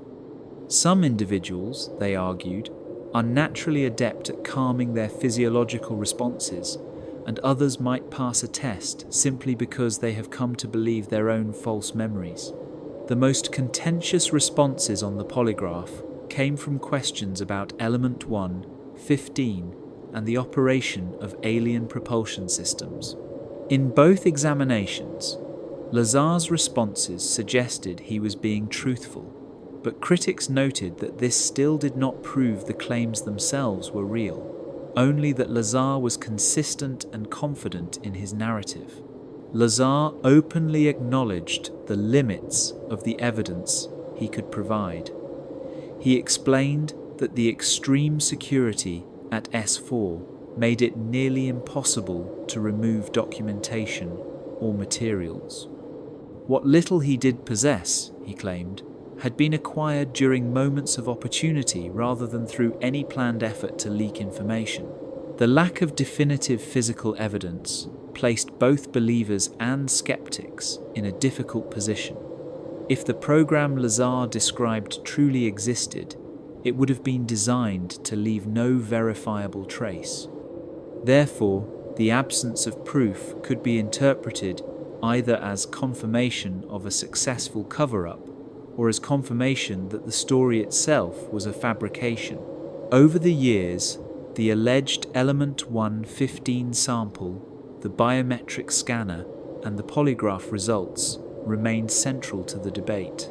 Some individuals, they argued, are naturally adept at calming their physiological responses, and others might pass a test simply because they have come to believe their own false memories. The most contentious responses on the polygraph came from questions about Element 1, 15, and the operation of alien propulsion systems. In both examinations, Lazar's responses suggested he was being truthful, but critics noted that this still did not prove the claims themselves were real, only that Lazar was consistent and confident in his narrative. Lazar openly acknowledged the limits of the evidence he could provide. He explained that the extreme security at S-4 made it nearly impossible to remove documentation or materials. What little he did possess, he claimed, had been acquired during moments of opportunity rather than through any planned effort to leak information. The lack of definitive physical evidence placed both believers and skeptics in a difficult position. If the program Lazar described truly existed, it would have been designed to leave no verifiable trace. Therefore, the absence of proof could be interpreted either as confirmation of a successful cover-up or as confirmation that the story itself was a fabrication. Over the years, the alleged Element 115 sample, the biometric scanner, and the polygraph results remained central to the debate.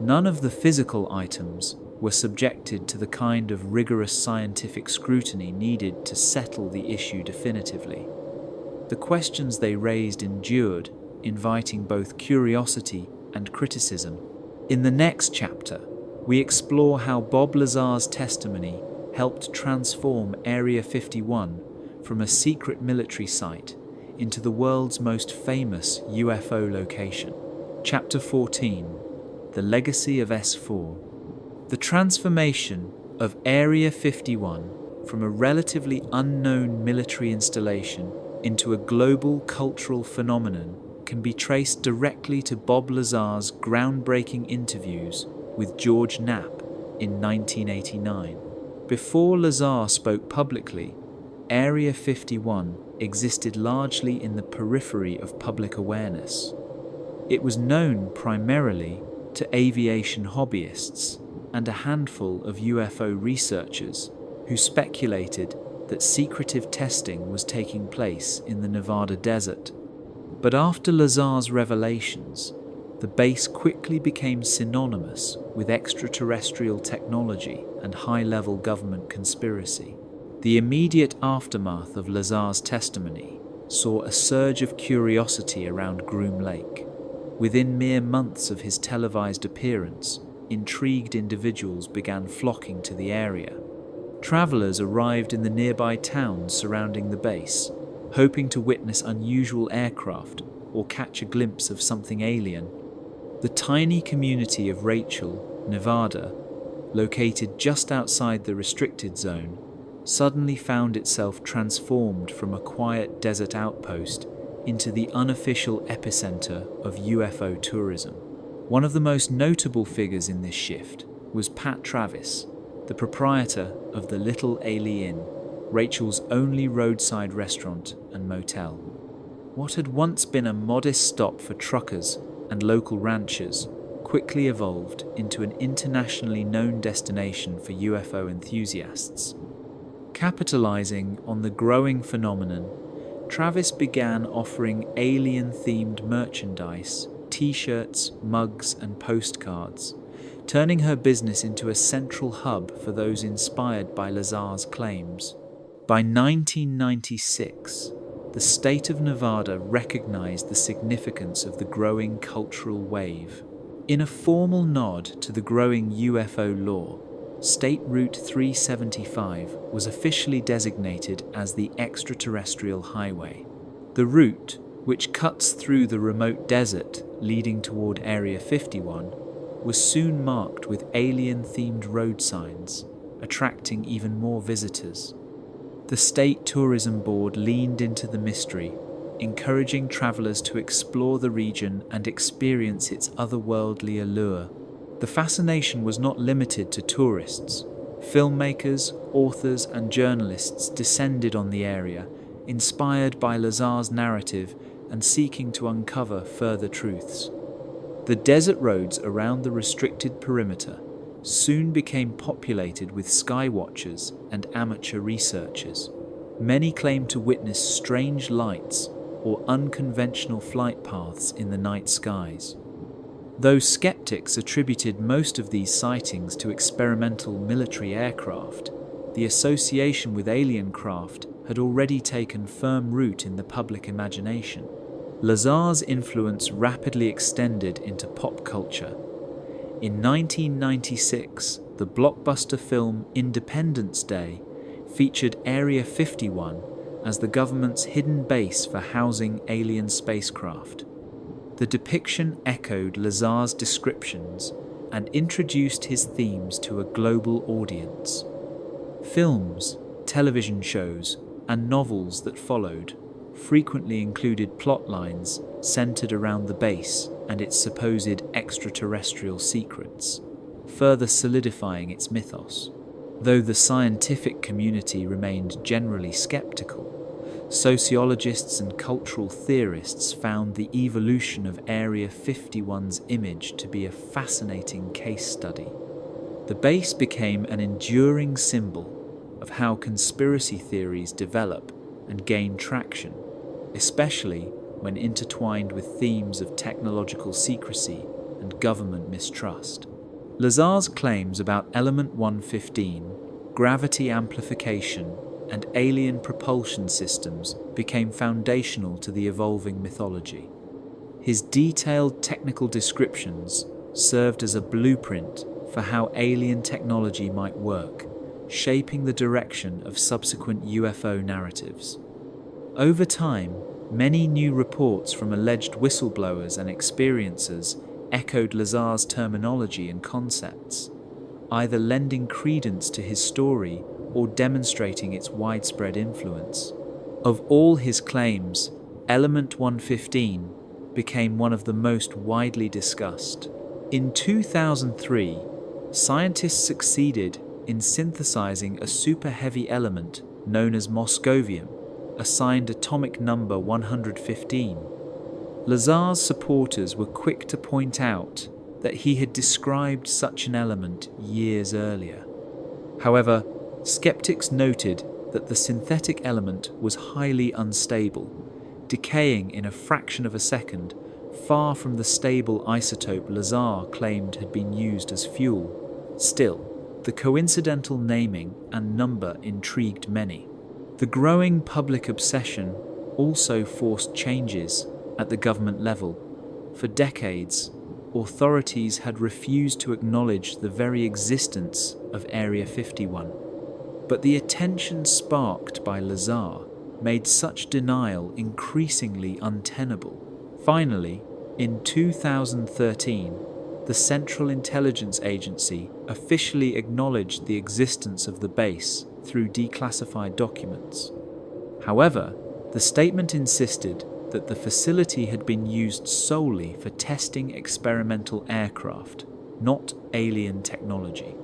None of the physical items were subjected to the kind of rigorous scientific scrutiny needed to settle the issue definitively. The questions they raised endured, inviting both curiosity and criticism. In the next chapter, we explore how Bob Lazar's testimony helped transform Area 51 from a secret military site into the world's most famous UFO location. Chapter 14: The Legacy of S-4. The transformation of Area 51 from a relatively unknown military installation into a global cultural phenomenon can be traced directly to Bob Lazar's groundbreaking interviews with George Knapp in 1989. Before Lazar spoke publicly, Area 51 existed largely in the periphery of public awareness. It was known primarily to aviation hobbyists and a handful of UFO researchers who speculated that secretive testing was taking place in the Nevada desert. But after Lazar's revelations, the base quickly became synonymous with extraterrestrial technology and high-level government conspiracy. The immediate aftermath of Lazar's testimony saw a surge of curiosity around Groom Lake. Within mere months of his televised appearance, intrigued individuals began flocking to the area. Travelers arrived in the nearby towns surrounding the base, hoping to witness unusual aircraft or catch a glimpse of something alien. The tiny community of Rachel, Nevada, located just outside the restricted zone, suddenly found itself transformed from a quiet desert outpost into the unofficial epicenter of UFO tourism. One of the most notable figures in this shift was Pat Travis, the proprietor of the Little Ailey Inn, Rachel's only roadside restaurant and motel. What had once been a modest stop for truckers and local ranchers quickly evolved into an internationally known destination for UFO enthusiasts. Capitalizing on the growing phenomenon, Travis began offering alien-themed merchandise, t-shirts, mugs, and postcards, turning her business into a central hub for those inspired by Lazar's claims. By 1996, the state of Nevada recognized the significance of the growing cultural wave. In a formal nod to the growing UFO lore, State Route 375 was officially designated as the Extraterrestrial Highway. The route, which cuts through the remote desert leading toward Area 51, was soon marked with alien-themed road signs, attracting even more visitors. The State Tourism Board leaned into the mystery, encouraging travelers to explore the region and experience its otherworldly allure. The fascination was not limited to tourists. Filmmakers, authors, and journalists descended on the area, inspired by Lazar's narrative and seeking to uncover further truths. The desert roads around the restricted perimeter soon became populated with skywatchers and amateur researchers. Many claimed to witness strange lights or unconventional flight paths in the night skies. Though skeptics attributed most of these sightings to experimental military aircraft, the association with alien craft had already taken firm root in the public imagination. Lazar's influence rapidly extended into pop culture. In 1996, the blockbuster film Independence Day featured Area 51 as the government's hidden base for housing alien spacecraft. The depiction echoed Lazar's descriptions and introduced his themes to a global audience. Films, television shows, and novels that followed frequently included plotlines centered around the base and its supposed extraterrestrial secrets, further solidifying its mythos. Though the scientific community remained generally skeptical, sociologists and cultural theorists found the evolution of Area 51's image to be a fascinating case study. The base became an enduring symbol of how conspiracy theories develop and gain traction, especially when intertwined with themes of technological secrecy and government mistrust. Lazar's claims about Element 115, gravity amplification, and alien propulsion systems became foundational to the evolving mythology. His detailed technical descriptions served as a blueprint for how alien technology might work, shaping the direction of subsequent UFO narratives. Over time, many new reports from alleged whistleblowers and experiencers echoed Lazar's terminology and concepts, either lending credence to his story or demonstrating its widespread influence. Of all his claims, Element 115 became one of the most widely discussed. In 2003, scientists succeeded in synthesizing a super-heavy element known as moscovium, assigned atomic number 115. Lazar's supporters were quick to point out that he had described such an element years earlier. However, skeptics noted that the synthetic element was highly unstable, decaying in a fraction of a second, far from the stable isotope Lazar claimed had been used as fuel. Still, the coincidental naming and number intrigued many. The growing public obsession also forced changes at the government level. For decades, authorities had refused to acknowledge the very existence of Area 51. But the attention sparked by Lazar made such denial increasingly untenable. Finally, in 2013, the Central Intelligence Agency officially acknowledged the existence of the base through declassified documents. However, the statement insisted that the facility had been used solely for testing experimental aircraft, not alien technology.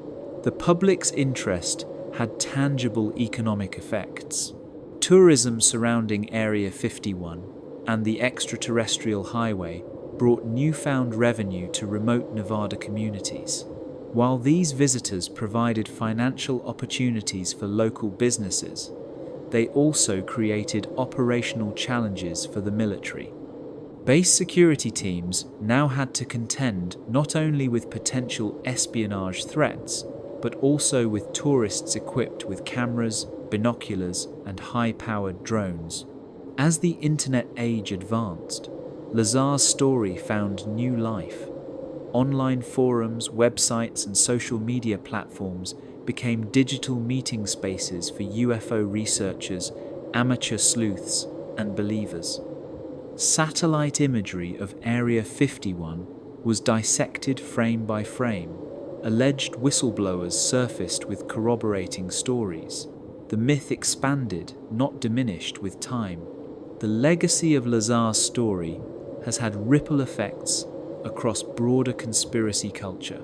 The public's interest had tangible economic effects. Tourism surrounding Area 51 and the extraterrestrial highway brought newfound revenue to remote Nevada communities. While these visitors provided financial opportunities for local businesses, they also created operational challenges for the military. Base security teams now had to contend not only with potential espionage threats, but also with tourists equipped with cameras, binoculars, and high-powered drones. As the internet age advanced, Lazar's story found new life. Online forums, websites, and social media platforms became digital meeting spaces for UFO researchers, amateur sleuths, and believers. Satellite imagery of Area 51 was dissected frame by frame. Alleged whistleblowers surfaced with corroborating stories. The myth expanded, not diminished, with time. The legacy of Lazar's story has had ripple effects across broader conspiracy culture.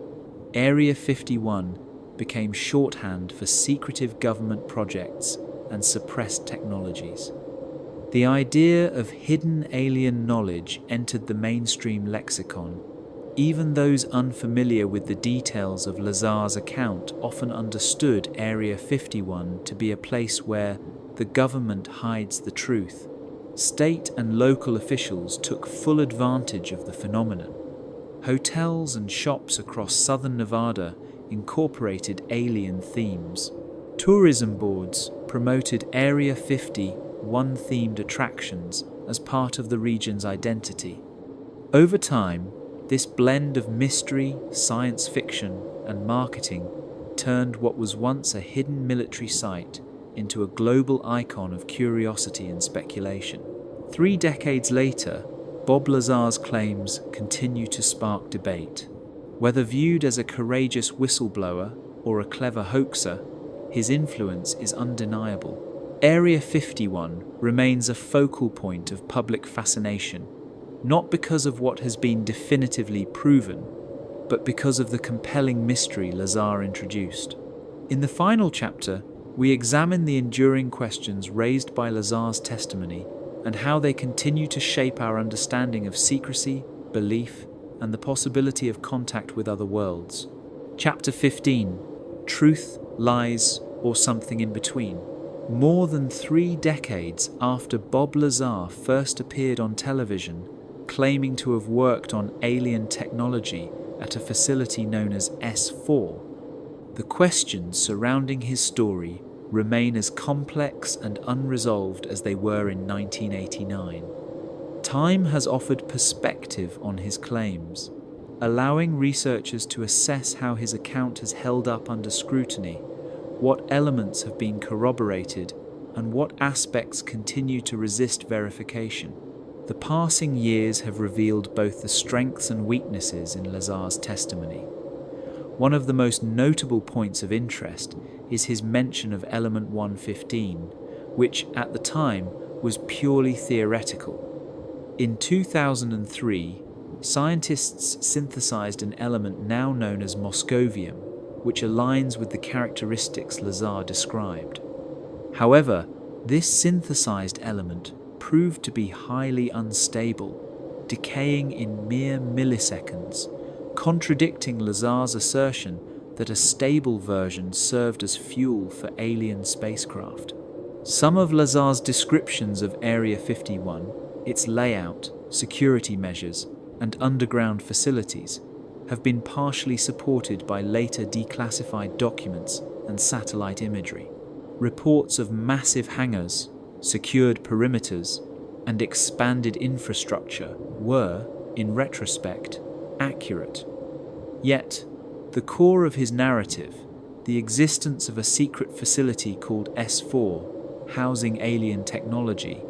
Area 51 became shorthand for secretive government projects and suppressed technologies. The idea of hidden alien knowledge entered the mainstream lexicon, Even those unfamiliar with the details of Lazar's account often understood Area 51 to be a place where the government hides the truth. State and local officials took full advantage of the phenomenon. Hotels and shops across southern Nevada incorporated alien themes. Tourism boards promoted Area 51-themed attractions as part of the region's identity. Over time, this blend of mystery, science fiction, and marketing turned what was once a hidden military site into a global icon of curiosity and speculation. 3 decades later, Bob Lazar's claims continue to spark debate. Whether viewed as a courageous whistleblower or a clever hoaxer, his influence is undeniable. Area 51 remains a focal point of public fascination, not because of what has been definitively proven, but because of the compelling mystery Lazar introduced. In the final chapter, we examine the enduring questions raised by Lazar's testimony and how they continue to shape our understanding of secrecy, belief, and the possibility of contact with other worlds. Chapter 15: Truth, Lies, or Something in Between. More than 3 decades after Bob Lazar first appeared on television, claiming to have worked on alien technology at a facility known as S-4, the questions surrounding his story remain as complex and unresolved as they were in 1989. Time has offered perspective on his claims, allowing researchers to assess how his account has held up under scrutiny, what elements have been corroborated, and what aspects continue to resist verification. The passing years have revealed both the strengths and weaknesses in Lazar's testimony. One of the most notable points of interest is his mention of element 115, which at the time was purely theoretical. In 2003, scientists synthesized an element now known as moscovium, which aligns with the characteristics Lazar described. However, this synthesized element proved to be highly unstable, decaying in mere milliseconds, contradicting Lazar's assertion that a stable version served as fuel for alien spacecraft. Some of Lazar's descriptions of Area 51, its layout, security measures, and underground facilities have been partially supported by later declassified documents and satellite imagery. Reports of massive hangars, secured perimeters, and expanded infrastructure were, in retrospect, accurate. Yet, the core of his narrative, the existence of a secret facility called S-4, housing alien technology,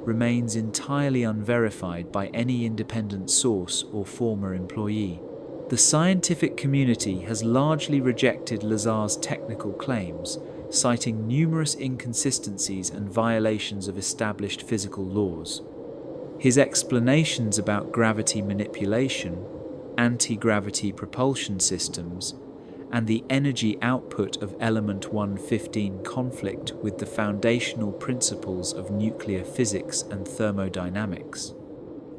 remains entirely unverified by any independent source or former employee. The scientific community has largely rejected Lazar's technical claims, citing numerous inconsistencies and violations of established physical laws. His explanations about gravity manipulation, anti-gravity propulsion systems, and the energy output of element 115 conflict with the foundational principles of nuclear physics and thermodynamics.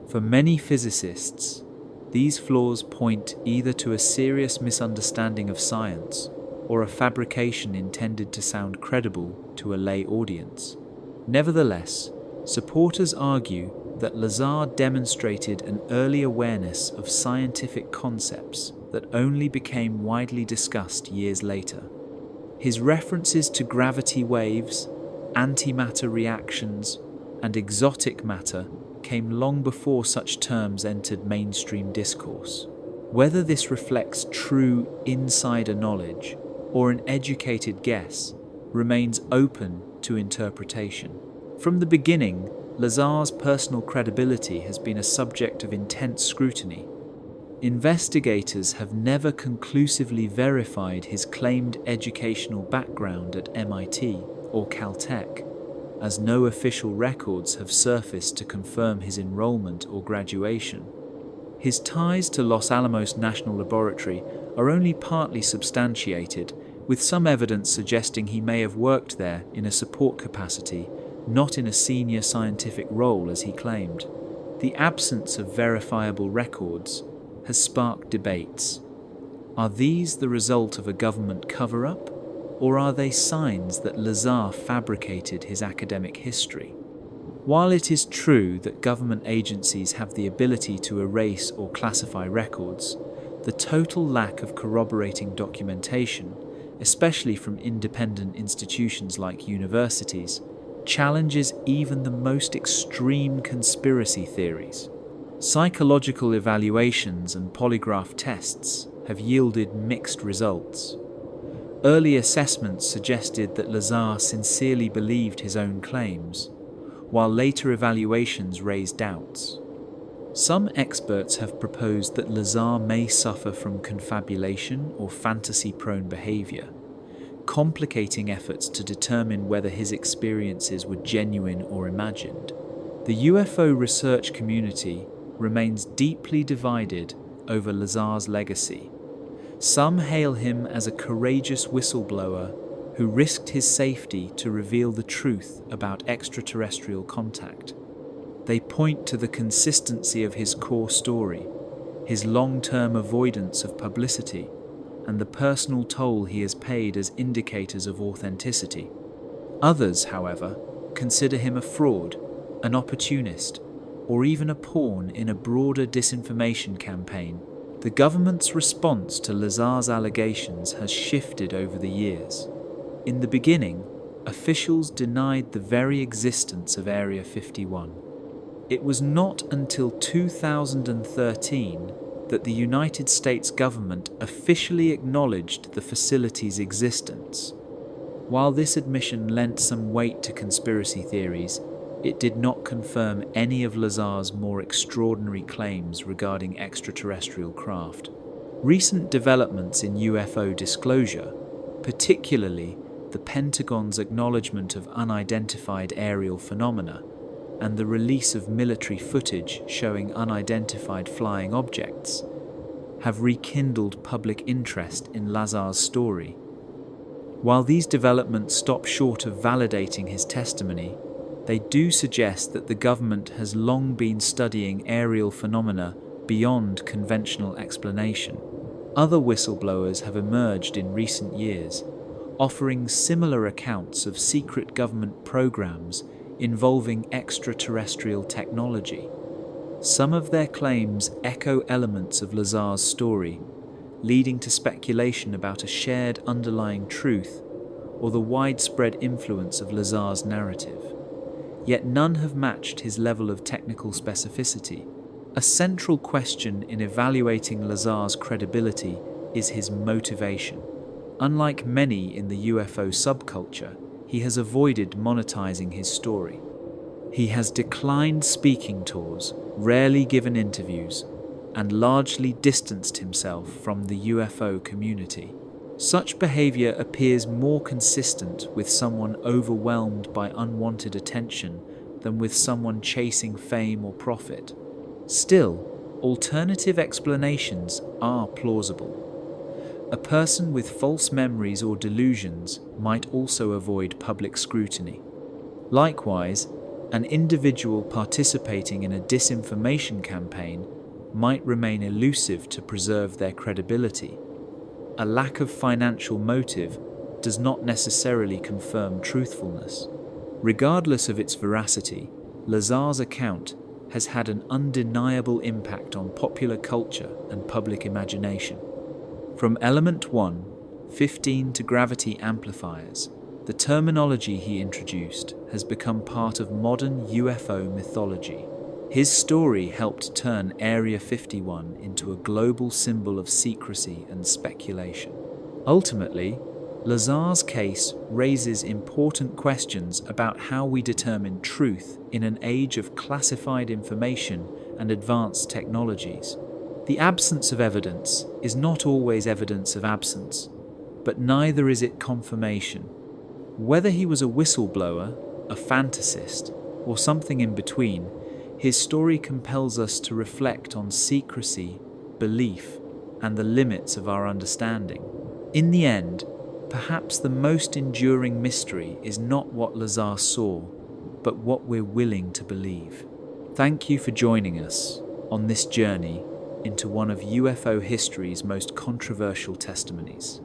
For many physicists, these flaws point either to a serious misunderstanding of science or a fabrication intended to sound credible to a lay audience. Nevertheless, supporters argue that Lazar demonstrated an early awareness of scientific concepts that only became widely discussed years later. His references to gravity waves, antimatter reactions, and exotic matter came long before such terms entered mainstream discourse. Whether this reflects true insider knowledge or an educated guess remains open to interpretation. From the beginning, Lazar's personal credibility has been a subject of intense scrutiny. Investigators have never conclusively verified his claimed educational background at MIT or Caltech, as no official records have surfaced to confirm his enrollment or graduation. His ties to Los Alamos National Laboratory are only partly substantiated, with some evidence suggesting he may have worked there in a support capacity, not in a senior scientific role as he claimed. The absence of verifiable records, has sparked debates. Are these the result of a government cover-up, or are they signs that Lazar fabricated his academic history? While it is true that government agencies have the ability to erase or classify records, the total lack of corroborating documentation, especially from independent institutions like universities, challenges even the most extreme conspiracy theories. Psychological evaluations and polygraph tests have yielded mixed results. Early assessments suggested that Lazar sincerely believed his own claims, while later evaluations raised doubts. Some experts have proposed that Lazar may suffer from confabulation or fantasy-prone behavior, complicating efforts to determine whether his experiences were genuine or imagined. The UFO research community remains deeply divided over Lazar's legacy. Some hail him as a courageous whistleblower who risked his safety to reveal the truth about extraterrestrial contact. They point to the consistency of his core story, his long-term avoidance of publicity, and the personal toll he has paid as indicators of authenticity. Others, however, consider him a fraud, an opportunist, or even a pawn in a broader disinformation campaign. The government's response to Lazar's allegations has shifted over the years. In the beginning, officials denied the very existence of Area 51. It was not until 2013 that the United States government officially acknowledged the facility's existence. While this admission lent some weight to conspiracy theories, it did not confirm any of Lazar's more extraordinary claims regarding extraterrestrial craft. Recent developments in UFO disclosure, particularly the Pentagon's acknowledgement of unidentified aerial phenomena and the release of military footage showing unidentified flying objects, have rekindled public interest in Lazar's story. While these developments stop short of validating his testimony, they do suggest that the government has long been studying aerial phenomena beyond conventional explanation. Other whistleblowers have emerged in recent years, offering similar accounts of secret government programs involving extraterrestrial technology. Some of their claims echo elements of Lazar's story, leading to speculation about a shared underlying truth or the widespread influence of Lazar's narrative. Yet none have matched his level of technical specificity. A central question in evaluating Lazar's credibility is his motivation. Unlike many in the UFO subculture, he has avoided monetizing his story. He has declined speaking tours, rarely given interviews, and largely distanced himself from the UFO community. Such behavior appears more consistent with someone overwhelmed by unwanted attention than with someone chasing fame or profit. Still, alternative explanations are plausible. A person with false memories or delusions might also avoid public scrutiny. Likewise, an individual participating in a disinformation campaign might remain elusive to preserve their credibility. A lack of financial motive does not necessarily confirm truthfulness. Regardless of its veracity, Lazar's account has had an undeniable impact on popular culture and public imagination. From Element 1, 15 to gravity amplifiers, the terminology he introduced has become part of modern UFO mythology. His story helped turn Area 51 into a global symbol of secrecy and speculation. Ultimately, Lazar's case raises important questions about how we determine truth in an age of classified information and advanced technologies. The absence of evidence is not always evidence of absence, but neither is it confirmation. Whether he was a whistleblower, a fantasist, or something in between, his story compels us to reflect on secrecy, belief, and the limits of our understanding. In the end, perhaps the most enduring mystery is not what Lazar saw, but what we're willing to believe. Thank you for joining us on this journey into one of UFO history's most controversial testimonies.